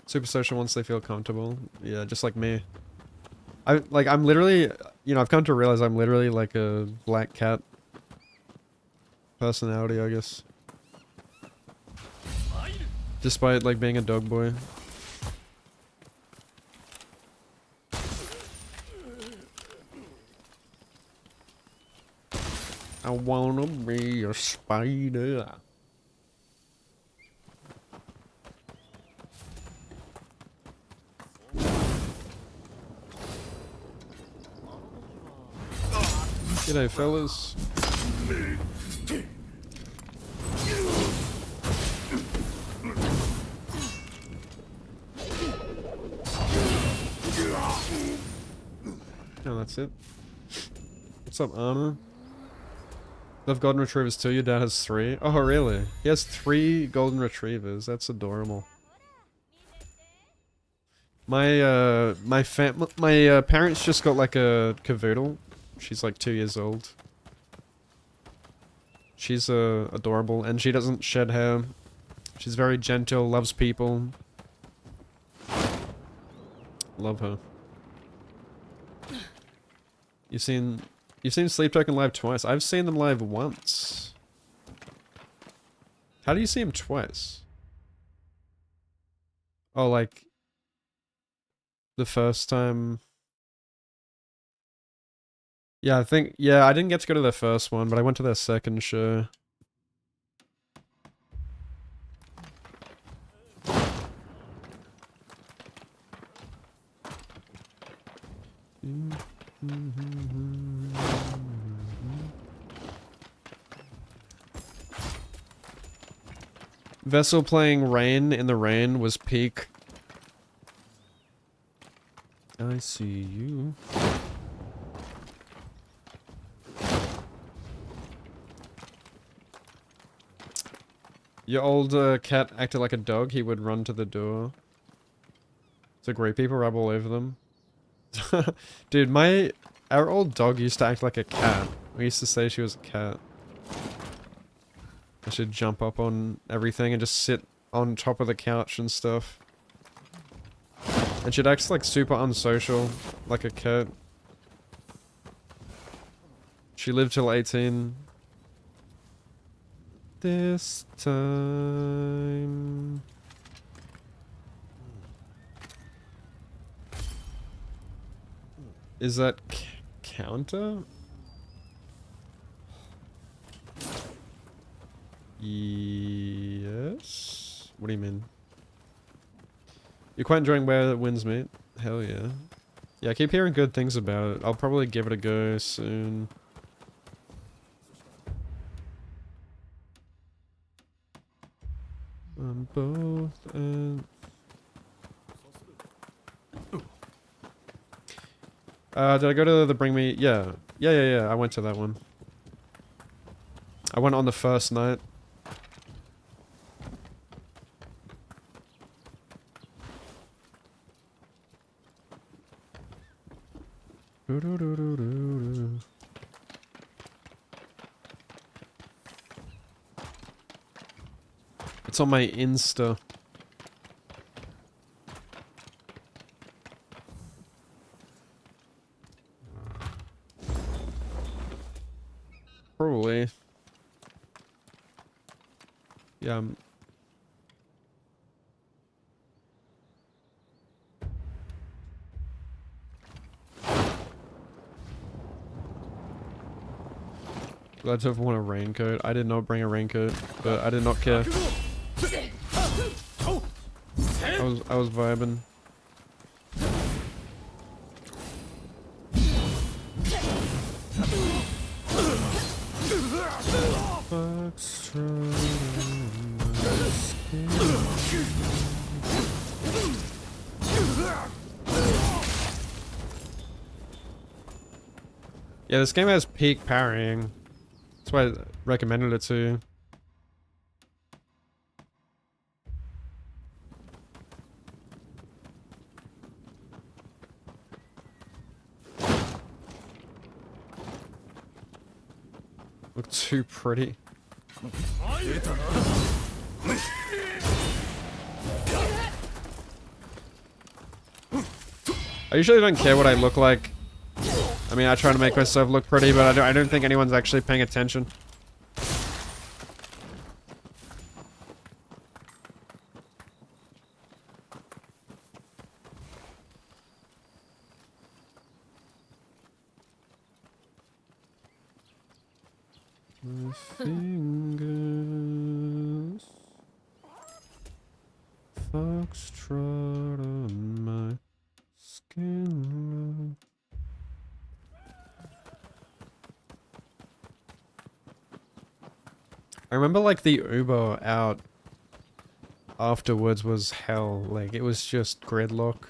Super social once they feel comfortable. Yeah, just like me. I'm literally, you know, I've come to realize I'm literally like a black cat personality, I guess. Despite like being a dog boy. I wanna be a spider. G'day, fellas. Oh, that's it. What's up, Anna? Love golden retrievers too. Your dad has 3. Oh, really? He has 3 golden retrievers. That's adorable. My parents just got like a cavoodle. She's like 2 years old. She's adorable, and she doesn't shed hair. She's very gentle, loves people. Love her. You've seen Sleep Token live twice. I've seen them live once. How do you see him twice? Oh, like the first time. Yeah, I didn't get to go to their first one, but I went to their second show. Vessel playing Rain in the Rain was peak. I see you. Your old cat acted like a dog. He would run to the door. So great people rub all over them. Dude, our old dog used to act like a cat. We used to say she was a cat. I should jump up on everything and just sit on top of the couch and stuff. And she'd act like super unsocial, like a cat. She lived till 18. This time... Is that counter? Yes? What do you mean? You're quite enjoying Where the Winds Meet? Hell yeah. Yeah, I keep hearing good things about it. I'll probably give it a go soon. On both ends. Did I go to the Bring Me? Yeah. Yeah. I went to that one. I went on the first night. It's on my Insta. Probably. Yeah. Glad to have won a raincoat. I did not bring a raincoat, but I did not care. I was vibing. Yeah, this game has peak parrying. That's why I recommended it to you. Look too pretty. I usually don't care what I look like. I mean, I try to make myself look pretty, but I don't think anyone's actually paying attention. My fingers, foxtrot on my skin. I remember like the Uber out afterwards was hell. Like it was just gridlock.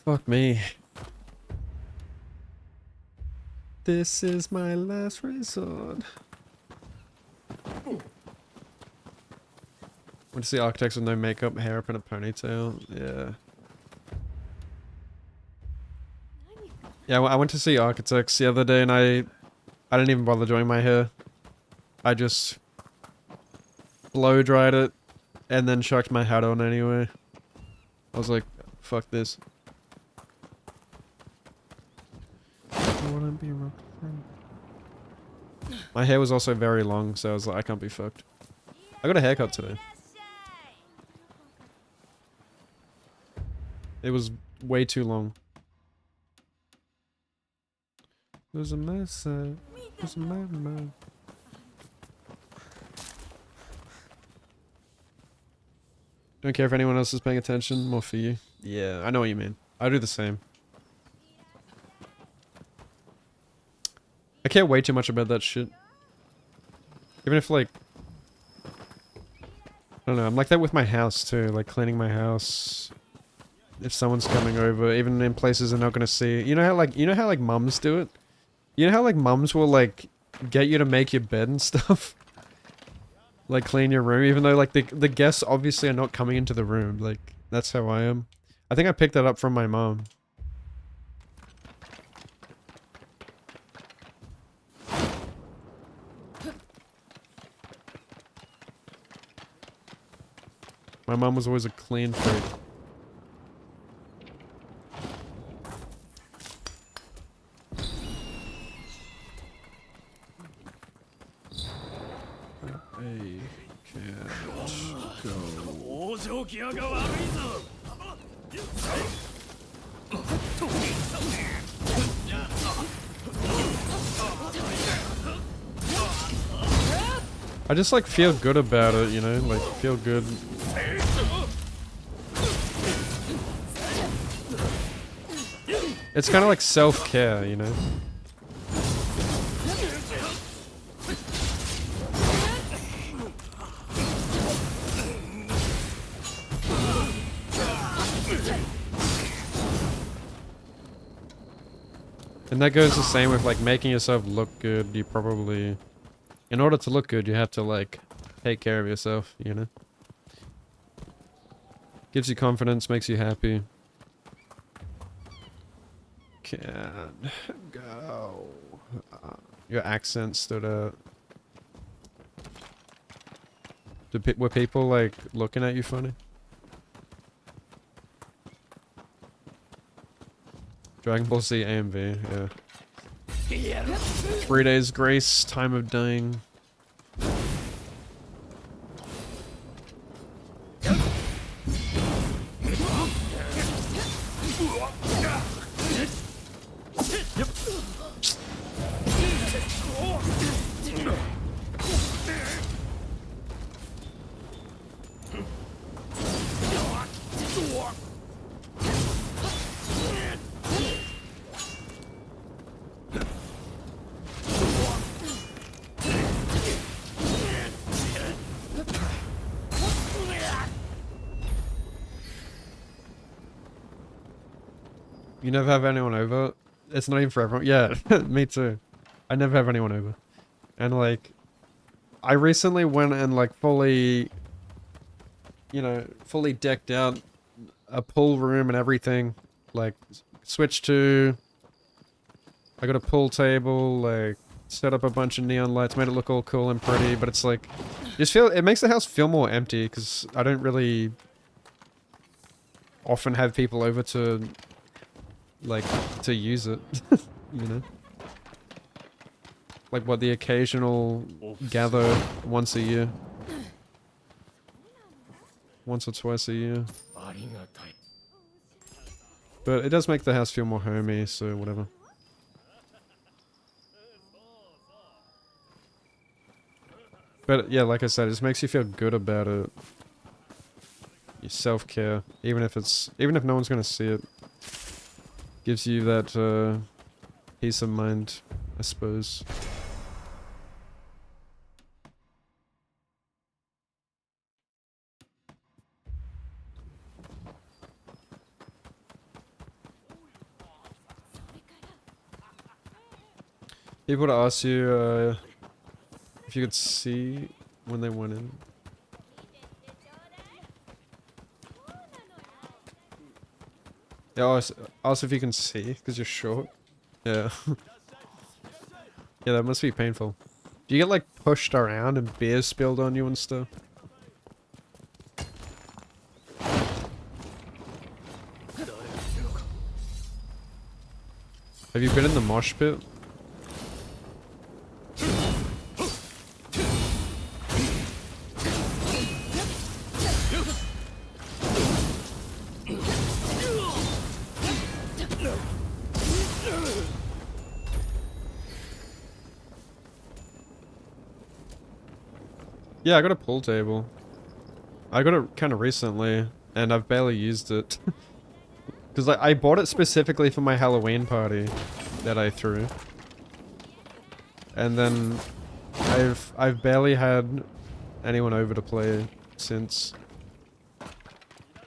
Fuck me. This is my last resort. Went to see architects with no makeup, hair up in a ponytail. Yeah. Yeah, I went to see architects the other day and I didn't even bother doing my hair. I just blow dried it and then chucked my hat on anyway. I was like, fuck this. My hair was also very long, so I was like, I can't be fucked. I got a haircut today. It was way too long. There's a mess. There's a man. Don't care if anyone else is paying attention. More for you. Yeah, I know what you mean. I do the same. I care way too much about that shit. Even if, like, I don't know, I'm like that with my house too, like cleaning my house. If someone's coming over, even in places they're not gonna see. You know how like mums do it? You know how like mums will like get you to make your bed and stuff? Like clean your room, even though like the guests obviously are not coming into the room. Like, that's how I am. I think I picked that up from my mom. My mom was always a clean freak. I can't go. 往生際が悪いぞ I just like feel good about it, you know, like feel good. It's kind of like self-care, you know. And that goes the same with like making yourself look good. You probably, in order to look good, you have to like take care of yourself, you know? Gives you confidence, makes you happy. Can go. Your accent stood out. Were people like looking at you funny? Dragon Ball Z AMV, yeah. 3 days grace, time of dying. You never have anyone over? It's not even for everyone. Yeah, me too. I never have anyone over. And like, I recently went and like fully, you know, fully decked out a pool room and everything. Like, switched to, I got a pool table, like, set up a bunch of neon lights, made it look all cool and pretty, but it's like, just feel, it makes the house feel more empty, because I don't really often have people over to, like, to use it, you know? Like, what, the occasional gather once a year? Once or twice a year. But it does make the house feel more homey, so whatever. But yeah, like I said, it just makes you feel good about it. Your self-care, even if no one's gonna see it. Gives you that peace of mind, I suppose. People would ask you if you could see when they went in. Yeah, also if you can see, because you're short. Yeah. Yeah, that must be painful. Do you get like pushed around and beer spilled on you and stuff? Have you been in the mosh pit? Yeah, I got a pool table. I got it kind of recently, and I've barely used it. Because I bought it specifically for my Halloween party that I threw. And then I've barely had anyone over to play since.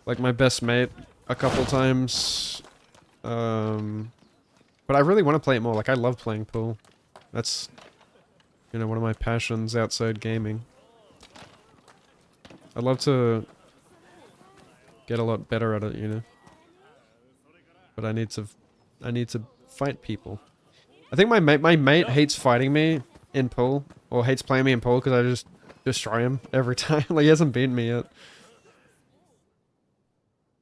Like my best mate a couple times. But I really want to play it more. Like I love playing pool. That's, you know, one of my passions outside gaming. I'd love to get a lot better at it, you know. But I need to fight people. I think my mate hates fighting me in pool, or hates playing me in pool because I just destroy him every time. Like he hasn't beaten me yet.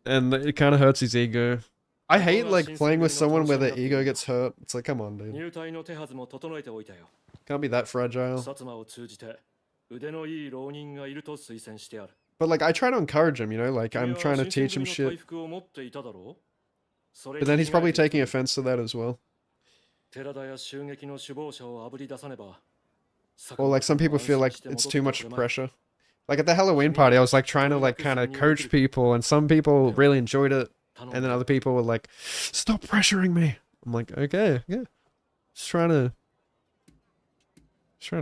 And it kind of hurts his ego. I hate like playing with someone where their ego gets hurt. It's like, come on, dude. 入隊の手はずも整えておいたよ。 Can't be that fragile. 薩摩を通じて腕のいい浪人がいると推薦してある。 But like I try to encourage him, you know, like I'm trying to teach him 回 shit. 復を持っていただろう。それ But then he's probably taking offense to that as well. 寺田や襲撃の首謀者をあぶり出さねば。 Or like some people feel like it's too much pressure. Like at the Halloween party, I was like trying to like kind of coach people, and some people really enjoyed it, and then other people were like, "Stop pressuring me." I'm like, okay, yeah, just trying to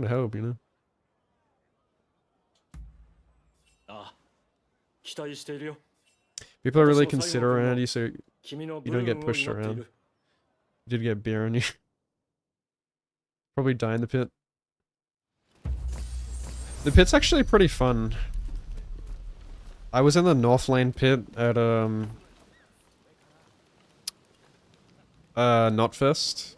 help, you know. ああ、期待しているよ。 People are really considerate around you, so 君の you 分 don't get を pushed 祈ってい around. る。 You did get beer on you. Probably die in the pit. The pit's actually pretty fun. I was in the North Lane pit at Knotfest.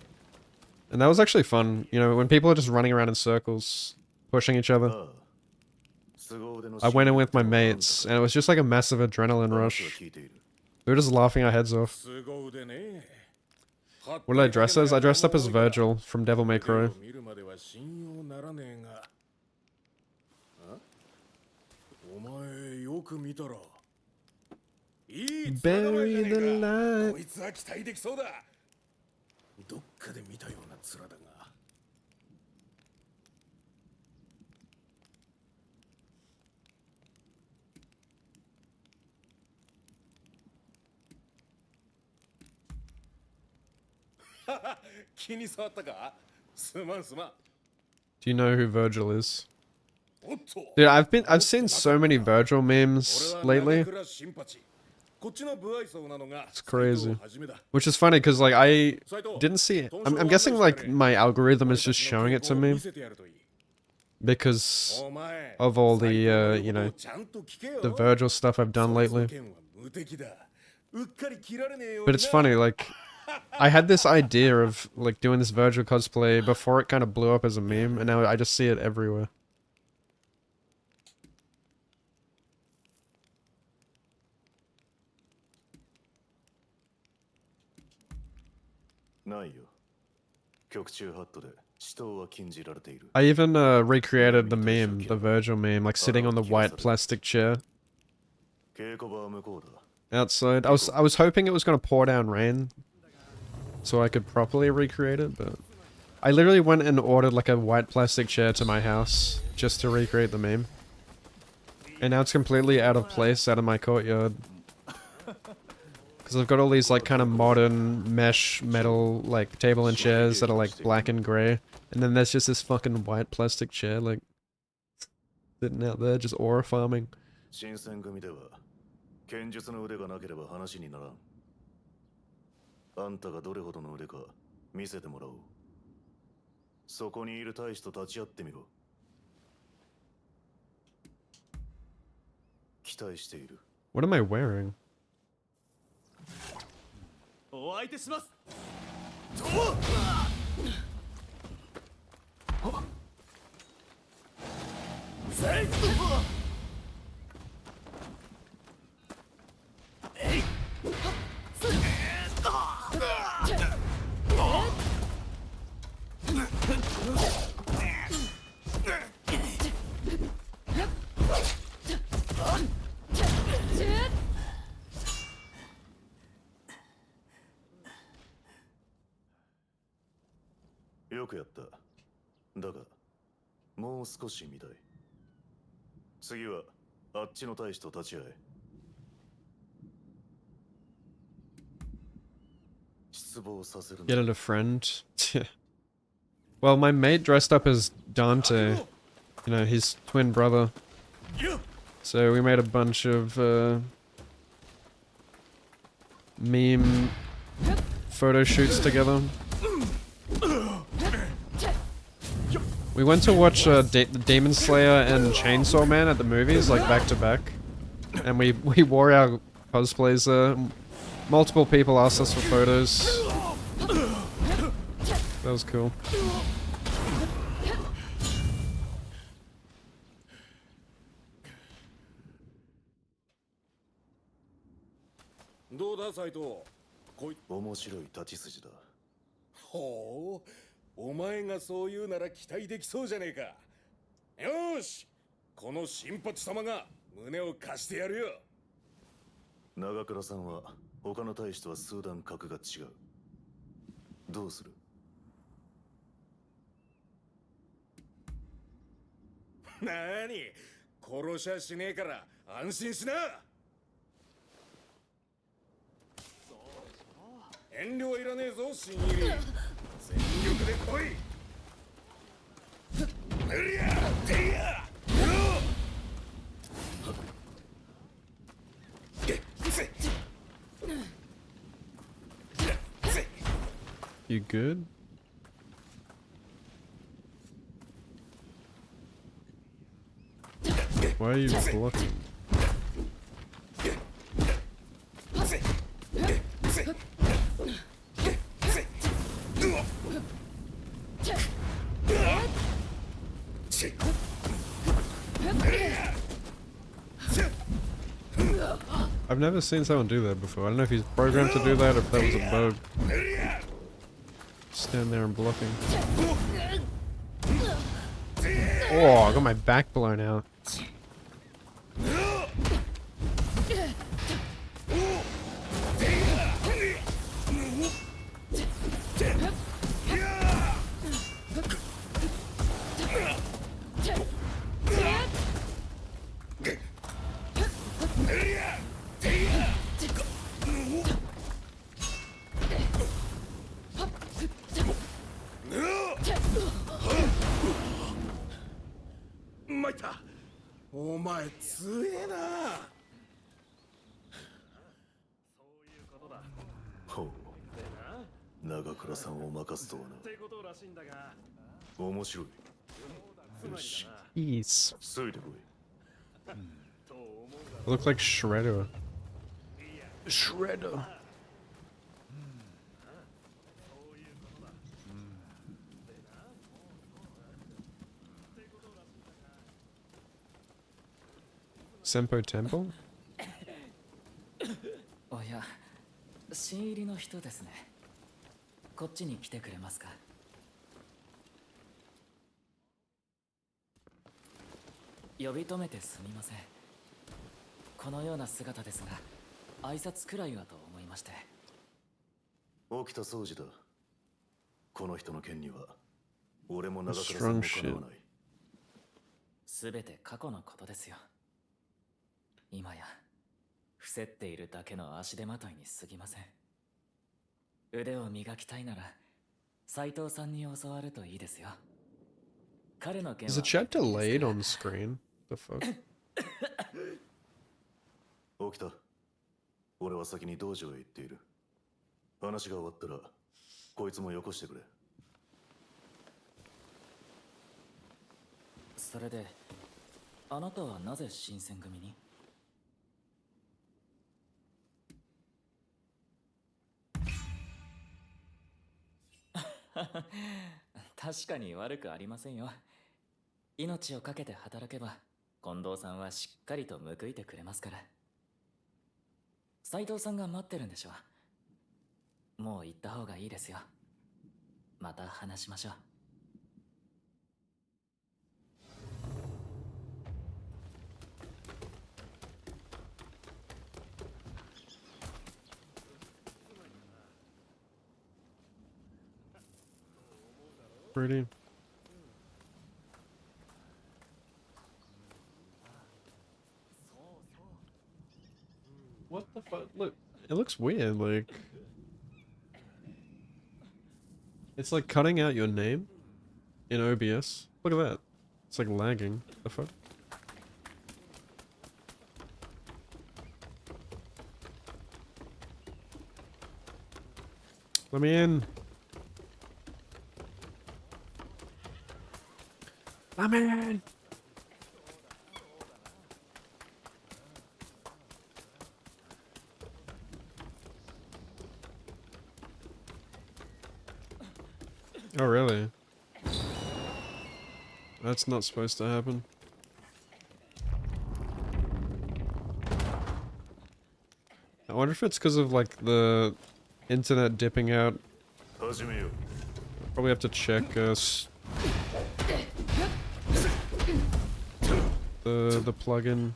And that was actually fun, you know, when people are just running around in circles, pushing each other. I went in with my mates, and it was just like a massive adrenaline rush. We were just laughing our heads off. What did I dress as? I dressed up as Virgil from Devil May Cry. Bury the light. こいつは期待できそうだ。どっかで見たような面だが。気に障ったか？すまんすまん。 Do you know who Virgil is? おっと。 Dude, I've seen so many Virgil memes lately. It's crazy. Which is funny because like I didn't see it. I'm guessing like my algorithm is just showing it to me because of all the you know, the Virgil stuff I've done lately. But it's funny, like I had this idea of like doing this Virgil cosplay before it kind of blew up as a meme, and now I just see it everywhere. I even recreated the meme, the Virgil meme, like sitting on the white plastic chair outside. I was hoping it was gonna pour down rain so I could properly recreate it, but I literally went and ordered like a white plastic chair to my house just to recreate the meme. And now it's completely out of place out of my courtyard. Because I've got all these like kind of modern mesh metal like table and chairs that are like black and grey. And then there's just this fucking white plastic chair like sitting out there just aura farming. 剣術の腕がなければ話にならん。あんたがどれほどの腕か見せてもらおう。そこにいる大使と立ち会ってみろ。期待している。What am I wearing? お相手します。よくやった。だが、もう少し見たい。次は、あっちの大使と立ち会え。失望させるな。 Get it a friend? Well, my mate dressed up as Dante. You know, his twin brother. So we made a bunch of meme photo shoots together. We went to watch Demon Slayer and Chainsaw Man at the movies, like back to back, and we wore our cosplays there. Multiple people asked us for photos. That was cool. どうだ斉藤。面白い立ち筋だ。ほう、お前がそう言うなら期待できそうじゃねえか。よーし、この新八様が胸を貸してやるよ。長倉さんは他の大使とは数段格が違う。どうする？なーに、殺しゃしねえから安心しな。遠慮はいらねえぞ、新入り。全力で来い。無理や、てや。You good? Why are you blocking? I've never seen someone do that before. I don't know if he's programmed to do that or if that was a bug. Stand there and blocking. Oh, I got my back blown out. Jeez. I look like Shredder. Shredder. Senpo Temple? おや、新入りの人ですね。こっちに来てくれますか。呼び止めてすみません。このような姿ですが、挨拶くらいはと思いまして。起きた掃除だ。この人の件には俺も長倉さんもかなわない。すべて過去のことですよ。今や伏せっているだけの足手まといに過ぎません。腕を磨きたいなら斉藤さんに教わるといいですよ。彼の件は Is the chat delayed on screen? The fuck? 起きた。俺は先に道場へ行っている。話が終わったらこいつもよこしてくれ。それであなたはなぜ新選組に？確かに悪くありませんよ。命を懸けて働けば近藤さんはしっかりと報いてくれますから。斉藤さんが待ってるんでしょう。もう行った方がいいですよ。また話しましょう。Pretty. What the fuck? Look, it looks weird, like... It's like cutting out your name in OBS. Look at that. It's like lagging. The fuck? Let me in. Let me in. Oh, really? That's not supposed to happen. I wonder if it's because of, like, the internet dipping out. 始めよう。 Probably have to check, the plugin.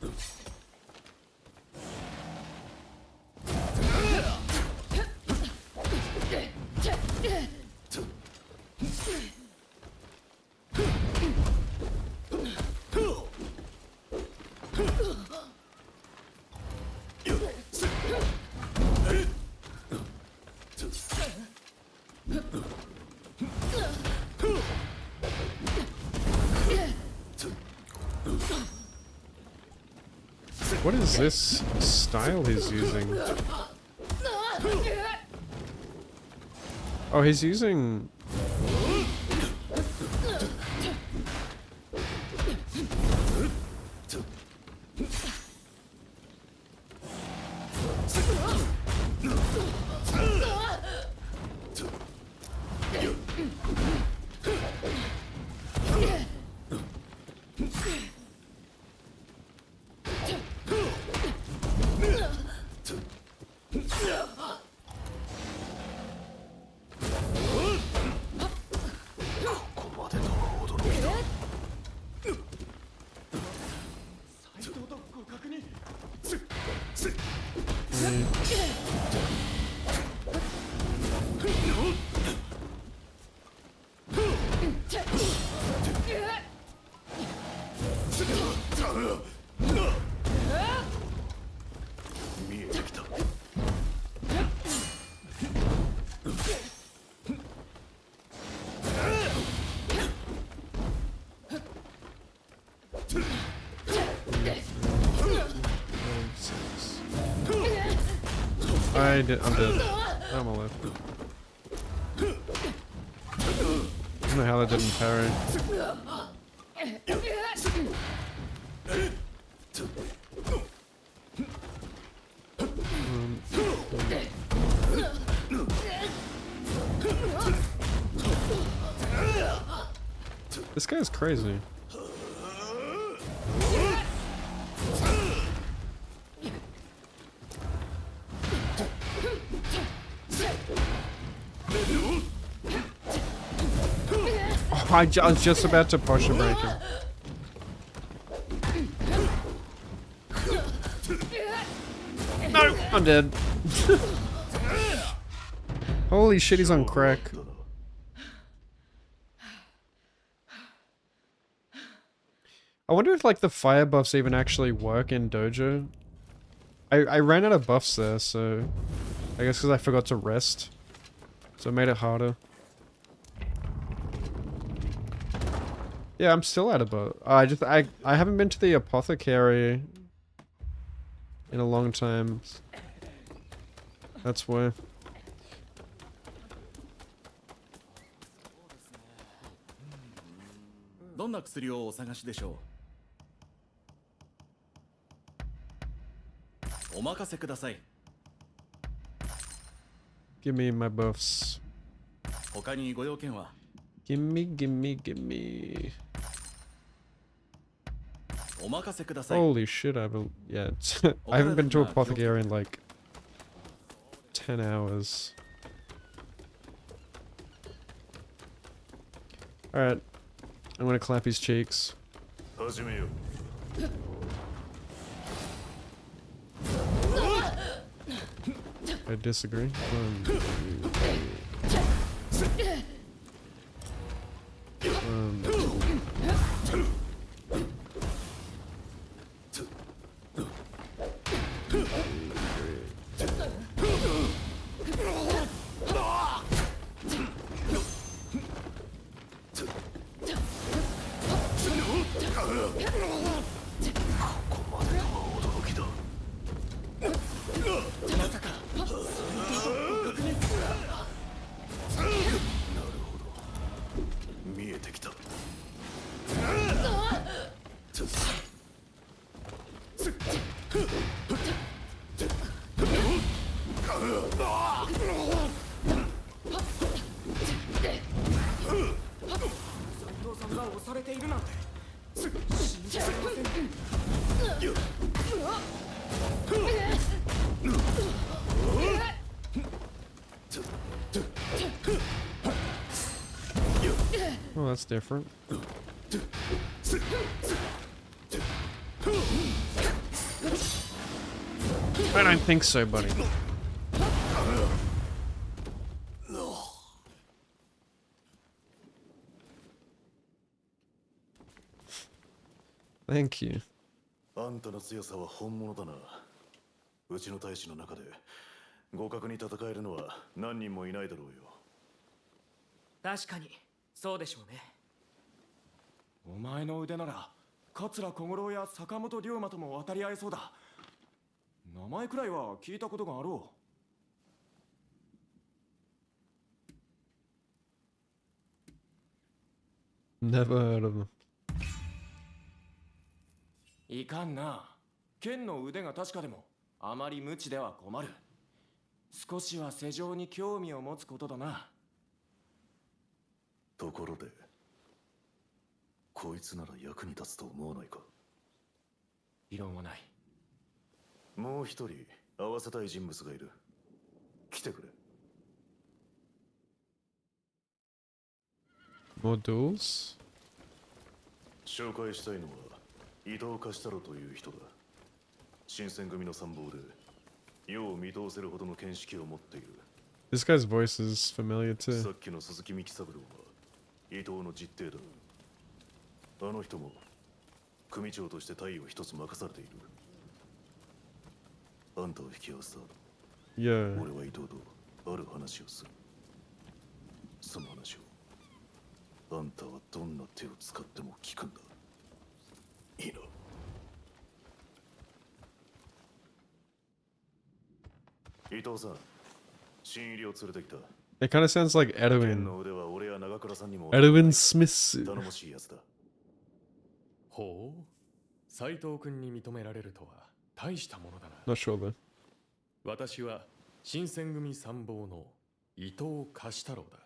What is this style he's using? Oh, he's using... I'm dead. I'm alive. I don't know how that didn't parry. This guy's crazy. Oh, I was just about to push and break him. No, I'm dead. Holy shit, he's on crack. I wonder if like the fire buffs even actually work in Dojo. I ran out of buffs there, so I guess because I forgot to rest, so it made it harder. Yeah, I'm still out of buff. I haven't been to the apothecary in a long time. That's why. Give me my buffs. Gimme. Holy shit, yeah, I haven't been to apothecary in like 10 hours. Alright, I'm gonna clap his cheeks. 始めよう。 I disagree. 見えてきた。Oh, that's different. I don't think so, buddy. Thank you. あんたの強さは本物だな。うちの大使の中で互角に戦えるのは何人もいないだろうよ。確かにそうでしょうね。お前の腕なら桂小五郎や坂本龍馬とも渡り合えそうだ。名前くらいは聞いたことがあろう。Never heard of them. いかんな。剣の腕が確かでもあまり無知では困る。少しは世情に興味を持つことだな。ところで、こいつなら役に立つと思わないか？異論はない。もう一人合わせたい人物がいる。来てくれ。More duels? 紹介したいのは伊藤貸太郎という人だ。新選組の参謀で世を見通せるほどの見識を持っている。This guy's voice is familiar さ too. っきの鈴木幹三郎は伊藤の実弟だ。あの人も組長として隊を一つ任されている。あんたを引き合わせた。 Yeah. 俺は伊藤とある話をする。その話をあんたはどんな手を使っても聞くんだ。いいな。伊藤さん、新入りを連れてきた。 It kind of sounds like 剣 Edwin. の腕は俺や長倉さんにも Edwin Smith. 頼もしいやつだ。ほう、斉藤君に認められるとは大したものだな。 Not sure though. 私は新選組参謀の伊藤貸太郎だ。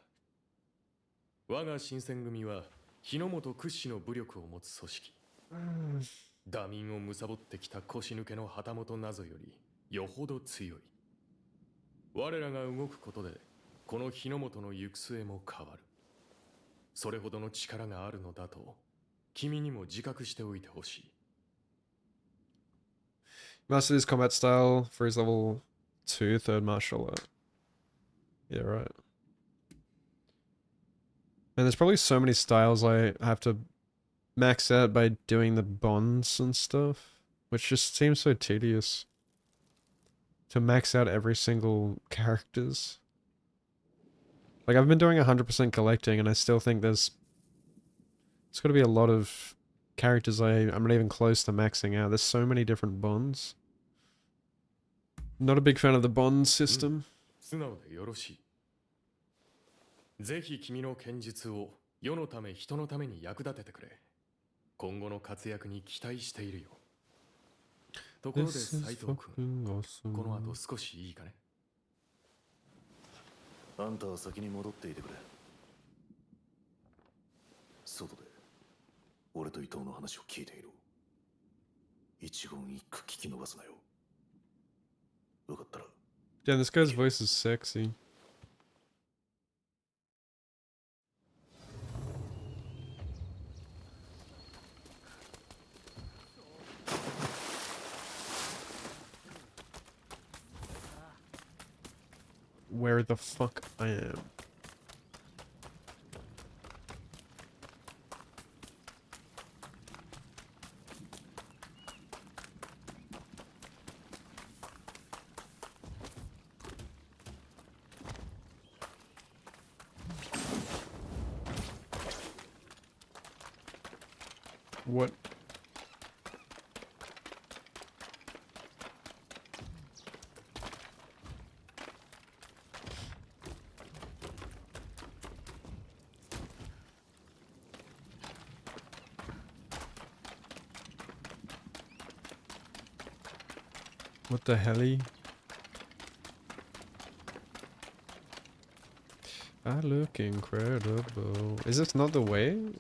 我が新選組は日の本屈指の武力を持つ組織。打民を貪ってきた腰抜けの旗本なぞよりよほど強い。我らが動くことでこの日の本の行く末も変わる。それほどの力があるのだと君にも自覚しておいてほしい。 Mastered his combat style for his level 2 third martial art. Yeah, right. And there's probably so many styles I have to max out by doing the bonds and stuff, which just seems so tedious. To max out every single characters. Like, I've been doing 100% collecting and I still think there's got to be a lot of characters I'm not even close to maxing out. There's so many different bonds. Not a big fan of the bond system. 素直でよろしい。ぜひ君の剣術を世のため人のために役立ててくれ。今後の活躍に期待しているよ。ところで This is 斉藤君、 fucking この awesome. 後少しいいかね。あんたは先に戻っていてくれ。外で俺と伊藤の話を聞いている。一言一句聞き逃すなよ。よかったら。 Damn, this guy's voice is sexy. Where the fuck I am. What? What the helly? I look incredible. Is this not the way in?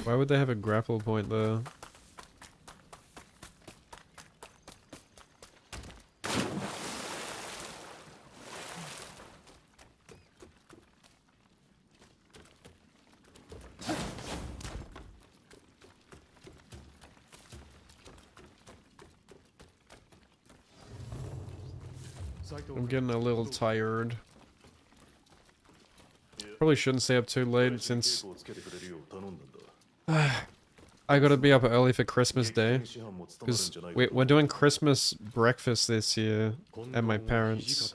Why would they have a grapple point there? I'm getting a little tired. Probably shouldn't stay up too late since I gotta be up early for Christmas Day. Because we're doing Christmas breakfast this year at my parents',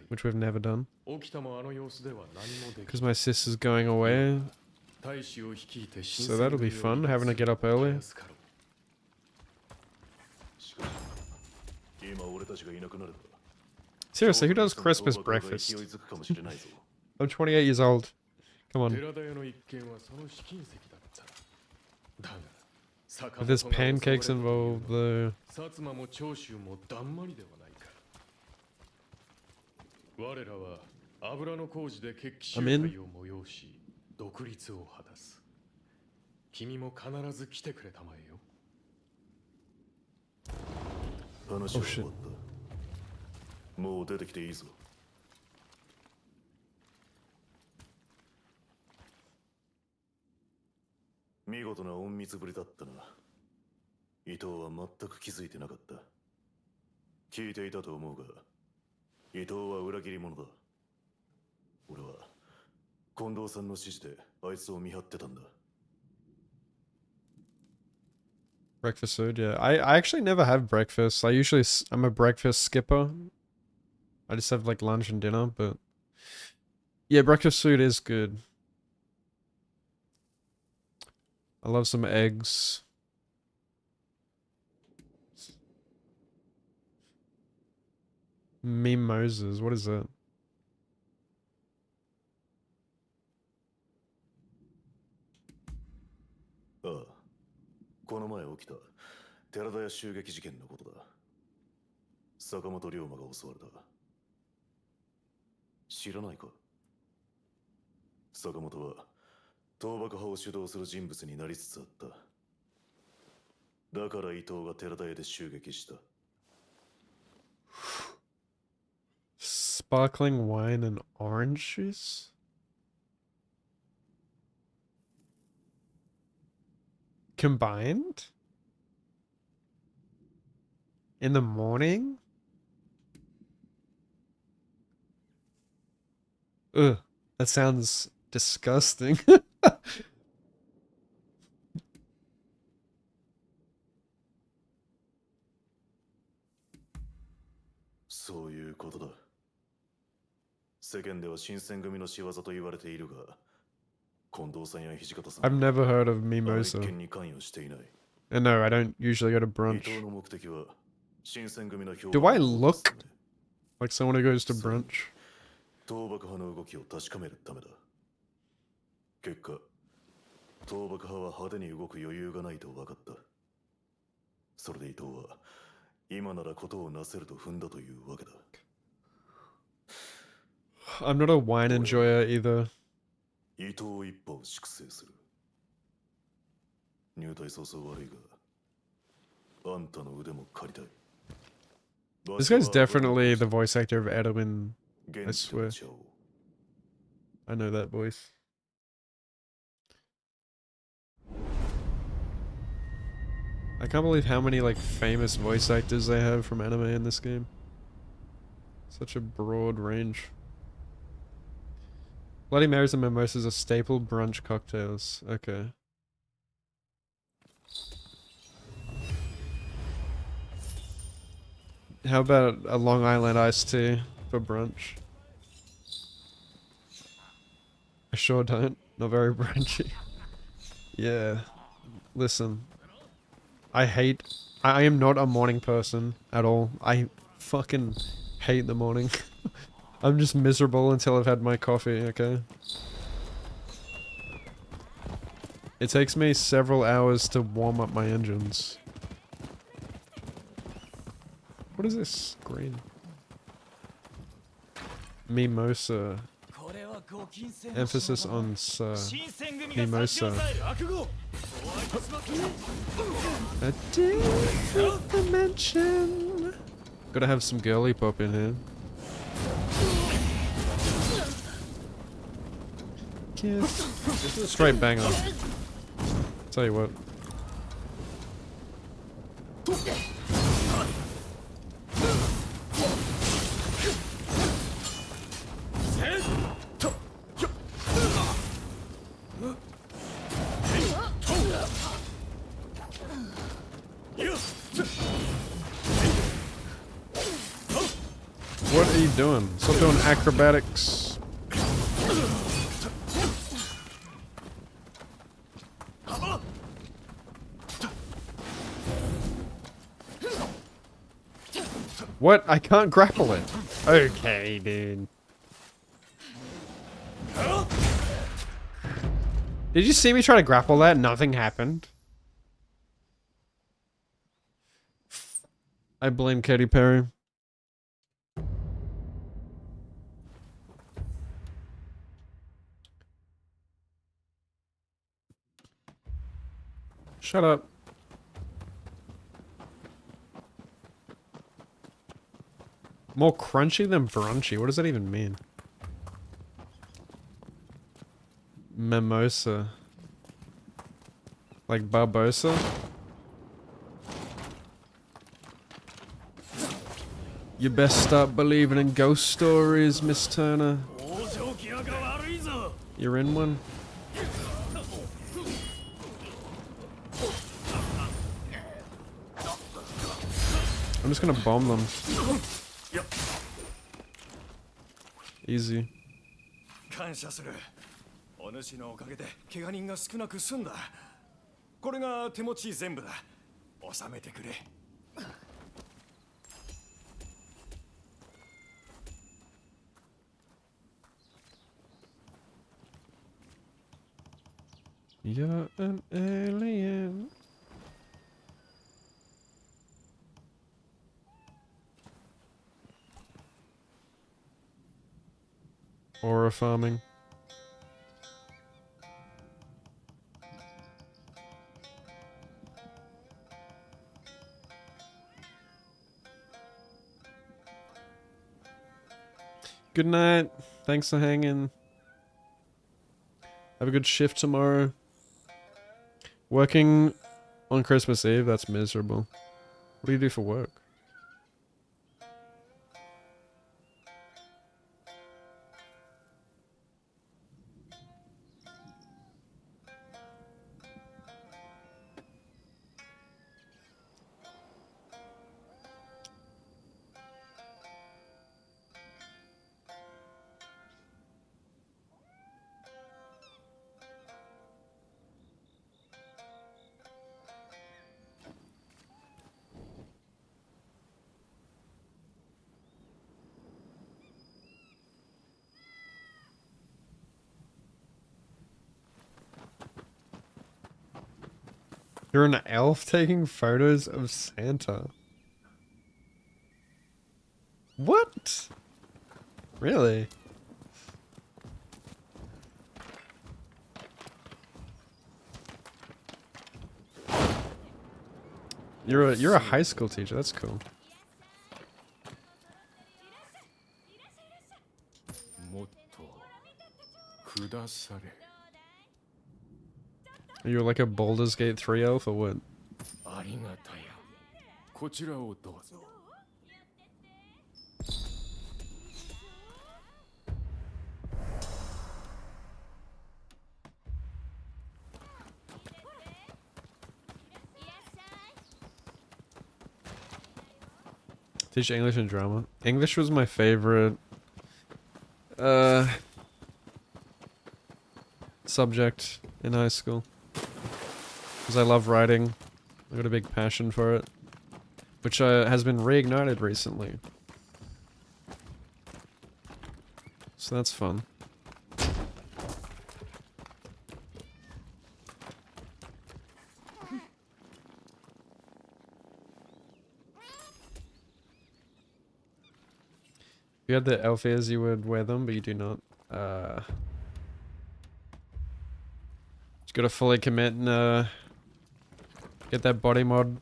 which we've never done. Because my sister's going away. So that'll be fun, having to get up early. Seriously, who does Christmas breakfast? I'm 28 years old. Come on. But there's pancakes involved, though. I'm in. Oh shit. もう出てきていいぞ。見事な隠密ぶりだったな。伊藤は全く気づいてなかった。聞いていたと思うが、伊藤は裏切り者だ。俺は近藤さんの指示であいつを見張ってたんだ。Breakfast food, yeah. I actually never have breakfast. I'm a breakfast skipper. I just have like lunch and dinner, but yeah, breakfast food is good. I love some eggs. Mimosas, what is that? Ah, この前起きた寺田屋襲撃事件のことだ。坂本龍馬が襲われた。知らないか？坂本は倒幕派を主導する人物になりつつあった。だから伊藤が寺田屋で襲撃した。Sparkling wine and orange juice? Combined? In the morning? Ugh, that sounds disgusting. そういうことだ。世間では新選組の仕業と言われているが、近藤さんや土方さん I've never heard of あの一 mimosa. 件に関与していない。And no, I don't usually go to 伊 brunch. 藤の目的は新選組の評 Do 判 I を落とす look ため、 like someone who goes to brunch? 倒幕派の動きを確かめるためだ。結果、倒幕派は派手に動く余裕がないと分かった。それで伊藤は今ならことをなせると踏んだというわけだ。I'm not a wine enjoyer either. 伊藤一派を粛清する。入隊早々悪いが、あんたの腕も借りたい。 This guy's definitely the voice actor of Edwin. I swear. I know that voice. I can't believe how many like famous voice actors they have from anime in this game. Such a broad range. Bloody Marys and mimosas are staple brunch cocktails. Okay. How about a Long Island iced tea for brunch? I sure don't. Not very brunchy. Yeah. Listen. I am not a morning person at all. I fucking hate the morning. I'm just miserable until I've had my coffee, okay? It takes me several hours to warm up my engines. What is this? Green. Mimosa. Emphasis on sir. Mimosa. A different dimension. Gotta have some girly pop in here. Kiss. This is a straight banger. Tell you what. What are you doing? Stop doing acrobatics. What? I can't grapple it. Okay, dude. Did you see me try to grapple that? Nothing happened. I blame Katy Perry. Shut up. More crunchy than brunchy. What does that even mean? Mimosa. Like Barbosa? You best start believing in ghost stories, Miss Turner. You're in one? I'm just gonna bomb them. Easy. 感謝する。お主のおかげで怪我人が少なく済んだ。これが手持ち全部だ。収めてくれ。You're an alien. Aura farming. Good night. Thanks for hanging. Have a good shift tomorrow. Working on Christmas Eve, that's miserable. What do you do for work? You're an elf taking photos of Santa. What? Really? You're a high school teacher. That's cool. Are you like a Baldur's Gate 3 elf or what? Teach English and drama. English was my favorite subject in high school. Because I love writing. I got a big passion for it. Which has been reignited recently. So that's fun. you had the elf ears, you would wear them, but you do not. Just gotta fully commit and get that body mod.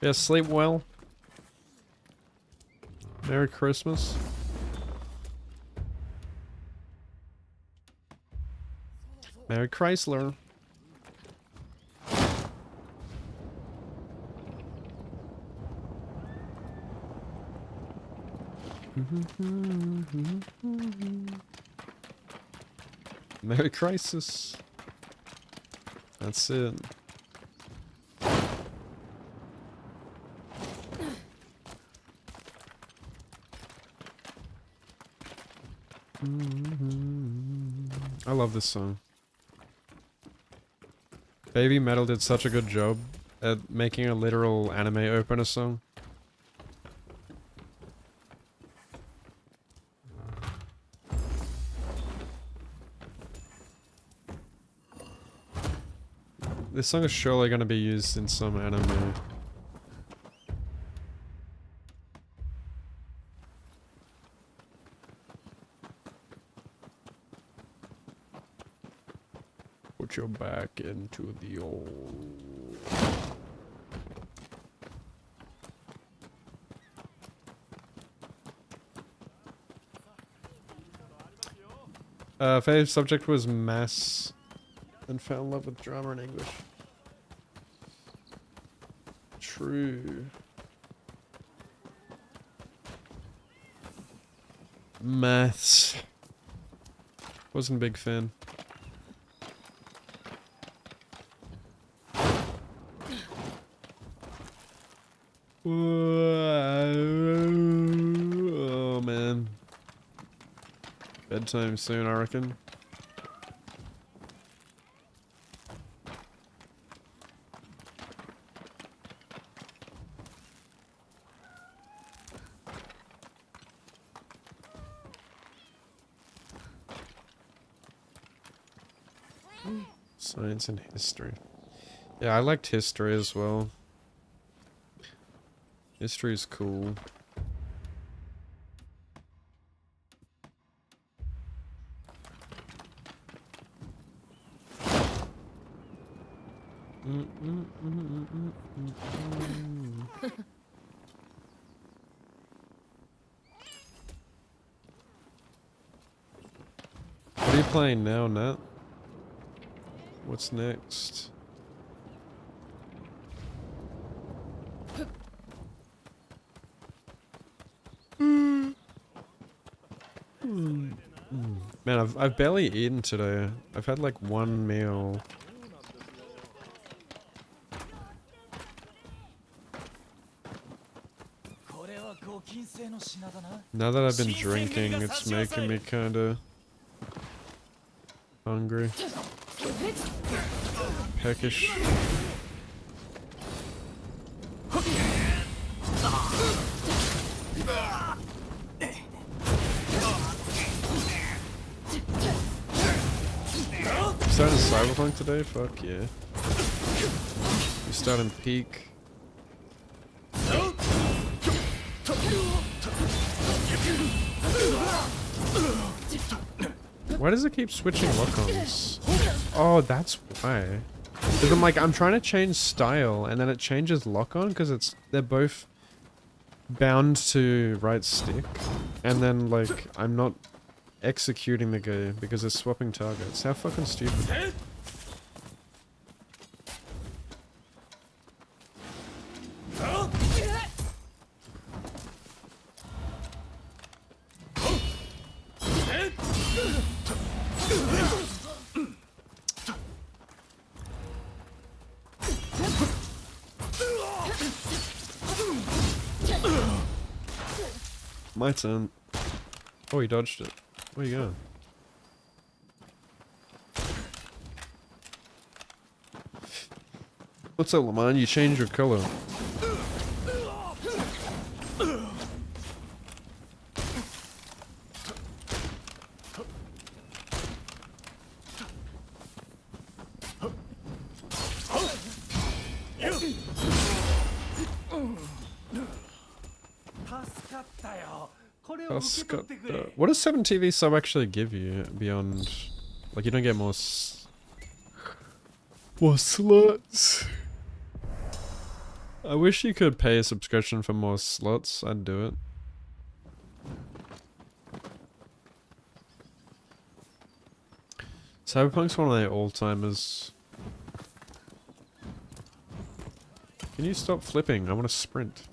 Yeah, sleep well. Merry Christmas. Merry Chrysler. Merry Crisis. That's it. I love this song. Baby Metal did such a good job at making a literal anime opener song. This song is surely going to be used in some anime. Put your back into the old... favorite subject was maths and fell in love with drama and English. True. Maths. Wasn't a big fan. Oh man. Bedtime soon, I reckon. Science and history. Yeah, I liked history as well. History is cool. What are you playing now, Nat? What's next? Man, I've barely eaten today. I've had like one meal. Now that I've been drinking, it's making me kinda hungry. Peckish. Starting Cyberpunk today? Fuck yeah. You starting Peak. Why does it keep switching lock-ons? Oh, that's why. Because I'm trying to change style, and then it changes lock-on, because they're both bound to right stick. And then, like, I'm not executing the game because it's swapping targets. How fucking stupid. My turn. Oh, he dodged it. Where you going? What's up, Lamont? You changed your color. What does 7TV sub actually give you beyond, like, you don't get more more slots? I wish you could pay a subscription for more slots. I'd do it. Cyberpunk's one of the all-timers. Can you stop flipping? I want to sprint.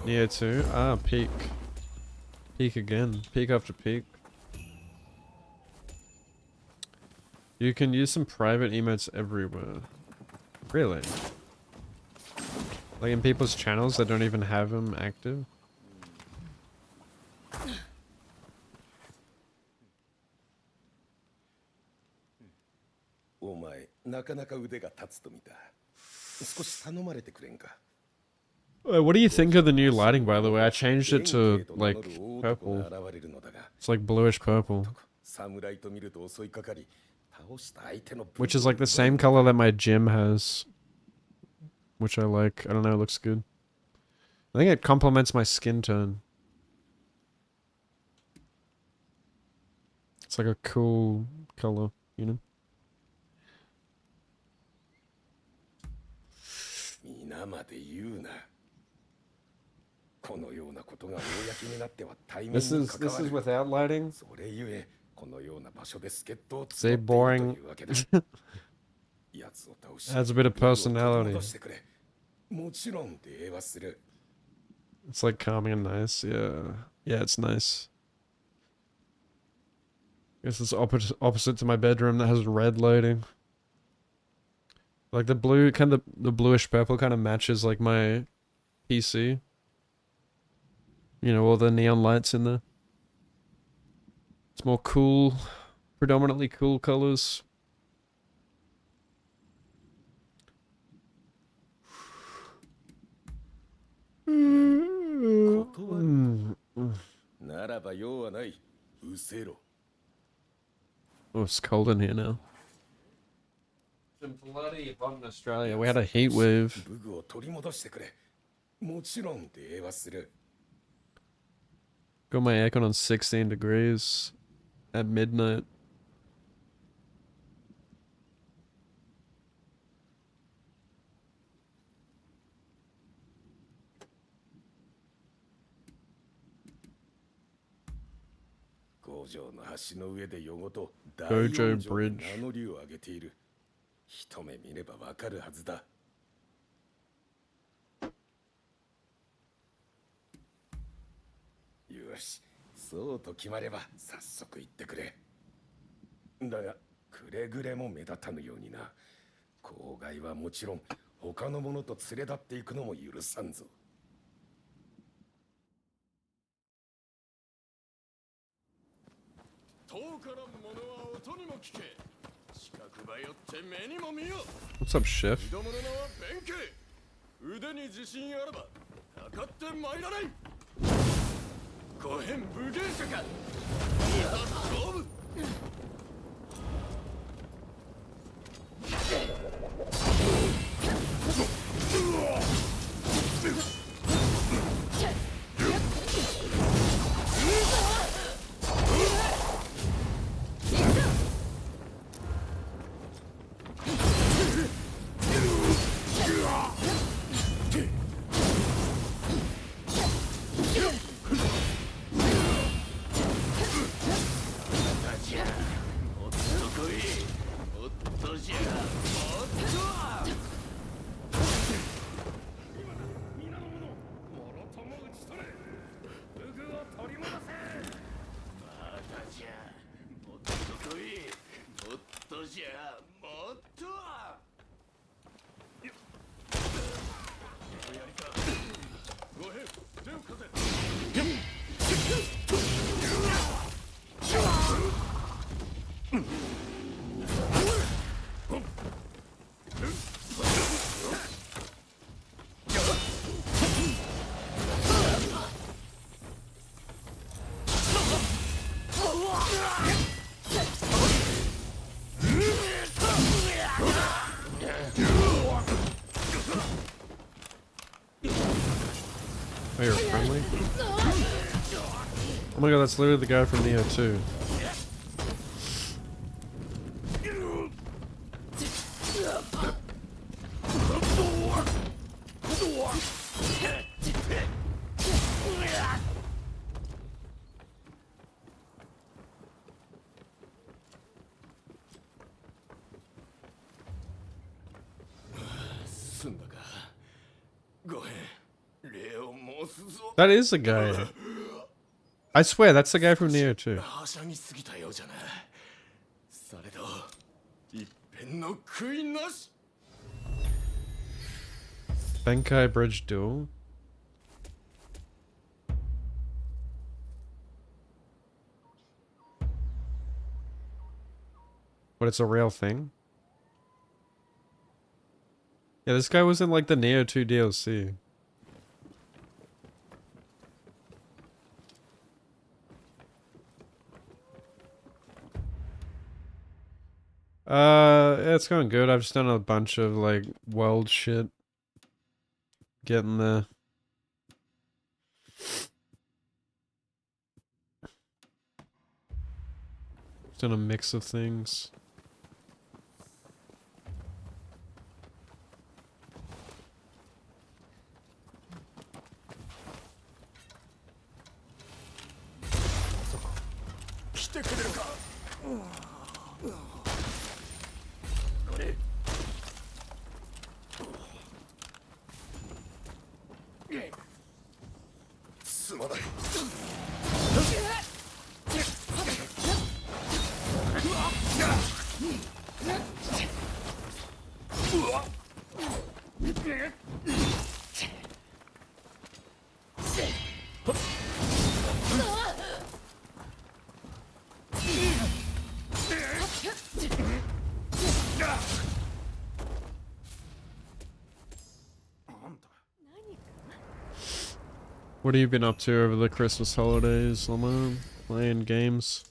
Yeah, too. Ah, peak. Peak again. Peak after peak. You can use some private emotes everywhere. Really? Like in people's channels that don't even have them active? What do you think of the new lighting, by the way? I changed it to, like, purple. It's like bluish purple. Which is like the same color that my gym has. Which I like. I don't know, it looks good. I think it complements my skin tone. It's like a cool color, you know? This is without lighting. Say boring. Adds a bit of personality. It's like calming and nice. Yeah, it's nice. I guess it's opposite to my bedroom that has red lighting. Like the blue, kind of the bluish purple kind of matches like my PC. You know, all the neon lights in there. It's more cool, predominantly cool colors. Oh, it's cold in here now. It's bloody hot in Australia. We had a heat wave. Got my aircon on 16 degrees at midnight. Gojo Bridge. 一目見ればわかるはずだ。よし、そうと決まれば早速行ってくれ。だが、くれぐれも目立たぬようにな。郊外はもちろん、他の者と連れ立っていくのも許さんぞ。遠から者は音にも聞け。 What's up, Chef? Oh, you're friendly? Oh my god, that's literally the guy from Neo 2. That is the guy. I swear, that's the guy from Neo 2. Benkai Bridge Duel? But it's a real thing? Yeah, this guy was in like the Neo 2 DLC. Yeah, it's going good. I've just done a bunch of like world shit. Getting there. Done a mix of things. What have you been up to over the Christmas holidays, Lamar? Playing games?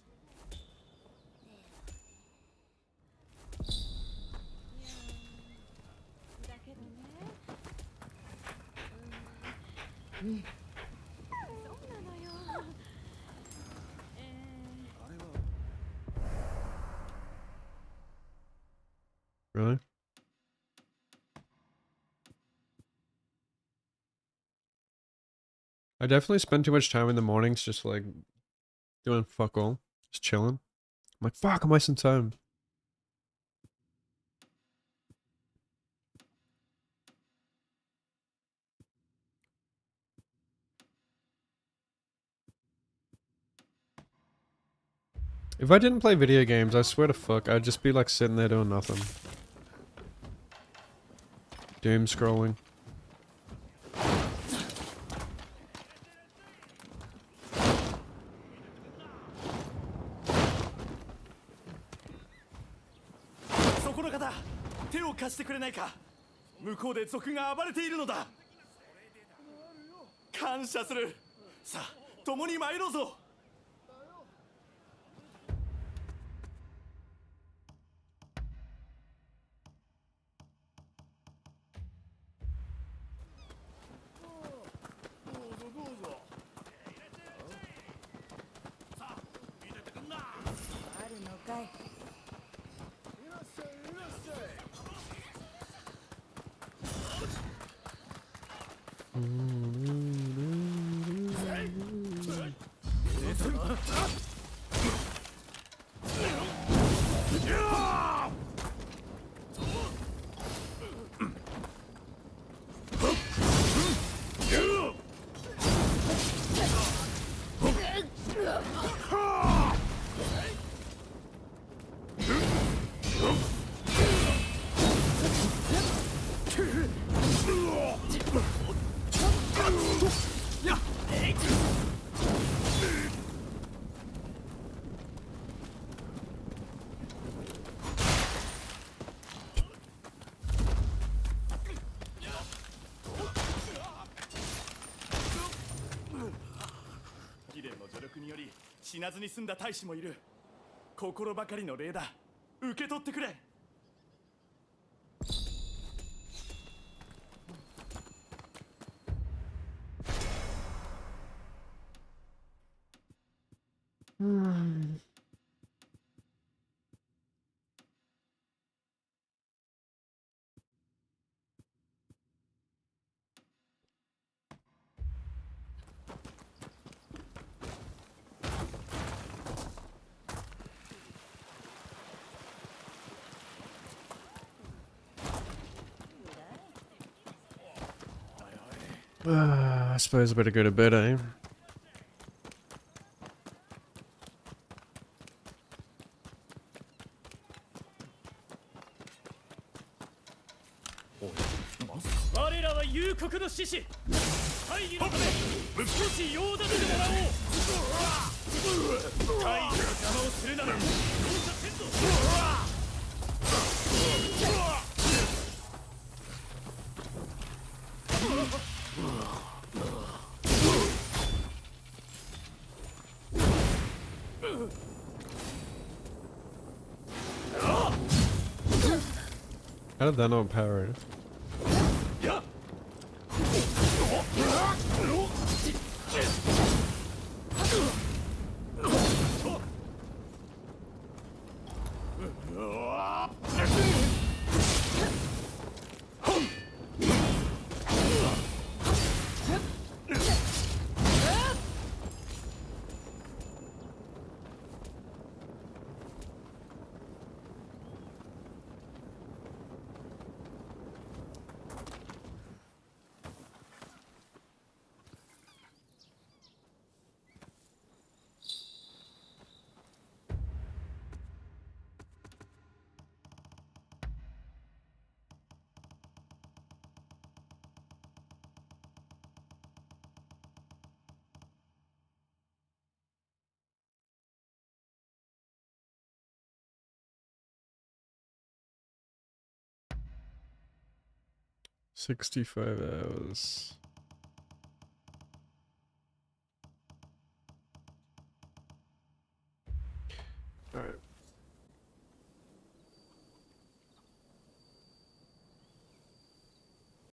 Really? I definitely spend too much time in the mornings just like doing fuck all. Just chilling. I'm like, fuck, I'm wasting time. If I didn't play video games, I swear to fuck, I'd just be like sitting there doing nothing. Doom scrolling. I suppose I better go to bed, eh? How did that not power it? $65 hours. Alright.